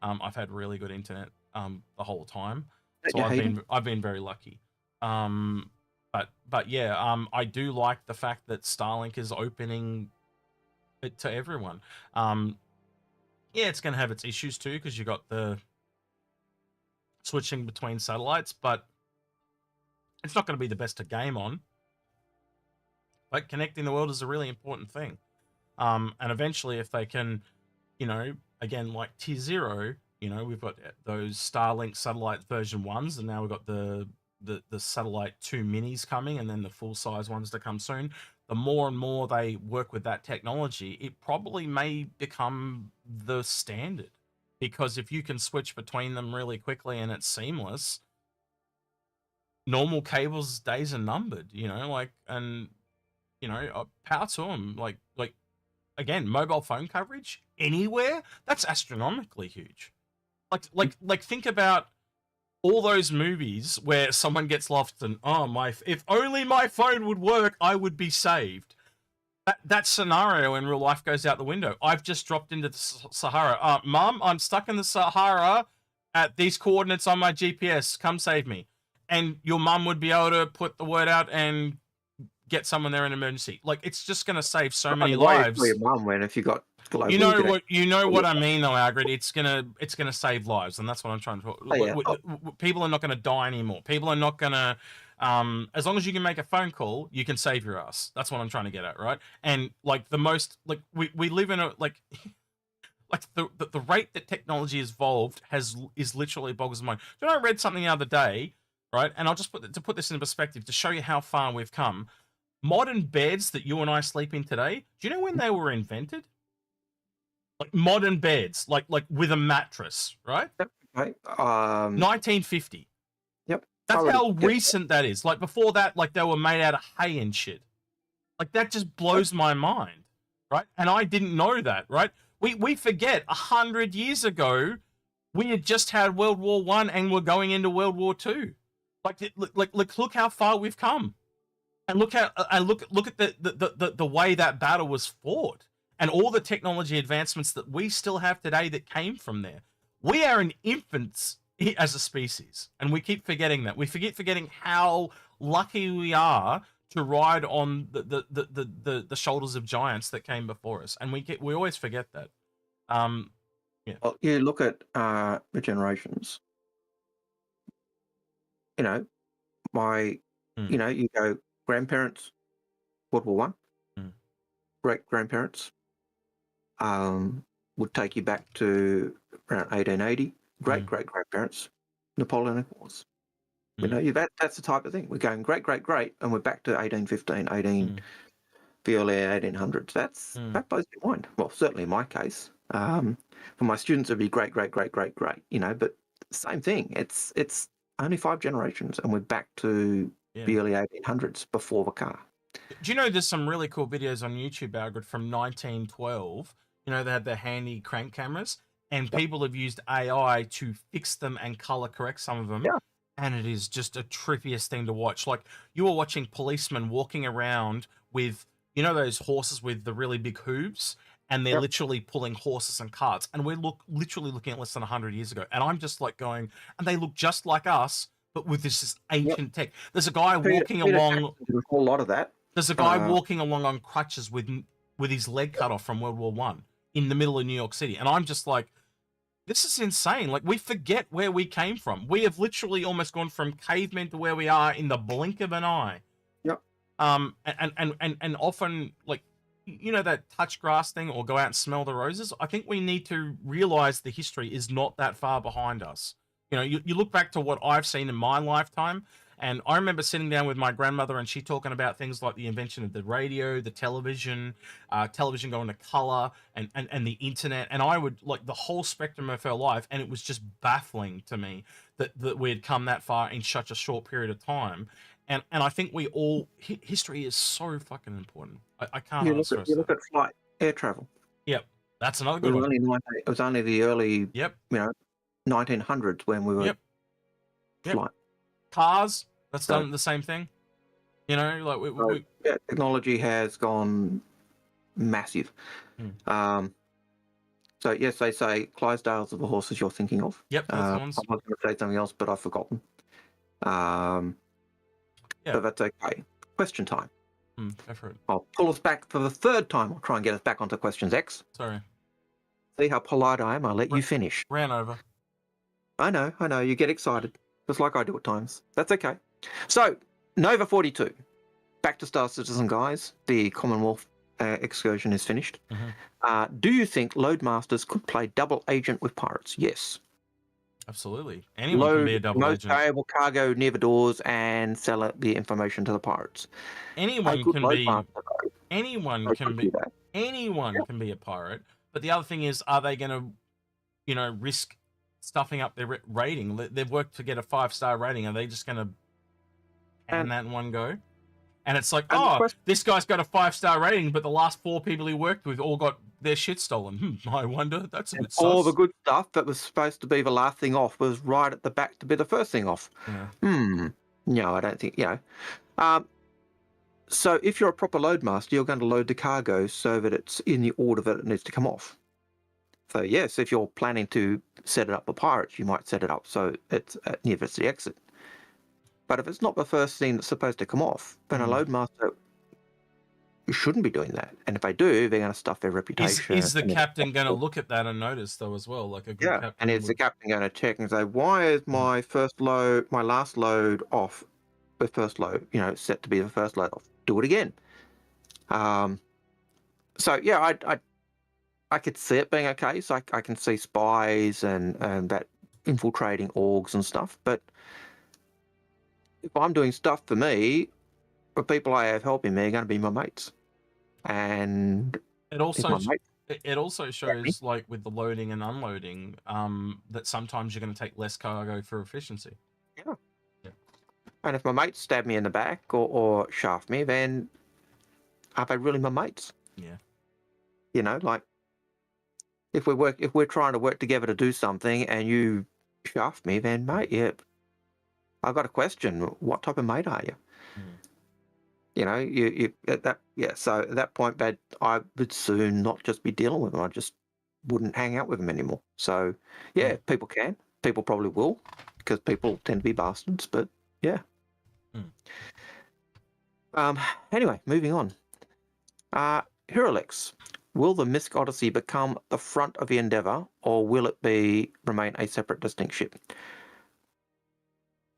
I've had really good internet the whole time, so I've been very lucky. But yeah, I do like the fact that Starlink is opening it to everyone. Yeah, it's going to have its issues too, because you got the switching between satellites, but it's not going to be the best to game on. But connecting the world is a really important thing. And eventually, if they can, again, like Tier 0, we've got those Starlink satellite version 1s, and now we've got the satellite 2 minis coming, and then the full-size ones to come soon. The more and more they work with that technology, it probably may become the standard. Because if you can switch between them really quickly and it's seamless, normal cables days are numbered, power to them. Like again, mobile phone coverage anywhere, that's astronomically huge. Like think about all those movies where someone gets lost and if only my phone would work, I would be saved. That scenario in real life goes out the window. I've just dropped into the Sahara. Mum, I'm stuck in the Sahara at these coordinates on my GPS. Come save me. And your mum would be able to put the word out and get someone there in emergency. Like, it's just going to save so many lives. Your mum went if you got global you know what I mean, though, Algared. It's gonna save lives, and that's what I'm trying to. People are not going to die anymore. People are not going to. As long as you can make a phone call, you can save your ass. That's what I'm trying to get at, right? And like the most, like we live in a like the rate that technology has evolved is literally boggles the mind. I read something the other day, right? And I'll just put this in perspective to show you how far we've come. Modern beds that you and I sleep in today, do you know when they were invented? Like modern beds, like with a mattress, right? Yep. Right. 1950. Yep. That's how recent that is. Like before that, like they were made out of hay and shit. Like that just blows my mind, right? And I didn't know that, right? We forget 100 years ago, we had just had World War I and we're going into World War II. Look how far we've come, and look at the way that battle was fought. And all the technology advancements that we still have today that came from there. We are in infants as a species, and we keep forgetting that. We forgetting how lucky we are to ride on the shoulders of giants that came before us, and we always forget that. Yeah. Well, you look at the generations. You go grandparents, World War One, great grandparents. Would take you back to around 1880. Great grandparents, Napoleonic Wars. You know, that's the type of thing. We're going great, and we're back to 1815, 18 the early 1800s. That blows my mind. Well, certainly in my case. For my students, it'd be great. You know, but same thing. It's only 5 generations, and we're back to the early 1800s before the car. Do you know there's some really cool videos on YouTube, Algared, from 1912? You know, they had the handy crank cameras, and people have used AI to fix them and color correct some of them. Yeah. And it is just a trippiest thing to watch. Like, you were watching policemen walking around with, you know, those horses with the really big hooves, and they're literally pulling horses and carts. And we're literally looking at less than 100 years ago. And I'm just like going, and they look just like us, but with this ancient tech. There's a guy walking along. There's a whole lot of that. There's a guy walking along on crutches with his leg cut off from World War One in the middle of New York City. And I'm just like, this is insane. Like, we forget where we came from. We have literally almost gone from cavemen to where we are in the blink of an eye. Yep. And often, like, you know, that touch grass thing or go out and smell the roses. I think we need to realize the history is not that far behind us. You know, you look back to what I've seen in my lifetime, and I remember sitting down with my grandmother and she talking about things like the invention of the radio, the television, television going to color, and the internet. And I would, like, the whole spectrum of her life, and it was just baffling to me that we had come that far in such a short period of time. And I think we all, history is so fucking important. I can't stress that. You look at flight, air travel. Yep, that's another good one. It was only the early, you know, 1900s when we were flying. Cars, that's done the same thing. You know, like technology has gone massive. So yes, they say Clydesdales are the horses you're thinking of. Yep, that's the ones. I was going to say something else, but I've forgotten. But that's okay. Question time. Go for it. I'll pull us back for the 3rd time. I'll try and get us back onto questions X. Sorry. See how polite I am? I'll let you finish. Ran over. I know. You get excited, just like I do at times. That's okay. So, Nova 42. Back to Star Citizen, guys. The Commonwealth excursion is finished. Do you think Loadmasters could play double agent with pirates? Yes. Absolutely. Anyone can be a double agent. Most valuable cargo near the doors and sell the information to the pirates. Anyone can be a pirate. But the other thing is, are they going to, you know, risk stuffing up their rating? They've worked to get a 5-star rating. Are they just going to hand that in one go? And it's like, this guy's got a 5-star rating, but the last 4 people he worked with all got their shit stolen. I wonder. That's a bit sus. All the good stuff that was supposed to be the last thing off was right at the back to be the first thing off. No, I don't think, you know. So if you're a proper loadmaster, you're going to load the cargo so that it's in the order that it needs to come off. So yes, if you're planning to set it up for pirates, you might set it up so it's near the exit. But if it's not the first thing that's supposed to come off, then a loadmaster shouldn't be doing that. And if they do, they're going to stuff their reputation. Is the captain going to look at that and notice though as well? Like a good captain. And is the captain going to check and say, why is my my last load off? The first load, you know, set to be the first load off. Do it again. So yeah, I could see it being a case. I can see spies and that infiltrating orgs and stuff. But if I'm doing stuff for me, the people I have helping me are going to be my mates. And it also shows, like with the loading and unloading, that sometimes you're going to take less cargo for efficiency. Yeah. And if my mates stab me in the back or shaft me, then are they really my mates? Yeah. You know, like if we're trying to work together to do something and you shaft me, then mate, I've got a question. What type of mate are you? You know, you at that so at that point that I would soon not just be dealing with them. I just wouldn't hang out with them anymore. So people probably will, because people tend to be bastards, but yeah. Anyway, moving on. Hiralex, will the Misk Odyssey become the front of the Endeavour, or will it remain a separate distinct ship?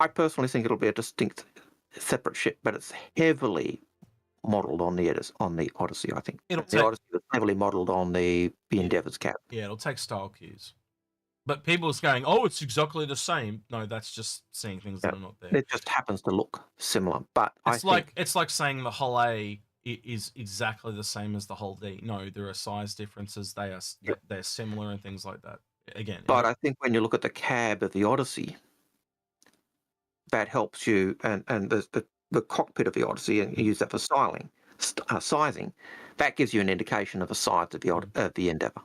I personally think it'll be a distinct separate ship, but it's heavily modelled on the Odyssey, I think. The Odyssey was heavily modelled on the Endeavour's cap. Yeah, it'll take style cues. But people's going, oh, it's exactly the same. No, that's just seeing things that Yeah. are not there. It just happens to look similar, but It's like saying the whole A is exactly the same as the whole D. No, there are size differences. They're similar and things like that. Again, but I think when you look at the cab of the Odyssey, that helps you, and the cockpit of the Odyssey, and you use that for sizing. That gives you an indication of the size of the Endeavour.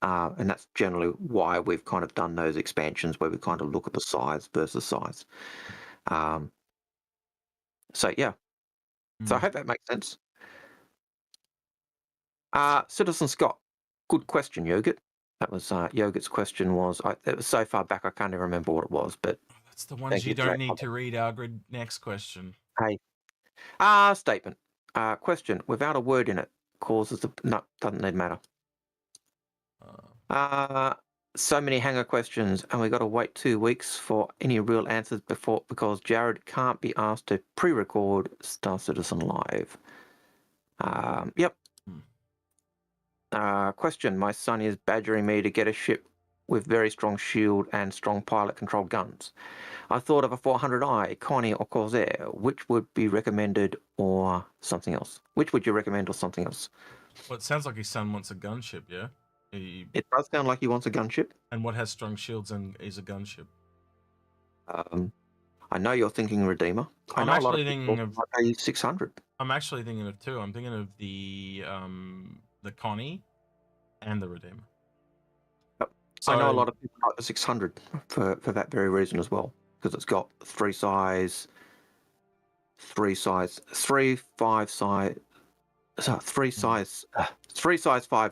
And that's generally why we've kind of done those expansions where we kind of look at the size versus size. So yeah. So I hope that makes sense. Citizen Scott, good question, Yogurt. That was Yogurt's question was, it was so far back I can't even remember what it was, but that's the ones you don't need to read, Algared. Next question. Hey. Statement. Question. Without a word in it causes the... No, doesn't need matter. So many hanger questions, and we got to wait 2 weeks for any real answers because Jared can't be asked to pre-record Star Citizen Live. Yep. Question. My son is badgering me to get a ship with very strong shield and strong pilot-controlled guns. I thought of a 400i, Connie or Corsair. Which would be recommended or something else? Which would you recommend or something else? Well, it sounds like his son wants a gunship, yeah? It does sound like he wants a gunship. And what has strong shields and is a gunship? I know you're thinking Redeemer. I'm actually thinking of A600. I'm actually thinking of two. I'm thinking of the Connie and the Redeemer. Yep. So, I know a lot of people like the 600 for that very reason as well, because it's got three size 5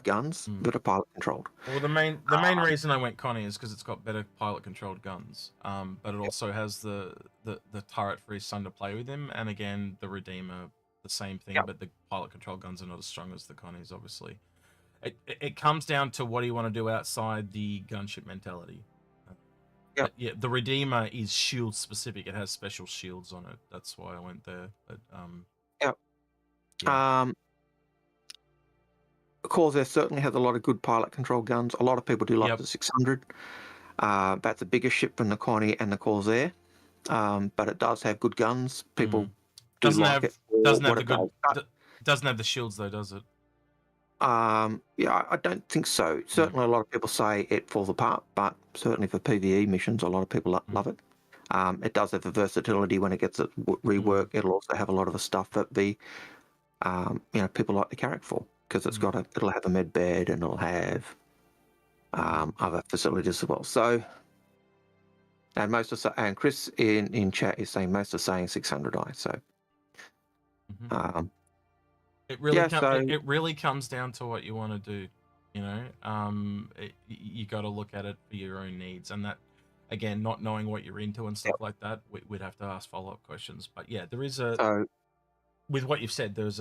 guns that are pilot controlled. Well, the main reason I went Connie is because it's got better pilot controlled guns, but it also has the turret for his son to play with him, and again the Redeemer, the same thing, but the pilot controlled guns are not as strong as the Connies, obviously. It comes down to what do you want to do outside the gunship mentality. Yeah, the Redeemer is shield specific. It has special shields on it. That's why I went there. But, Corsair certainly has a lot of good pilot control guns. A lot of people do like the 600. That's a bigger ship than the Connie and the Corsair, but it does have good guns. People doesn't have the shields though, does it? Yeah, I don't think so. Certainly, a lot of people say it falls apart, but certainly for PvE missions, a lot of people love it. It does have the versatility when it gets it rework. It'll also have a lot of the stuff that the people like the Carrick for, because it's it'll have a med bed and it'll have other facilities as well. So, and Chris in chat is saying most are saying 600i. So, it really comes down to what you want to do. You know, you got to look at it for your own needs, and that again, not knowing what you're into and stuff like that, we'd have to ask follow-up questions. But yeah, there is with what you've said, there's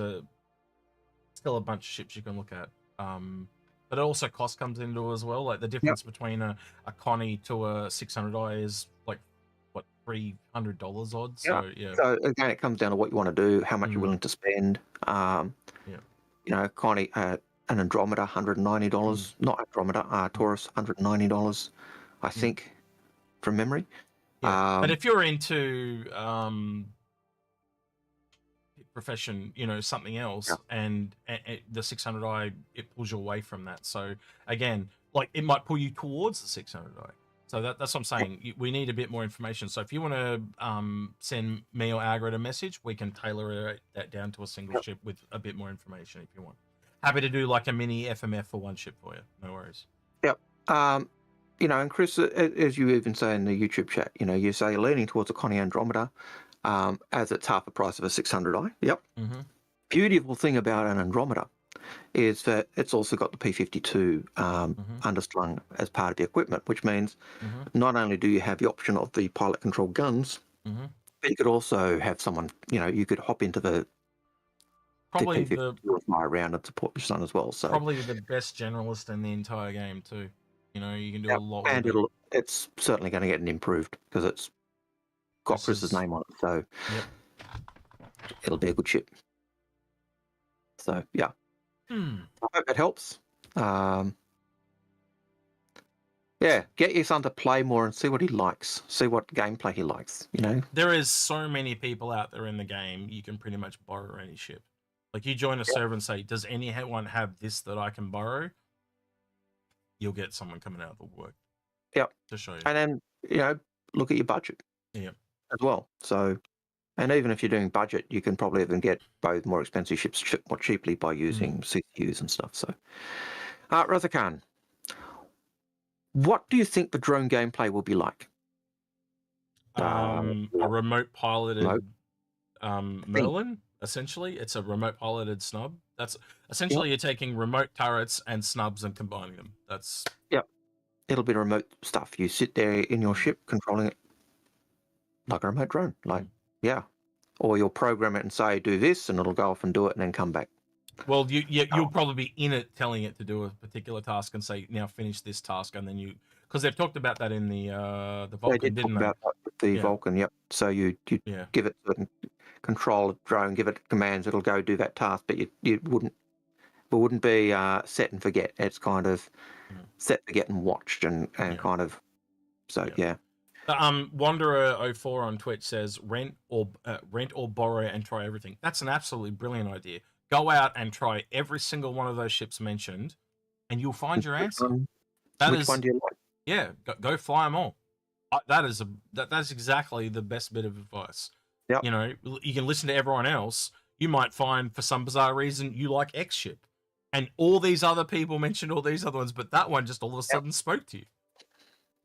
still a bunch of ships you can look at. But also cost comes into it as well. Like the difference between a Connie to a 600i is like what, $300 odds. So yeah. So again, it comes down to what you want to do, how much you're willing to spend. You know, Connie, an Andromeda, $190. Not Andromeda, Taurus, $190. I think, from memory. Yeah. But if you're into profession, you know, something else, and the 600i, it pulls you away from that. So again, like it might pull you towards the 600i. So that's what I'm saying. We need a bit more information. So if you want to send me or Algared a message, we can tailor that down to a single ship with a bit more information if you want. Happy to do like a mini FMF for one ship for you. No worries. Yep. You know, and Chris, as you even say in the YouTube chat, you know, you say you're leaning towards a Connie Andromeda, as it's half the price of a 600i. Yep. Beautiful thing about an Andromeda is that it's also got the P52 underslung as part of the equipment, which means not only do you have the option of the pilot controlled guns, but you could also have someone, you know, you could hop into the probably P52 and fly around and support your son as well. So probably the best generalist in the entire game too. You know, you can do a lot with and it's certainly going to get improved because it's got Chris's name on it. So it'll be a good ship. So yeah. I hope that helps. Yeah, get your son to play more and see what he likes. See what gameplay he likes, you know? There is so many people out there in the game, you can pretty much borrow any ship. Like, you join a server and say, does anyone have this that I can borrow? You'll get someone coming out of the work. Yep. To show you. And then, you know, look at your budget. Yeah. As well. So, and even if you're doing budget, you can probably even get both more expensive ships more cheaply by using CCUs and stuff. So, Razakhan, what do you think the drone gameplay will be like? A remote piloted Merlin, essentially. It's a remote piloted snub. That's essentially you're taking remote turrets and snubs and combining them. That's it'll be remote stuff. You sit there in your ship controlling it like a remote drone. Like or you'll program it and say do this, and it'll go off and do it, and then come back. Well, you'll probably be in it telling it to do a particular task and say now finish this task, and then because they've talked about that in the Vulcan, didn't they? About that with the Vulcan, yep. So you give it certain control of drone, give it commands, it'll go do that task, but you wouldn't be set and forget. It's kind of set, forget, and watched, and kind of Wanderer04 on Twitch says rent or borrow and try everything. That's an absolutely brilliant idea. Go out and try every single one of those ships mentioned, and you'll find your answer. Which one do you like? Yeah, go fly them all. That's exactly the best bit of advice. Yep. You know, you can listen to everyone else. You might find for some bizarre reason you like X ship, and all these other people mentioned all these other ones, but that one just all of a sudden spoke to you.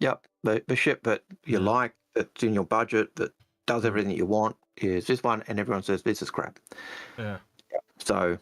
Yep, the ship that you like, that's in your budget, that does everything that you want, is this one, and everyone says this is crap. Yeah. So.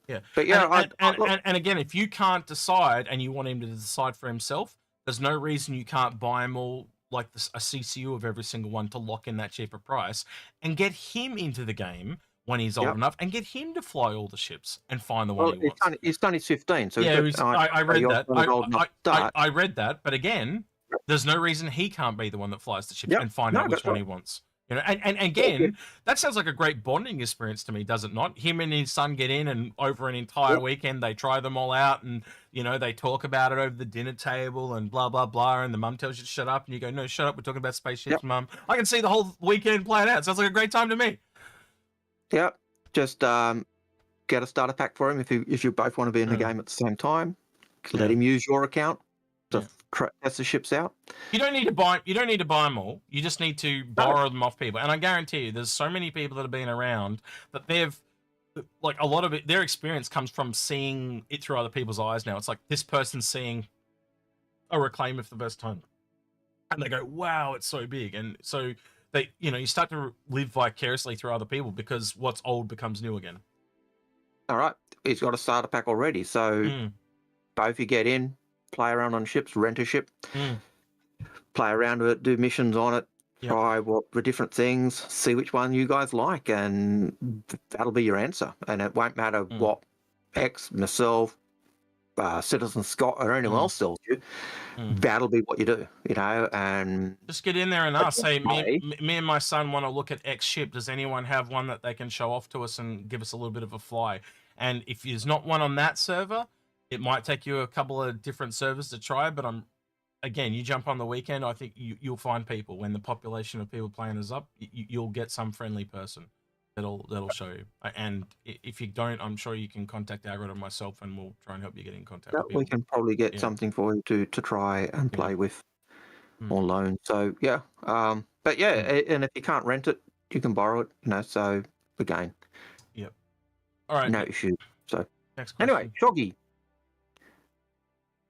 Yeah. But yeah, and again, if you can't decide and you want him to decide for himself, there's no reason you can't buy him all like a CCU of every single one to lock in that cheaper price and get him into the game when he's old enough and get him to fly all the ships and find the one he wants. He's done his 15. So yeah, I read that. I read that, but again, there's no reason he can't be the one that flies the ships and find out which one he wants. You know, and again, that sounds like a great bonding experience to me, does it not? Him and his son get in, and over an entire weekend, they try them all out, and you know they talk about it over the dinner table, and blah blah blah. And the mum tells you to shut up, and you go, "No, shut up. We're talking about spaceships, Mum." I can see the whole weekend playing out. Sounds like a great time to me. Yeah, just get a starter pack for him if you both want to be in the game at the same time. Let him use your account to test the ships out. You don't need to buy them all. You just need to borrow them off people. And I guarantee you, there's so many people that have been around that they've like a lot of it. Their experience comes from seeing it through other people's eyes. Now it's like this person seeing a Reclaim for the first time, and they go, "Wow, it's so big." And so they, you start to live vicariously through other people because what's old becomes new again. All right, he's got a starter pack already, so both you get in. Play around on ships, rent a ship, play around with it, do missions on it, try the different things, see which one you guys like, and that'll be your answer. And it won't matter what X, myself, Citizen Scott, or anyone else tells you. That'll be what you do, and just get in there and ask. Say, me and my son want to look at X ship. Does anyone have one that they can show off to us and give us a little bit of a fly? And if there's not one on that server, it might take you a couple of different servers to try, but again, you jump on the weekend, I think you'll find people. When the population of people playing is up, you'll get some friendly person that'll show you. And if you don't, I'm sure you can contact Algared or myself, and we'll try and help you get in contact with people. We can probably get something for you to try and play with or loan. So but and if you can't rent it, you can borrow it. So again, all right, no issue. So next question. Anyway, Shoggy.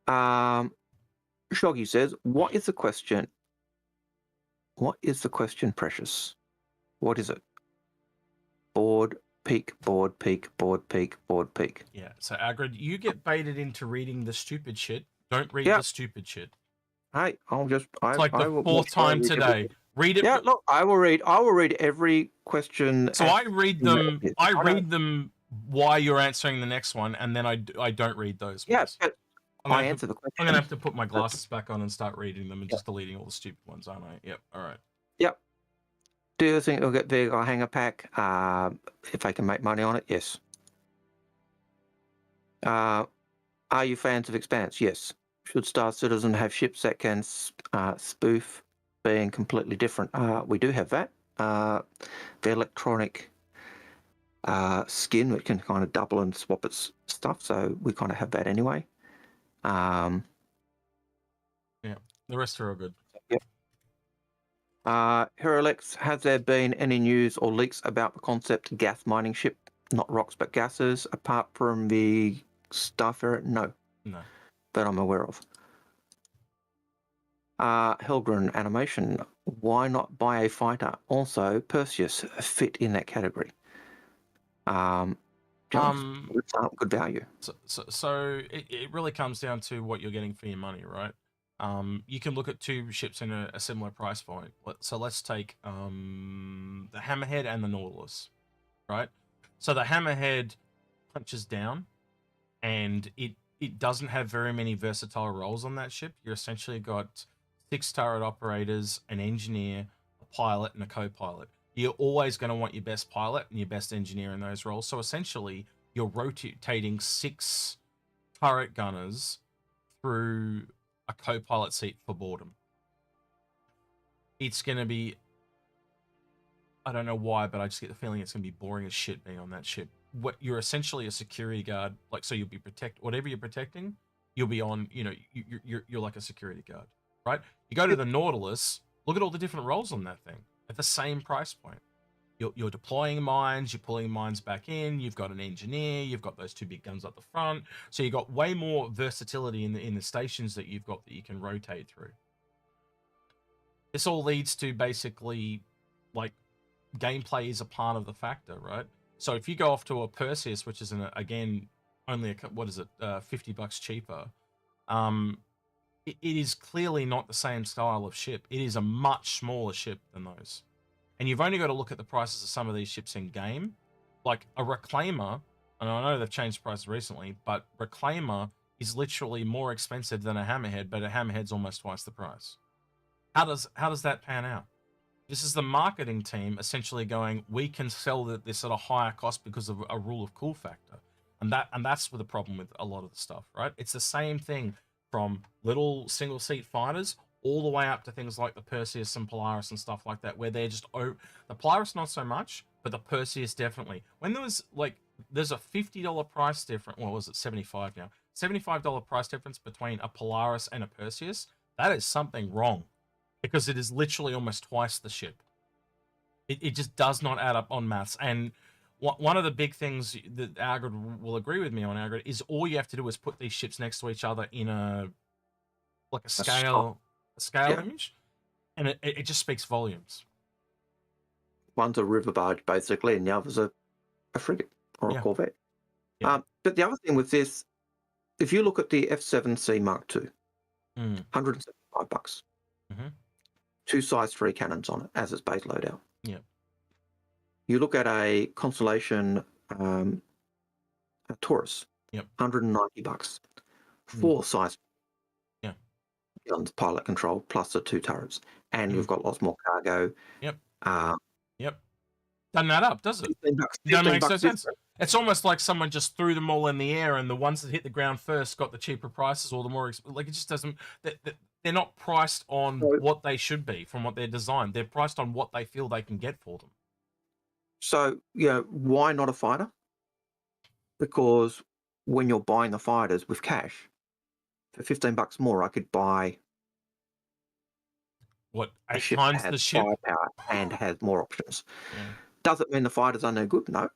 Shoggy says, what is the question? What is the question, Precious? What is it? Board, peak, board, peak, board, peak, board, peak. Yeah, so Algared, you get baited into reading the stupid shit. Don't read the stupid shit. Hey, it's like the fourth time today. Read it. Yeah, look, I will read every question. So I read them. I read them while you're answering the next one, and then I don't read those. Yes. Yeah, I answer the question. I'm gonna have to put my glasses back on and start reading them and just deleting all the stupid ones, aren't I? Yep. All right. Yep. Do you think they'll get big or hanger pack? If they can make money on it, yes. Are you fans of Expanse? Yes. Should Star Citizen have ships that can spoof being completely different? We do have that. The electronic skin, which can kind of double and swap its stuff, so we kind of have that anyway. Yeah, the rest are all good. Yep. Heralex, has there been any news or leaks about the concept gas mining ship, not rocks but gases, apart from the Starfarer? No. No. That I'm aware of. Helgren animation, why not buy a fighter? Also, Perseus fit in that category. Good value. So it really comes down to what you're getting for your money, right? You can look at two ships in a similar price point. So let's take the Hammerhead and the Nautilus, right? So the Hammerhead punches down, and it doesn't have very many versatile roles on that ship. You're essentially got 6 turret operators, an engineer, a pilot, and a co-pilot. You're always going to want your best pilot and your best engineer in those roles. So essentially, you're rotating 6 turret gunners through a co-pilot seat for boredom. It's going to be, I don't know why, but I just get the feeling it's going to be boring as shit being on that ship. What you're essentially a security guard, like, so you'll be whatever you're protecting, you'll be on, you know, you're like a security guard, right? You go to the Nautilus, look at all the different roles on that thing at the same price point. You're deploying mines, you're pulling mines back in, you've got an engineer, you've got those 2 big guns up the front, so you've got way more versatility in the stations that you've got that you can rotate through. This all leads to basically, like, gameplay is a part of the factor, right? So if you go off to a Perseus, which is again only what is it, $50 cheaper, it is clearly not the same style of ship. It is a much smaller ship than those. And you've only got to look at the prices of some of these ships in game. Like a Reclaimer, and I know they've changed prices recently, but Reclaimer is literally more expensive than a Hammerhead, but a Hammerhead's almost twice the price. How does that pan out? This is the marketing team essentially going, we can sell this at a higher cost because of a rule of cool factor. And that's the problem with a lot of the stuff, right? It's the same thing from little single seat fighters all the way up to things like the Perseus and Polaris and stuff like that, where they're just, the Polaris not so much, but the Perseus definitely. When there's a $50 price difference, well, was it 75 now? $75 price difference between a Polaris and a Perseus, that is something wrong, because it is literally almost twice the ship. It just does not add up on maths. And one of the big things that Algared will agree with me on, Algared, is all you have to do is put these ships next to each other in a scale image, and it just speaks volumes. One's a river barge, basically, and the other's a frigate or a corvette. Yeah. But the other thing with this, if you look at the F7C Mark II, $175. Mm-hmm. 2 size 3 cannons on it as its base loadout. Yeah. You look at a Constellation a Taurus. Yep. $190. 4 size. Yeah. Guns, pilot control, plus the 2 turrets, and you've got lots more cargo. Yep. Yep. Doesn't add up, does it? That makes no sense. It's almost like someone just threw them all in the air, and the ones that hit the ground first got the cheaper prices, or the more like, it just doesn't. They're not priced on what they should be from what they're designed. They're priced on what they feel they can get for them. So, why not a fighter? Because when you're buying the fighters with cash, for $15 more, I could buy a ship times that has the ship firepower and has more options. Yeah. Does it mean the fighters are no good? No.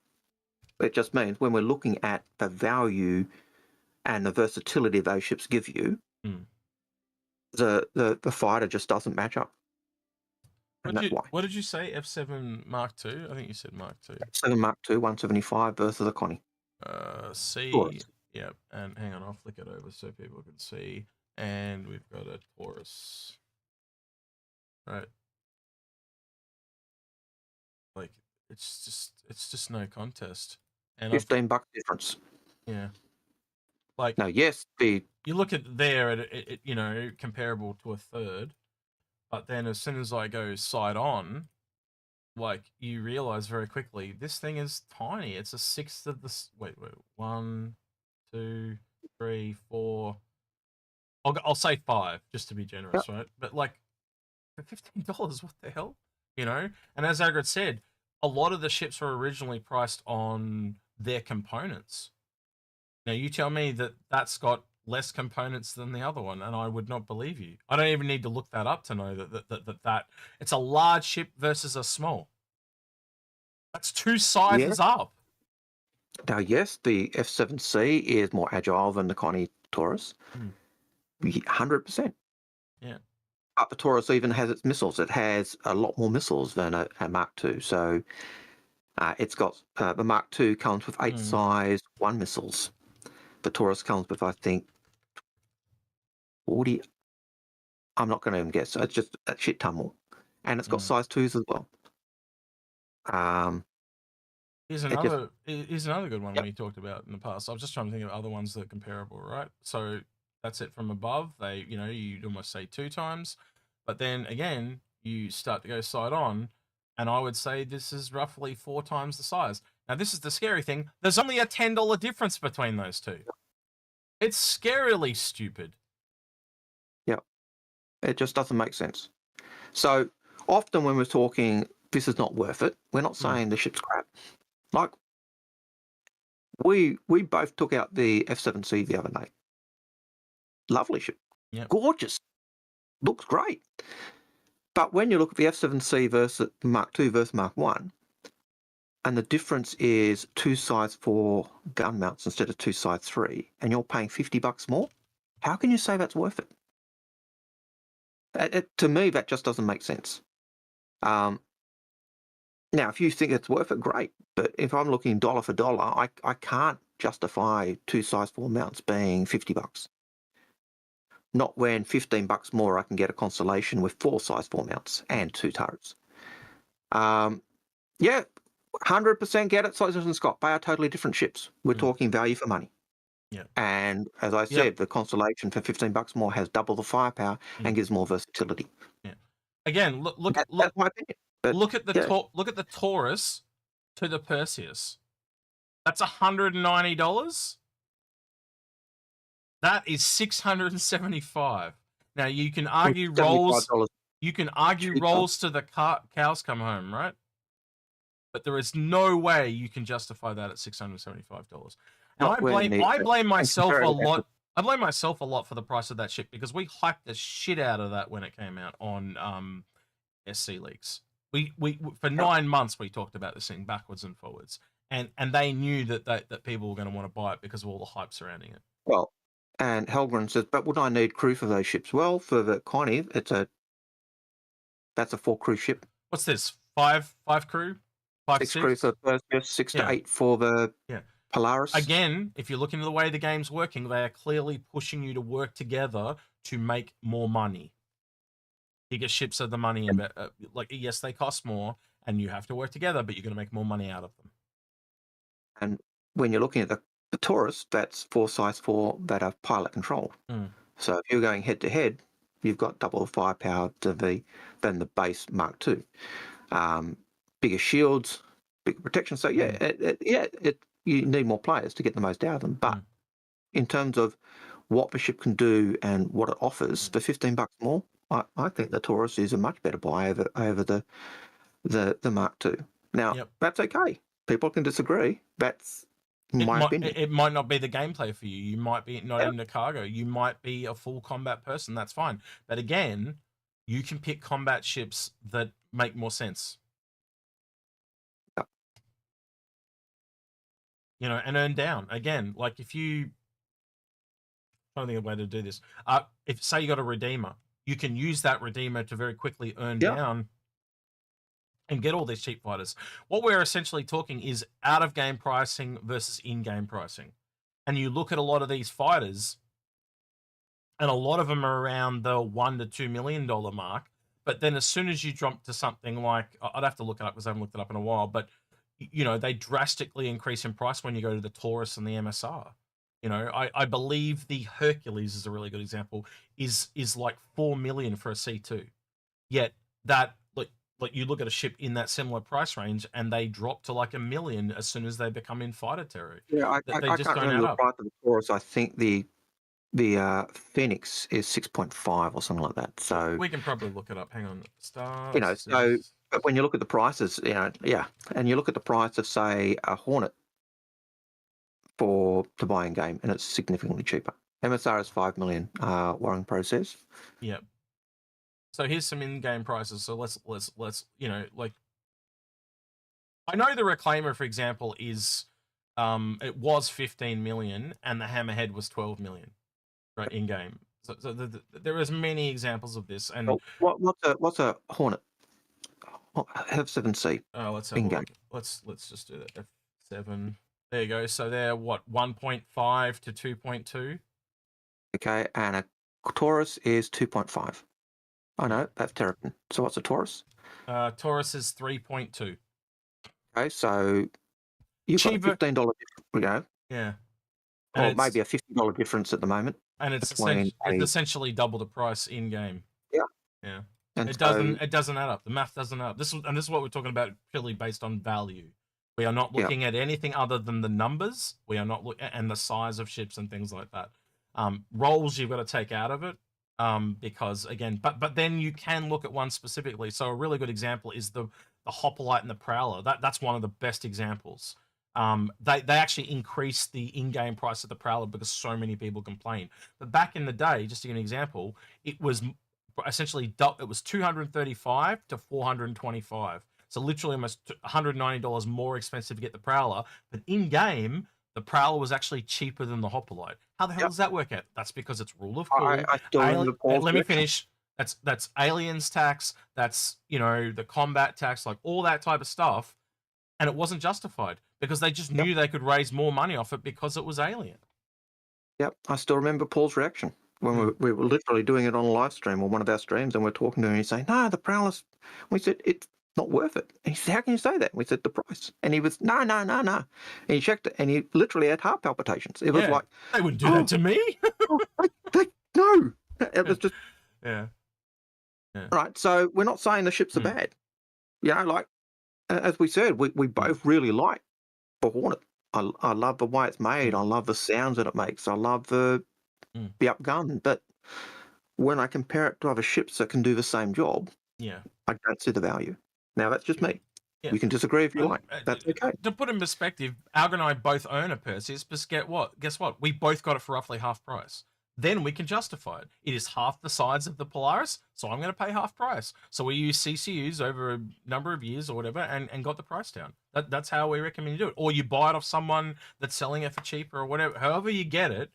It just means when we're looking at the value and the versatility those ships give you, the fighter just doesn't match up. And that's why. What did you say? F7 Mark II? I think you said Mark II. F7 Mark II, 175 versus a Connie. C. Taurus. Yep. And hang on, I'll flick it over so people can see. And we've got a Taurus. Right. Like, it's just no contest. And $15 difference. Yeah. Like, no, yes, you look at there at it, comparable to a third, but then as soon as I go side on, like, you realize very quickly this thing is tiny. It's a sixth of this. Wait, 1, 2, 3, 4. I'll say 5 just to be generous, Yep. right? But like for $15, what the hell? You know? And as Agrid said, a lot of the ships were originally priced on their components. Now you tell me that that's got less components than the other one, and I would not believe you. I don't even need to look that up to know that it's a large ship versus a small. That's 2 sizes up. Now, yes, the F7C is more agile than the Connie Taurus. 100%. Yeah. But the Taurus even has its missiles. It has a lot more missiles than a Mark II. So it's got the Mark II comes with 8 size 1 missiles. The Taurus comes with, I think, 40. I'm not going to even guess. It's just a shit ton more. And it's got size 2s as well. Here's another good one we talked about in the past. I was just trying to think of other ones that are comparable, right? So that's it from above. They, you'd almost say 2 times. But then again, you start to go side on, and I would say this is roughly 4 times the size. Now, this is the scary thing. There's only a $10 difference between those two. It's scarily stupid. Yeah. It just doesn't make sense. So often when we're talking, this is not worth it, we're not saying the ship's crap. Like, we both took out the F7C the other day. Lovely ship. Yep. Gorgeous. Looks great. But when you look at the F7C versus Mark II versus Mark I, and the difference is 2 size 4 gun mounts instead of 2 size 3, and you're paying $50 more, how can you say that's worth it? To me, that just doesn't make sense. Now, if you think it's worth it, great. But if I'm looking dollar for dollar, I can't justify 2 size 4 mounts being $50. Not when $15 more I can get a Constellation with 4 size 4 mounts and 2 turrets. Yeah, 100% get it, Soldiers and Scott. They are totally different ships. We're talking value for money. Yeah. And as I said, the Constellation for $15 more has double the firepower and gives more versatility. Yeah. Again, look. That's my opinion. But look at the Taurus to the Perseus. That's $190. That is $675. Now you can argue rolls. You can argue rolls to the cows come home, right? But there is no way you can justify that at $675. And I blame myself a lot. I blame myself a lot for the price of that ship because we hyped the shit out of that when it came out on SC Leaks. We for 9 months we talked about this thing backwards and forwards, and they knew that people were going to want to buy it because of all the hype surrounding it. Well, and Helgren says, but would I need crew for those ships? Well, for the Connie, that's a 4 crew ship. What's this? 5 crew? 6 crew for Perseus, 6 to 8 for the Polaris. Again, if you look into the way the game's working, they are clearly pushing you to work together to make more money. Bigger ships are the money, yes, they cost more, and you have to work together, but you're going to make more money out of them. And when you're looking at the Taurus, that's 4 size 4 that are pilot controlled. So if you're going head to head, you've got double the firepower than the base Mark II. Bigger shields, bigger protection. So you need more players to get the most out of them. But in terms of what the ship can do and what it offers, for $15 more, I think the Taurus is a much better buy over the Mark II. Now, that's okay. People can disagree. That's my opinion. It might not be the gameplay for you. You might be not into cargo. You might be a full combat person. That's fine. But again, you can pick combat ships that make more sense. And earn down. Again, like if you... I don't think of a way to do this. If, say, you got a Redeemer, you can use that Redeemer to very quickly earn down and get all these cheap fighters. What we're essentially talking is out-of-game pricing versus in-game pricing. And you look at a lot of these fighters, and a lot of them are around the $1 to $2 million mark. But then as soon as you jump to something like... I'd have to look it up because I haven't looked it up in a while, but they drastically increase in price when you go to the Taurus and the MSR. I believe the Hercules is a really good example, is like $4 million for a C2. Yet that, like you look at a ship in that similar price range and they drop to like $1 million as soon as they become in fighter territory. Yeah, I can't remember the price of the Taurus. I think the the Phoenix is 6.5 or something like that. So we can probably look it up. Hang on. so but when you look at the prices, and you look at the price of, say, a Hornet to buy in game, and it's significantly cheaper. MSR is 5 million warring process. Yep. So here's some in-game prices. So let's like, I know the Reclaimer, for example, is it was 15 million and the Hammerhead was 12 million, right, in game. So there is many examples of this. And what's a Hornet? F7C. Oh, let's have a look. Let's just do that. F7. There you go. So they're what, 1.5 to 2.2. Okay, and a Taurus is 2.5. I know that's Terrapin. So what's a Taurus? Taurus is 3.2. Okay, so you've got a $15 difference, Yeah. Or maybe a $50 difference at the moment. And it's essentially double the price in game. Yeah. Yeah. And it doesn't add up. The math doesn't add up. This is what we're talking about, purely based on value. We are not looking at anything other than the numbers. We are not and the size of ships and things like that. Roles you've got to take out of it. Because again, but then you can look at one specifically. So a really good example is the Hoplite and the Prowler. That's one of the best examples. They actually increased the in-game price of the Prowler because so many people complained. But back in the day, just to give an example, it was essentially it was $235 to $425. So literally almost $190 more expensive to get the Prowler. But in-game, the Prowler was actually cheaper than the Hoplite. How the hell does that work out? That's because it's rule of cool. Let me finish. That's aliens tax. That's, the combat tax, like all that type of stuff. And it wasn't justified because they just knew they could raise more money off it because it was alien. Yep, I still remember Paul's reaction when we were literally doing it on a live stream or one of our streams, and we're talking to him and he's saying, no, the Prowler's... We said, it's not worth it. And he said, how can you say that? And we said, the price. And he was, no. And he checked it, and he literally had heart palpitations. It was like... They wouldn't do that to me. No. It was just... Yeah. Right, so we're not saying the ships are bad. Like, as we said, we both really like the Hornet. I love the way it's made. I love the sounds that it makes. I love the upgun. But when I compare it to other ships that can do the same job, I don't see the value. Now, that's just me. Yeah. You can disagree if you like. That's okay. To put in perspective, Algar and I both own a Perseus, but guess what? We both got it for roughly half price. Then we can justify it. It is half the size of the Polaris, so I'm going to pay half price. So we use CCUs over a number of years or whatever and got the price down. That's how we recommend you do it. Or you buy it off someone that's selling it for cheaper or whatever. However you get it,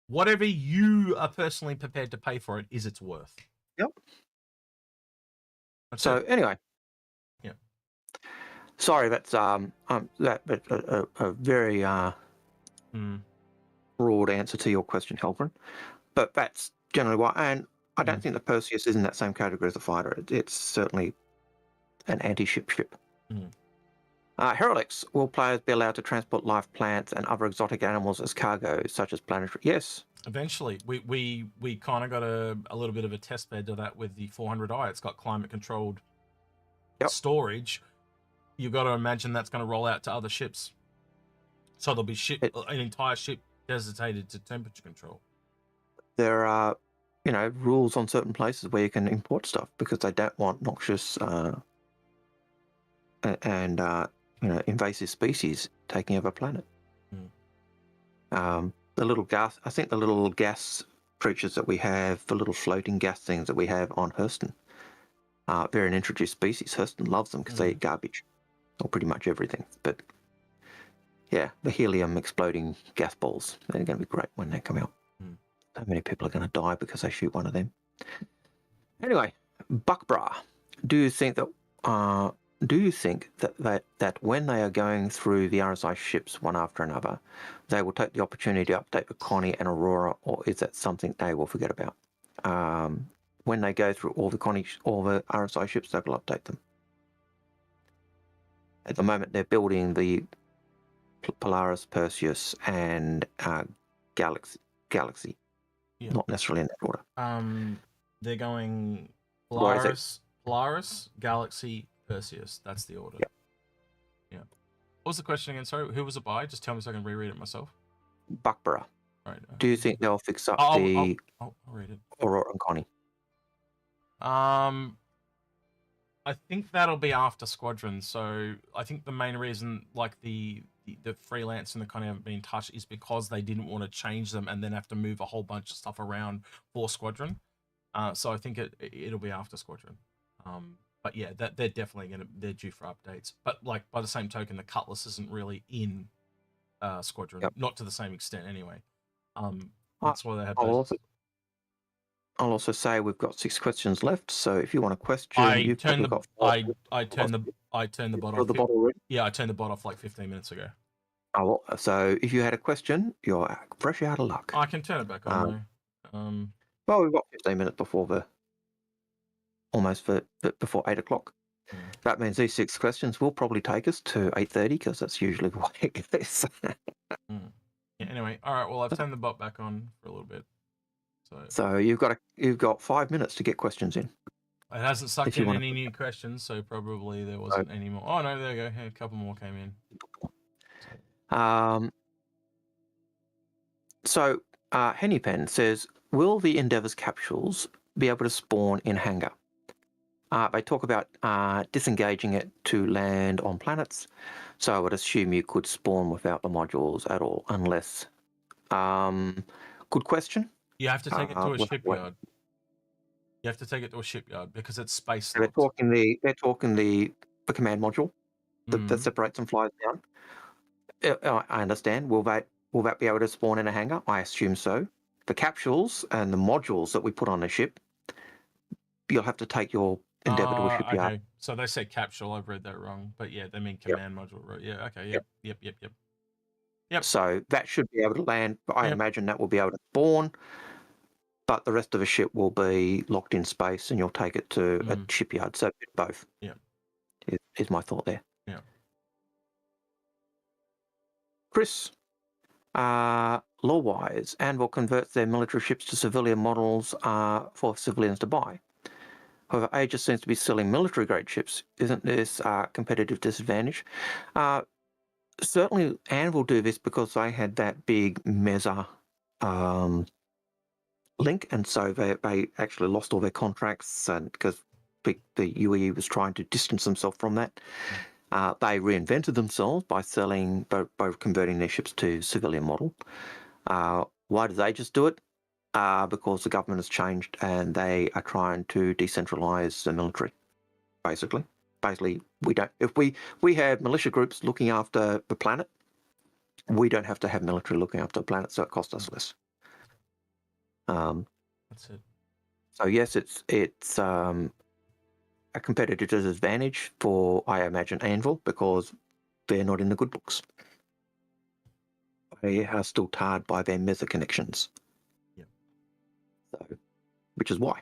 whatever you are personally prepared to pay for it is its worth. Yep. Anyway. Yeah. Sorry, that's a very broad answer to your question, Helgren. But that's generally why. And I don't think the Perseus is in that same category as the fighter. It's certainly an anti-ship ship. Heralix, will players be allowed to transport live plants and other exotic animals as cargo, such as planetary? Yes. Eventually. We kind of got a little bit of a test bed to that with the 400i. It's got climate-controlled storage. You've got to imagine that's going to roll out to other ships. So there'll be an entire ship designated to temperature control. There are, rules on certain places where you can import stuff because they don't want noxious and invasive species taking over a planet. The little gas, I think the little gas creatures that we have, the little floating gas things that we have on Hurston, they're an introduced species. Hurston loves them because they eat garbage, or pretty much everything. But yeah, the helium exploding gas balls, they're going to be great when they come out. So many people are going to die because they shoot one of them. Anyway, Buckbra, do you think that when they are going through the RSI ships one after another, they will take the opportunity to update the Connie and Aurora, or is that something they will forget about? When they go through all the RSI ships, they will update them. At the moment, they're building the Polaris, Perseus, and Galaxy. Not necessarily in that order. They're going Polaris, Galaxy, Perseus. That's the order. Yeah. What was the question again? Sorry, who was it by? Just tell me so I can reread it myself. Buckborough. Right. Do you think they'll fix up I'll the read it. Aurora and Connie? I think that'll be after Squadron. So I think the main reason, like the Freelancer and the Connie haven't been touched, is because they didn't want to change them and then have to move a whole bunch of stuff around for Squadron. So I think it'll be after Squadron. But yeah, they're definitely they're due for updates. But like by the same token, the Cutlass isn't really in Squadron, not to the same extent anyway. That's why they have those. I'll also say we've got 6 questions left, so if you want a question, I turned the bot off. Already? Yeah, I turned the bot off like 15 minutes ago. Oh, so if you had a question, you're fresh out of luck. I can turn it back on though. Well, we've got 15 minutes before before 8 o'clock. That means these 6 questions will probably take us to 8:30 because that's usually the way it goes. Yeah, anyway, all right. Well, I've turned the bot back on for a little bit. So you've got 5 minutes to get questions in. It hasn't sucked in any new questions, so probably there wasn't any more. Oh no, there you go. Yeah, a couple more came in. So Hennypen says, will the Endeavour's capsules be able to spawn in Hangar? They talk about disengaging it to land on planets, so I would assume you could spawn without the modules at all, unless... good question. You have to take it to a shipyard. You have to take it to a shipyard because it's space. They're talking the command module that separates and flies down. I understand. Will that be able to spawn in a hangar? I assume so. The capsules and the modules that we put on the ship, you'll have to take your Endeavour to a shipyard. Okay. So they say capsule. I've read that wrong, but yeah, they mean command module. Right? Yeah. Okay. Yep. So that should be able to land. I imagine that will be able to spawn, but the rest of the ship will be locked in space, and you'll take it to a shipyard. So both. Yeah. Is my thought there. Yeah. Chris, law-wise, Anvil converts their military ships to civilian models for civilians to buy. However, Aegis seems to be selling military-grade ships. Isn't this a competitive disadvantage? Certainly, Anvil do this because they had that big Mesa link, and so they actually lost all their contracts, and because the UEE was trying to distance themselves from that. They reinvented themselves by converting their ships to civilian model. Why did they just do it? Because the government has changed and they are trying to decentralize the military. Basically, we don't. If we have militia groups looking after the planet, we don't have to have military looking after the planet, so it costs us less. That's it. So yes, it's a competitive disadvantage for, I imagine, Anvil, because they're not in the good books. They are still tarred by their Mesa connections. Yep. So, which is why.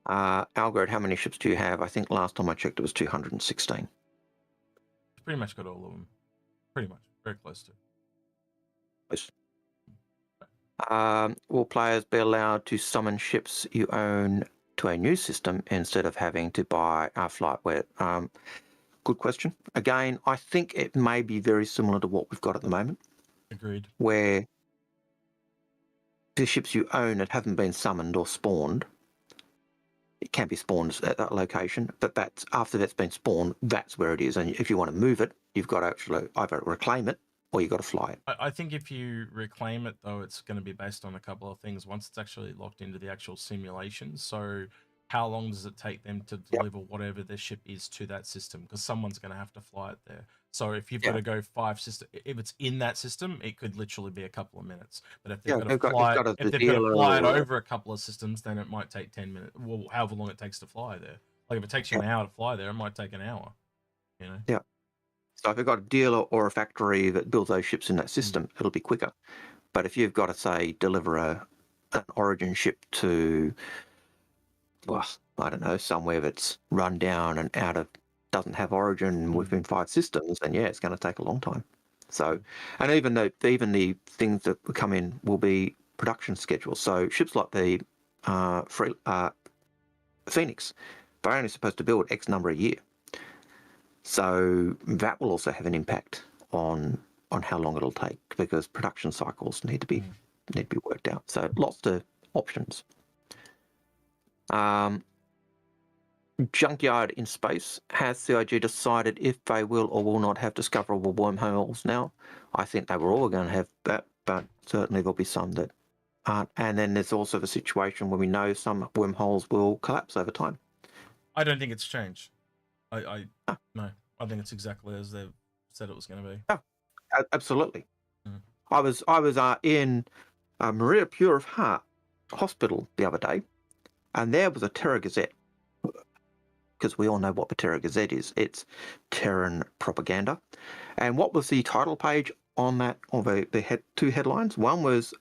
Algared, how many ships do you have? I think last time I checked it was 216. Pretty much got all of them. Pretty much. Very close to. Close. Will players be allowed to summon ships you own to a new system instead of having to buy a flightware? Good question. Again, I think it may be very similar to what we've got at the moment. Agreed. Where the ships you own that haven't been summoned or spawned, it can be spawned at that location, but that's after that's been spawned, that's where it is. And if you want to move it, you've got to actually either reclaim it or you've got to fly it. I think if you reclaim it, though, it's going to be based on a couple of things. Once it's actually locked into the actual simulation, so how long does it take them to deliver whatever their ship is to that system? Because someone's going to have to fly it there. So if you've got to go 5 systems, if it's in that system, it could literally be a couple of minutes. But if they've got to fly it over a couple of systems, then it might take 10 minutes. Well, however long it takes to fly there. Like if it takes you an hour to fly there, it might take an hour. You know. Yeah. So if you've got a dealer or a factory that builds those ships in that system, it'll be quicker. But if you've got to, say, deliver an origin ship to, well, I don't know, somewhere that's run down and doesn't have origin within 5 systems, then yeah, it's going to take a long time. So, and even the things that will come in will be production schedules. So ships like the Phoenix, they're only supposed to build X number a year. So that will also have an impact on on how long it'll take, because production cycles need to be worked out. So lots of options. Junkyard in space. Has CIG decided if they will or will not have discoverable wormholes now? I think they were all going to have that, but certainly there'll be some that aren't. And then there's also the situation where we know some wormholes will collapse over time. I don't think it's changed. No, I think it's exactly as they've said it was going to be. Yeah, absolutely. I was in Maria Pure of Heart Hospital the other day, and there was a Terra Gazette, because we all know what the Terra Gazette is. It's Terran propaganda. And what was the title page on that? Or the two headlines? One was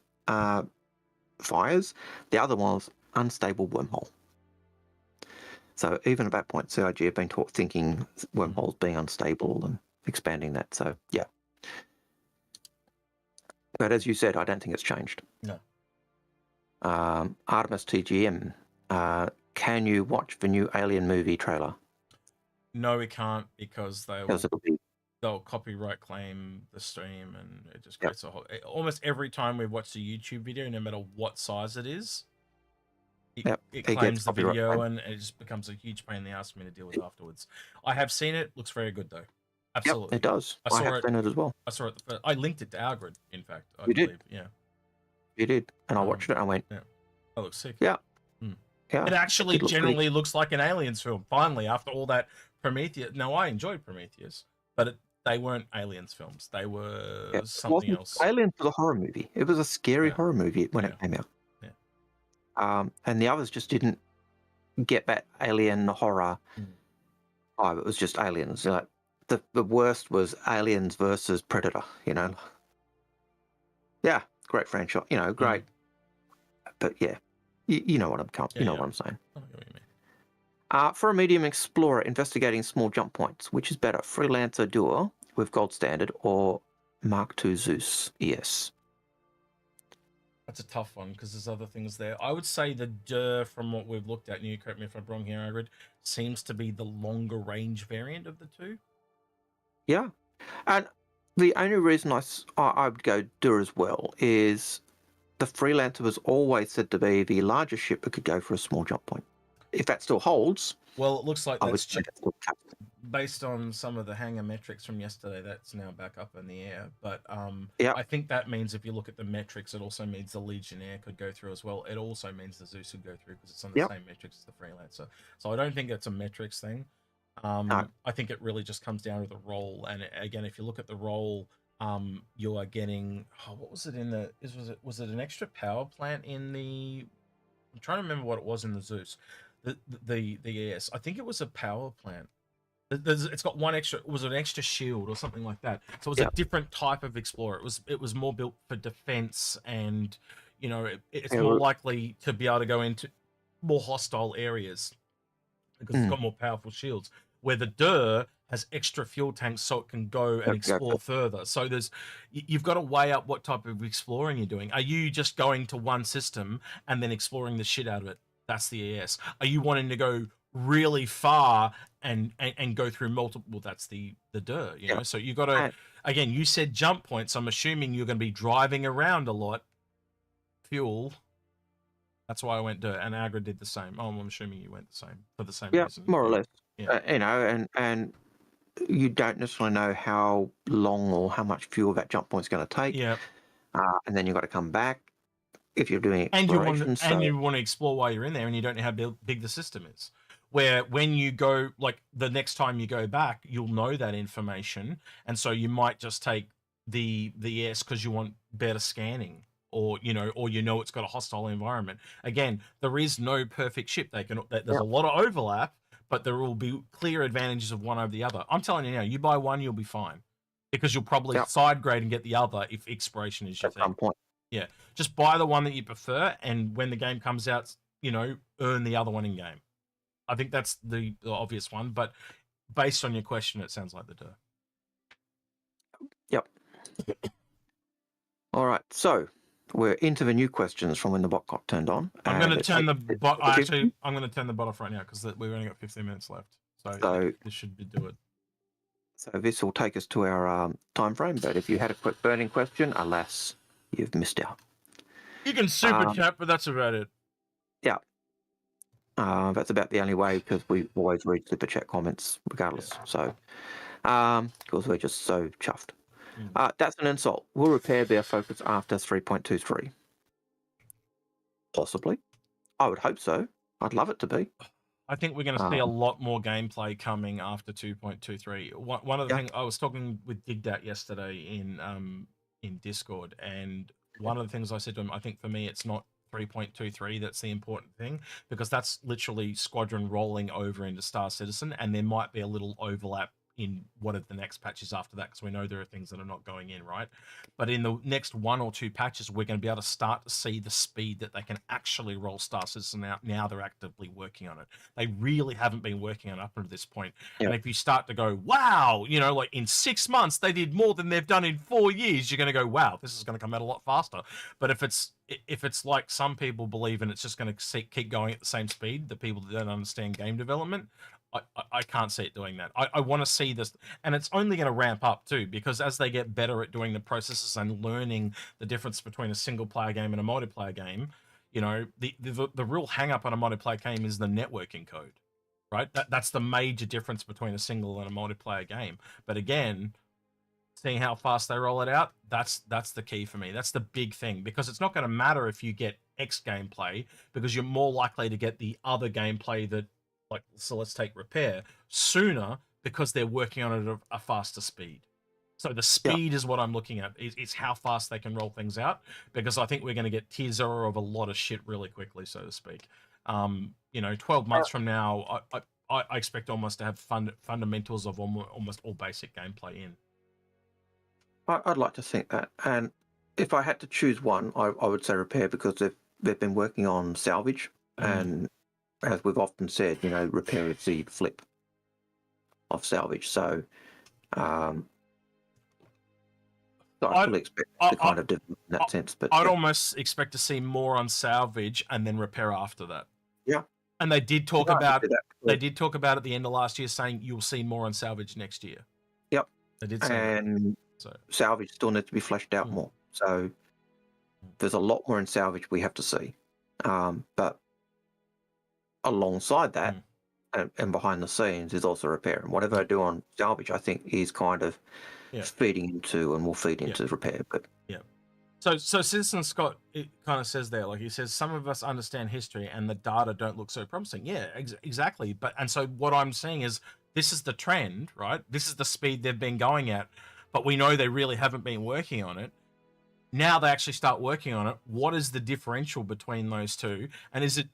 fires. The other one was unstable wormhole. So even at that point, CIG have been thinking wormholes being unstable and expanding that. So yeah. But as you said, I don't think it's changed. No. Artemis TGM. Can you watch the new Alien movie trailer? No, we can't, because they'll copyright claim the stream, and it just creates a whole. Almost every time we watch a YouTube video, no matter what size it is, it claims the video, and it just becomes a huge pain in the ass for me to deal with afterwards. I have seen it; looks very good though. Absolutely, it does. I have seen it as well. I saw it. I linked it to Algared, in fact. I believe. Did? Yeah. You did, and I watched it. And I went, "Yeah, that looks sick." Yeah. Yeah, it actually generally looks like an Aliens film. Finally, after all that Prometheus. Now, I enjoyed Prometheus, but they weren't Aliens films. They were something else. Aliens was a horror movie. It was a scary horror movie when it came out. Yeah. And the others just didn't get that alien horror. It was just aliens. Like the worst was Aliens versus Predator. Yeah, great franchise. Great. But yeah. You know what I'm what I'm saying. I know what you mean. For a medium explorer investigating small jump points, which is better, Freelancer Duo with Gold Standard or Mark II Zeus ES? That's a tough one, because there's other things there. I would say the DUR, from what we've looked at, and you correct me if I'm wrong here, Algared, seems to be the longer range variant of the two. Yeah, and the only reason I would go DUR as well is the Freelancer was always said to be the largest ship that could go for a small jump point. If that still holds, well, it looks like that's based on some of the hangar metrics from yesterday. That's now back up in the air. But I think that means if you look at the metrics, it also means the Legionnaire could go through as well. It also means the Zeus would go through, because it's on the same metrics as the Freelancer. So I don't think it's a metrics thing. I think it really just comes down to the role. And again, if you look at the role, you are getting what was it in the was it an extra power plant in the I'm trying to remember what it was in the Zeus, the ES. I think it was a power plant. It's got one extra, was it an extra shield or something like that? So it was a different type of explorer. It was more built for defense, and it's more likely to be able to go into more hostile areas because it's got more powerful shields, where the DUR has extra fuel tanks so it can go and explore further. So you've got to weigh up what type of exploring you're doing. Are you just going to one system and then exploring the shit out of it? That's the ES. Are you wanting to go really far and go through multiple? Well, that's the DUR, know? So you got to, again, you said jump points. I'm assuming you're going to be driving around a lot. Fuel. That's why I went DUR, and Agra did the same. I'm assuming you went the same for the same reason. More or less. Yeah. And you don't necessarily know how long or how much fuel that jump point's going to take. Yeah. And then you've got to come back if you're doing exploration. And you want to explore while you're in there, and you don't know how big the system is. Where when you go, like the next time you go back, you'll know that information, and so you might just take the ES because you want better scanning, or it's got a hostile environment. Again, there is no perfect ship. There's a lot of overlap, but there will be clear advantages of one over the other. I'm telling you now, you buy one, you'll be fine, because you'll probably side grade and get the other if exploration is your thing. At some point. Yeah, just buy the one that you prefer, and when the game comes out, earn the other one in game. I think that's the obvious one, but based on your question, it sounds like the DUR. Yep. All right, so we're into the new questions from when the bot got turned on. I'm going to turn the bot. Actually, I'm going to turn the bot off right now because we've only got 15 minutes left. So this should do it. So this will take us to our time frame, but if you had a quick burning question, alas, you've missed out. You can super chat, but that's about it. Yeah. That's about the only way, because we always read super chat comments regardless. Yeah. So, because we're just so chuffed. That's an insult. We'll repair their focus after 3.23. Possibly. I would hope so. I'd love it to be. I think we're going to see a lot more gameplay coming after 2.23. One of the things I was talking with Digdat yesterday in Discord, and one of the things I said to him, I think for me it's not 3.23 that's the important thing, because that's literally Squadron rolling over into Star Citizen, and there might be a little overlap in what are the next patches after that, because we know there are things that are not going in, right? But in the next 1 or 2 patches, we're going to be able to start to see the speed that they can actually roll Star Citizen out. Now they're actively working on it. They really haven't been working on it up until this point. And if you start to go, wow, you know, like in 6 months, they did more than they've done in 4 years, you're going to go, wow, this is going to come out a lot faster. But if it's like some people believe, and it's just going to keep going at the same speed, the people that don't understand game development, I can't see it doing that. I want to see this, and it's only going to ramp up too, because as they get better at doing the processes and learning the difference between a single player game and a multiplayer game, you know, the real hang up on a multiplayer game is the networking code, right? That's the major difference between a single and a multiplayer game. But again, seeing how fast they roll it out, that's the key for me. That's the big thing, because it's not going to matter if you get X gameplay, because you're more likely to get the other gameplay that, like, so let's take repair sooner, because they're working on it at a faster speed. So the speed is what I'm looking at. It's how fast they can roll things out, because I think we're going to get tier 0 of a lot of shit really quickly, so to speak. You know, 12 months from now, I expect almost to have fundamentals of almost all basic gameplay in. I'd like to think that. And if I had to choose one, I would say repair, because they've been working on salvage, and as we've often said, you know, repair is the flip of salvage. So I fully expect the kind of development in that sense. But I'd almost expect to see more on salvage and then repair after that. Yeah. And they did talk about at the end of last year, saying you'll see more on salvage next year. Yep. They did say and that. Salvage still needs to be fleshed out more. So there's a lot more in salvage we have to see. But alongside that, and behind the scenes, is also repair. And whatever I do on salvage, I think, is kind of feeding into and will feed into repair. But so Citizen Scott, it kind of says there, like he says, some of us understand history and the data don't look so promising. Yeah, exactly. But and so what I'm saying is, this is the trend, right? This is the speed they've been going at, but we know they really haven't been working on it. Now they actually start working on it. What is the differential between those two? And is it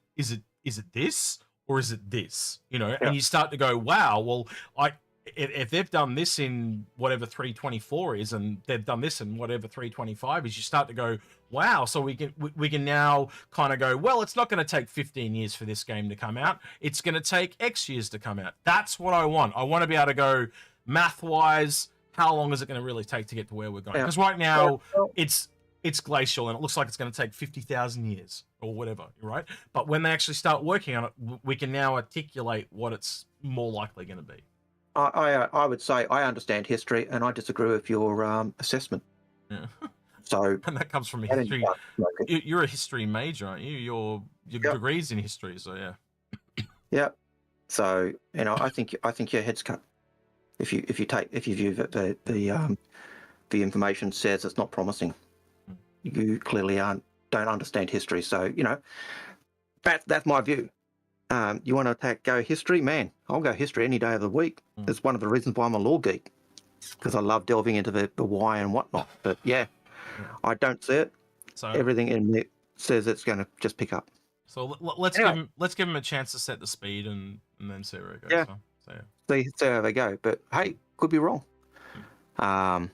this, or is it this? You know, and you start to go, wow, well, if they've done this in whatever 324 is, and they've done this in whatever 325 is, you start to go, wow, so we can now kind of go, well, it's not going to take 15 years for this game to come out. It's going to take X years to come out. That's what I want. I want to be able to go, math-wise, how long is it going to really take to get to where we're going? Because right now, it's glacial, and it looks like it's going to take 50,000 years or whatever, right? But when they actually start working on it, we can now articulate what it's more likely going to be. I would say I understand history, and I disagree with your assessment. Yeah. So, and that comes from a history. You're a history major, aren't you? Your degree's in history, so yeah. Yeah. So, you know, I think your head's cut if you view that the information says it's not promising. You clearly don't understand history. So, you know, that's my view. You want to go history? Man, I'll go history any day of the week. It's one of the reasons why I'm a law geek, because I love delving into the why and whatnot. But I don't see it. So everything in it says it's going to just pick up. So let's give him a chance to set the speed and then see where it goes. See how they go. But hey, could be wrong. I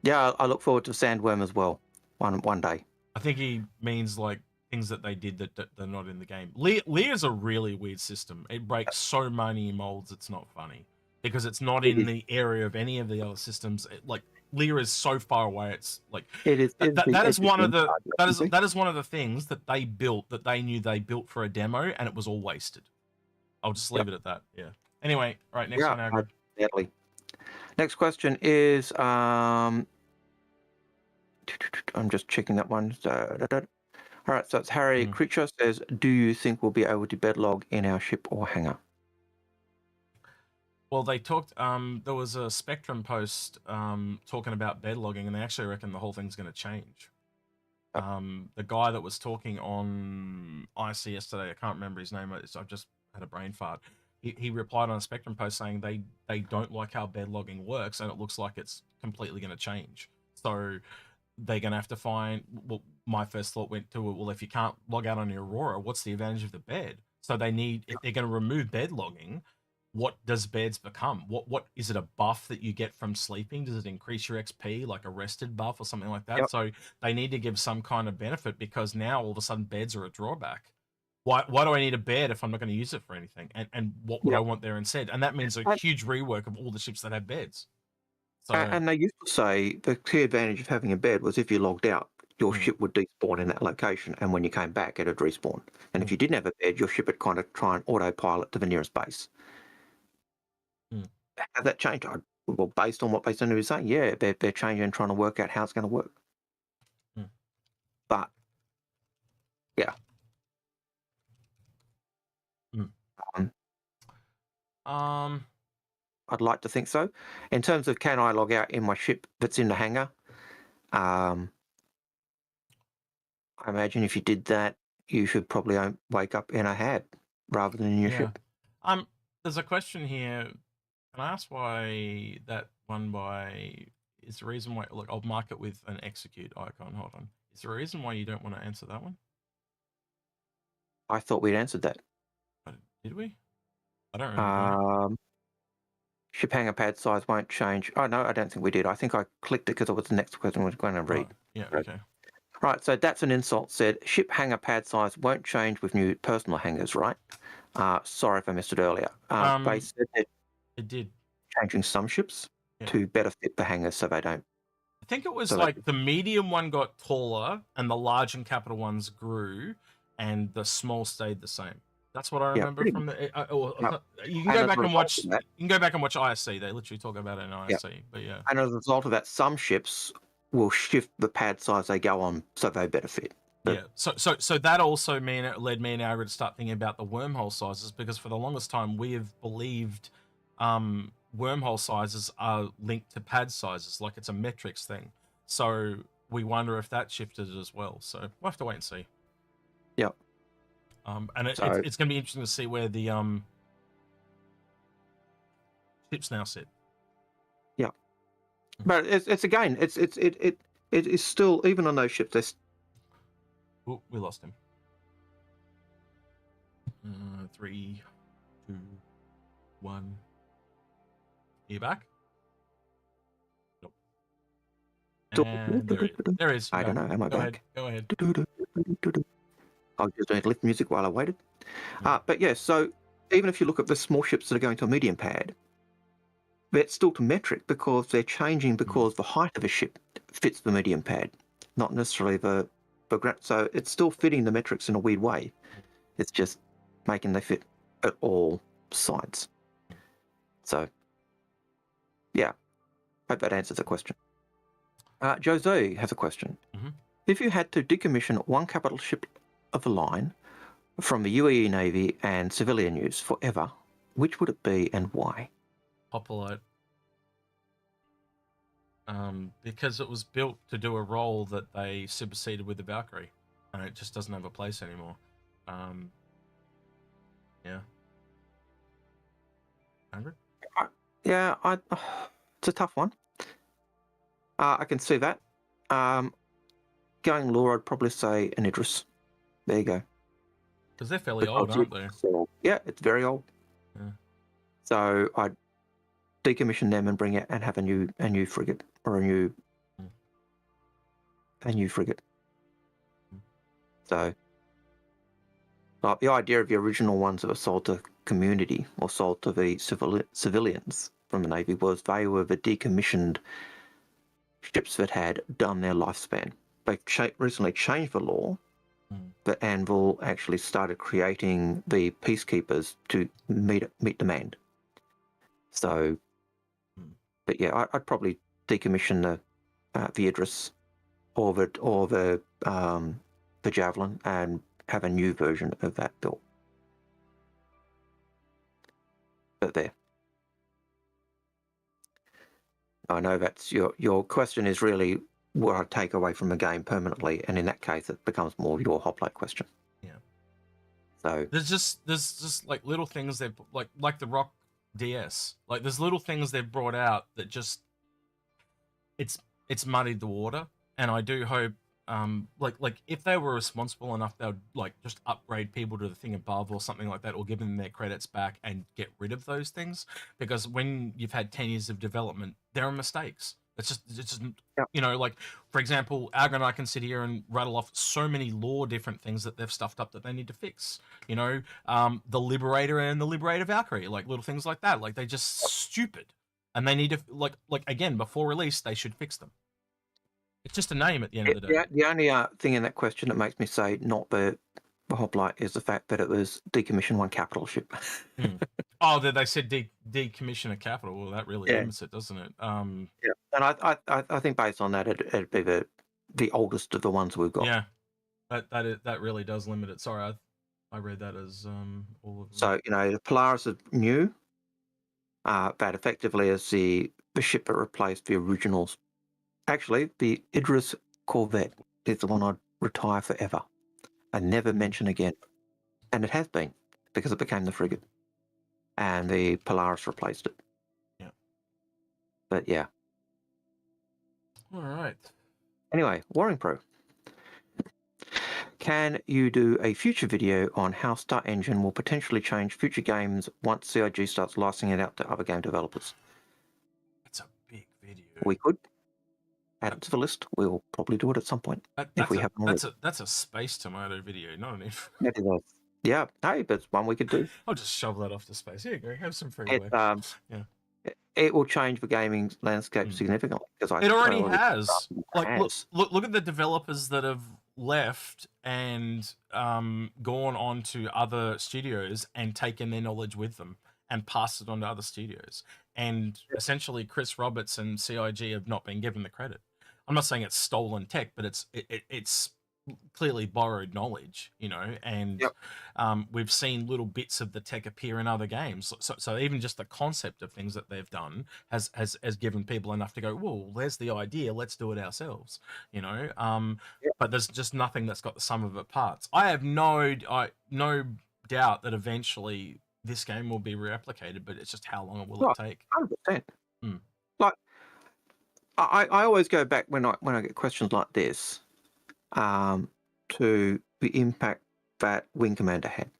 look forward to Sandworm as well. One day. I think he means like things that they did that they're not in the game. Lear's a really weird system. It breaks so many molds, it's not funny, because it's not in the area of any of the other systems. Like Lear is so far away. It's like that is one of the things that they built, that they knew they built for a demo, and it was all wasted. I'll just leave it at that. Yeah. Anyway, all right, next one. Definitely. Next question is, I'm just checking that one. All right, so it's Harry Creature says, do you think we'll be able to bedlog in our ship or hangar? Well, they talked, there was a Spectrum post talking about bed logging, and they actually reckon the whole thing's going to change. The guy that was talking on IC yesterday, I can't remember his name, I've just had a brain fart. He replied on a Spectrum post saying they don't like how bed logging works, and it looks like it's completely going to change. So they're going to have to find, well, my first thought went to, well, if you can't log out on your Aurora, what's the advantage of the bed? So they need, if they're going to remove bed logging, what does beds become? What is it, a buff that you get from sleeping? Does it increase your XP, like a rested buff or something like that? Yep. So they need to give some kind of benefit, because now all of a sudden beds are a drawback. Why do I need a bed if I'm not going to use it for anything? And what would I want there instead? And that means a huge rework of all the ships that have beds. So, and they used to say the key advantage of having a bed was if you logged out, your ship would despawn in that location, and when you came back, it would respawn. And if you didn't have a bed, your ship would kind of try and autopilot to the nearest base. Has that changed? Well, based on what Based was saying, yeah, they're changing and trying to work out how it's going to work. But yeah, I'd like to think so. In terms of, can I log out in my ship that's in the hangar? I imagine if you did that, you should probably wake up in a HAD rather than in your ship. There's a question here. Can I ask why that one by is the reason why? Look, I'll mark it with an execute icon. Hold on. Is there a reason why you don't want to answer that one? I thought we'd answered that. Did we? I don't remember. Ship hangar pad size won't change. Oh no, I don't think we did. I think I clicked it because it was the next question I was going to read. Yeah. Okay. Right. So that's an insult. Said ship hangar pad size won't change with new personal hangars, right? Sorry if I missed it earlier. They said that it did, changing some ships to better fit the hangars so they don't. I think it was like the medium one got taller and the large and capital ones grew, and the small stayed the same. That's what I remember from the. You can go back and watch. You can go back and watch ISC. They literally talk about it in ISC. But yeah. And as a result of that, some ships will shift the pad size they go on so they better fit. Yeah. So that also led me and Algared to start thinking about the wormhole sizes, because for the longest time we have believed wormhole sizes are linked to pad sizes, like it's a metrics thing. So we wonder if that shifted as well. So we'll have to wait and see. Yep. And it's going to be interesting to see where the ships now sit. Yeah. But it's again, it is still, even on those ships, there's. Oh, we lost him. 3, 2, 1. Are you back? Nope. And there is. I don't know. Am I back? Go ahead. I was just doing lift music while I waited. But yeah, so even if you look at the small ships that are going to a medium pad, they're still to metric because they're changing because the height of a ship fits the medium pad, not necessarily the ground. So it's still fitting the metrics in a weird way. It's just making they fit at all sides. So yeah, hope that answers the question. Jose has a question. If you had to decommission one capital ship of the line from the UAE Navy and civilian use forever, which would it be and why? Hoplite. Because it was built to do a role that they superseded with the Valkyrie, and it just doesn't have a place anymore. Yeah. Angry? Yeah, it's a tough one. I can see that. Going lore, I'd probably say an Idris. There you go. Because they're fairly old, aren't they? Yeah, it's very old. Yeah. So I'd decommission them and bring it and have a new frigate or a new frigate. So, like the idea of the original ones that were sold to community or sold to the civilians from the Navy was they were the decommissioned ships that had done their lifespan. They recently changed the law. But Anvil actually started creating the peacekeepers to meet demand. So, But yeah, I'd probably decommission the Idris or the Javelin and have a new version of that built. But there. I know that's your question is really what I take away from the game permanently, and in that case, it becomes more of your hoplite question. Yeah. So there's just like little things they like the Rock DS. Like there's little things they've brought out that just it's muddied the water, and I do hope like if they were responsible enough, they would like just upgrade people to the thing above or something like that, or give them their credits back and get rid of those things, because when you've had 10 years of development, there are mistakes. It's just Yep. you know, like for example, Algared and I can sit here and rattle off so many lore different things that they've stuffed up that they need to fix. You know, the Liberator and the Liberator Valkyrie, like little things like that, like they just stupid, and they need to like again before release they should fix them. It's just a name at the end of the day. The only thing in that question that makes me say not the hoplite is the fact that it was decommission one capital ship. Oh, they said decommission a capital. Well, that really limits it, doesn't it? Yeah, and I think based on that, it'd be the oldest of the ones we've got. Yeah, that really does limit it. Sorry, I read that as all of them. So you know, the Polaris is new. That effectively is the ship that replaced the originals. Actually, the Idris Corvette is the one I'd retire forever and never mention again. And it has been, because it became the frigate. And the Polaris replaced it. Yeah. But yeah. All right. Anyway, Warring Pro. Can you do a future video on how Star Engine will potentially change future games once CIG starts licensing it out to other game developers? It's a big video. We could add it to the list. We'll probably do it at some point. That's a Space Tomato video, not an if. Yeah, hey, but it's one we could do. I'll just shove that off to space. Here you go. Have some freeware. It will change the gaming landscape significantly, because it already has. Like, look at the developers that have left and gone on to other studios and taken their knowledge with them and passed it on to other studios. And essentially, Chris Roberts and CIG have not been given the credit. I'm not saying it's stolen tech, but it's clearly borrowed knowledge, you know, and we've seen little bits of the tech appear in other games. So even just the concept of things that they've done has given people enough to go, well, there's the idea, let's do it ourselves, you know. But there's just nothing that's got the sum of its parts. I have no doubt that eventually this game will be replicated, but it's just how long will it take? 100%. Like, I always go back when I get questions like this, to the impact that Wing Commander had.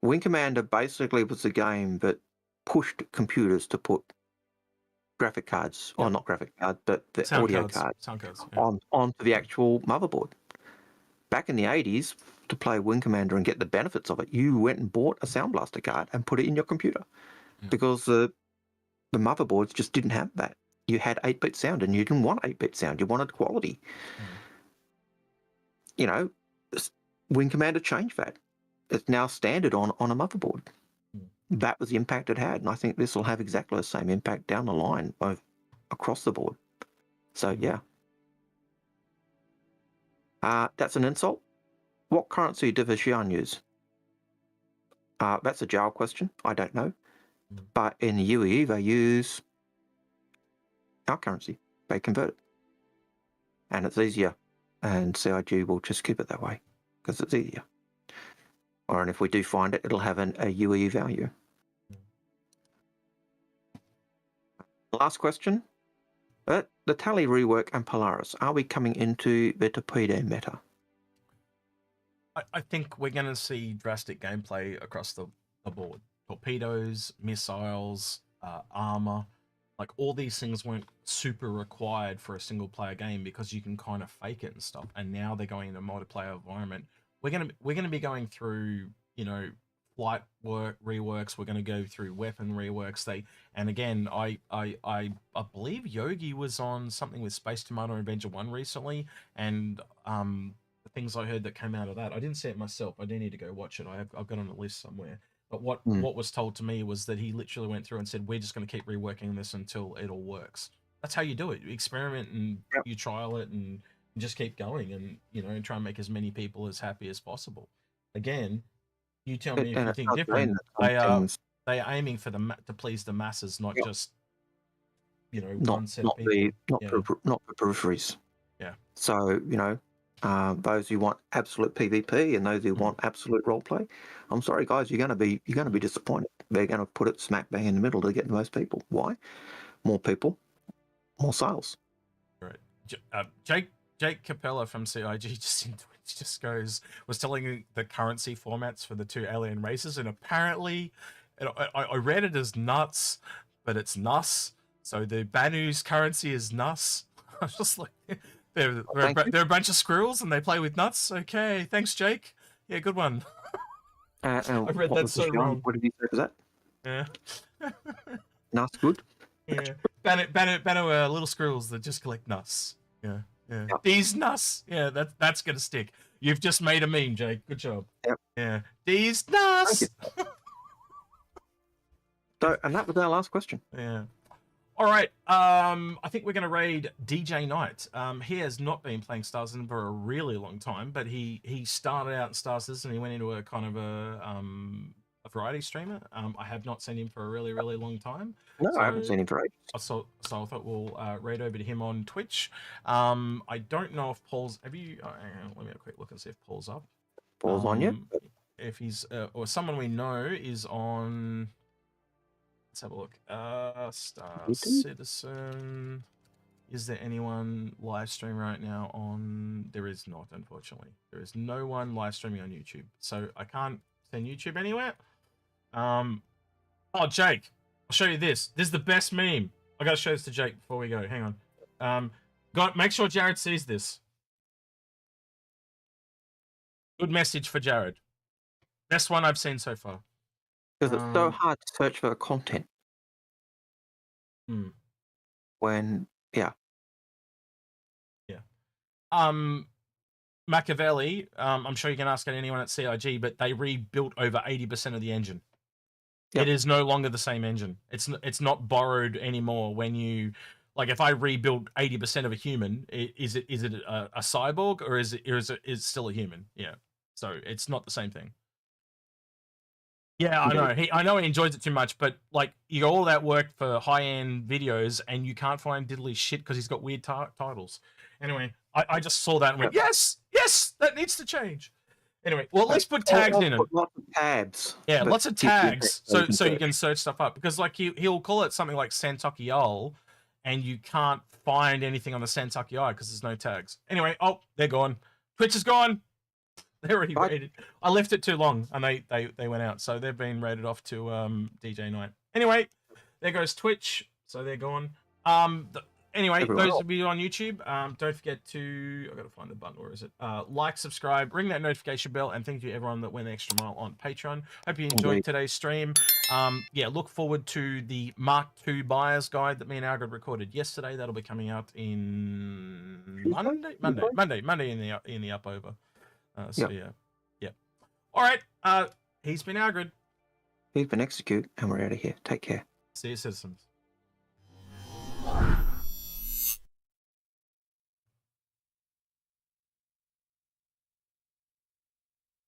Wing Commander basically was a game that pushed computers to put graphic cards, or not graphic cards, but the sound audio cards onto the actual motherboard. Back in the 80s, to play Wing Commander and get the benefits of it, you went and bought a Sound Blaster card and put it in your computer, because the motherboards just didn't have that. You had 8-bit sound, and you didn't want 8-bit sound. You wanted quality. You know, Wing Commander changed that. It's now standard on a motherboard. That was the impact it had, and I think this will have exactly the same impact down the line, across the board. So yeah, that's an insult. What currency does Xi'an use? That's a Jowl question. I don't know, but in the UEE they use our currency. They convert it, and it's easier. And CIG will just keep it that way because it's easier. And if we do find it, it'll have a UEE value. Last question. The Tally rework and Polaris, are we coming into the torpedo meta? I think we're going to see drastic gameplay across the board. Torpedoes, missiles, armor. Like, all these things weren't super required for a single-player game because you can kind of fake it and stuff. And now they're going into a multiplayer environment. We're gonna be going through, you know, flight reworks. We're going to go through weapon reworks. And again, I believe Yogi was on something with Space Tomato and Avenger 1 recently, and the things I heard that came out of that, I didn't see it myself. I do need to go watch it. I've got it on a list somewhere. But what was told to me was that he literally went through and said, we're just going to keep reworking this until it all works. That's how you do it. You experiment and you trial it and just keep going and, you know, try and make as many people as happy as possible. Again, you tell me if you think different. They are aiming for to please the masses, not just, you know, one set of people. Not for peripheries. Yeah. So, you know, those who want absolute PvP and those who want absolute roleplay, I'm sorry guys, you're gonna be disappointed. They're gonna put it smack bang in the middle to get the most people. Why? More people, more sales. Right. Jake Capella from CIG just was telling the currency formats for the two alien races, and apparently, I read it as nuts, but it's nuss. So the Banu's currency is nuss. I was just like, they're a bunch of squirrels and they play with nuts. Okay, thanks, Jake. Yeah, good one. I read that so wrong. What did he say for that? Yeah. Nuts good. Yeah. Banu are little squirrels that just collect nuts. Yeah. Yeah. Yep. These nuts. Yeah, that's gonna stick. You've just made a meme, Jake. Good job. Yep. Yeah. These nuts. So, and that was our last question. Yeah. All right. I think we're gonna raid DJ Knight. He has not been playing Star Citizen for a really long time, but he started out in Star Citizen and he went into a kind of a variety streamer. I have not seen him for a really, really long time. No, I haven't seen him for ages. So I thought we'll raid over to him on Twitch. I don't know if Paul's... Have you... let me have a quick look and see if Paul's up. Paul's on you? If he's... or someone we know is on... Let's have a look. Star Citizen... Is there anyone live streaming right now on... There is not, unfortunately. There is no one live streaming on YouTube. So I can't send YouTube anywhere. Oh, Jake, I'll show you this. This is the best meme. I gotta show this to Jake before we go. Hang on. Make sure Jared sees this. Good message for Jared. Best one I've seen so far. Because it's so hard to search for the content. When, yeah. Machiavelli, I'm sure you can ask anyone at CIG, but they rebuilt over 80% of the engine. Yep. It is no longer the same engine. It's not borrowed anymore. When you, like, if I rebuild 80% of a human, is it a cyborg or is it still a human? Yeah. So it's not the same thing. Yeah, I know. I know he enjoys it too much, but like, you got all that work for high-end videos and you can't find diddly shit because he's got weird titles. Anyway, I just saw that and went, yes, that needs to change. Anyway, well, at least put tags in it. Lots of tabs. Yeah, lots of tags, so you can search stuff up. Because like he'll call it something like Santokiol, and you can't find anything on the Santokiol because there's no tags. Anyway, oh, they're gone. Twitch is gone. They're already rated. I left it too long, and they went out, so they've been rated off to DJ Knight. Anyway, there goes Twitch, so they're gone. Anyway, those of you on YouTube, don't forget to... I've got to find the button. Where is it? Like, subscribe, ring that notification bell, and thank you to everyone that went the extra mile on Patreon. Hope you enjoyed today's stream. Yeah, look forward to the Mark II buyer's guide that me and Algared recorded yesterday. That'll be coming out in Monday in the up over. So yeah. All right. He's been Algared. He's been Execute, and we're out of here. Take care. See you, citizens.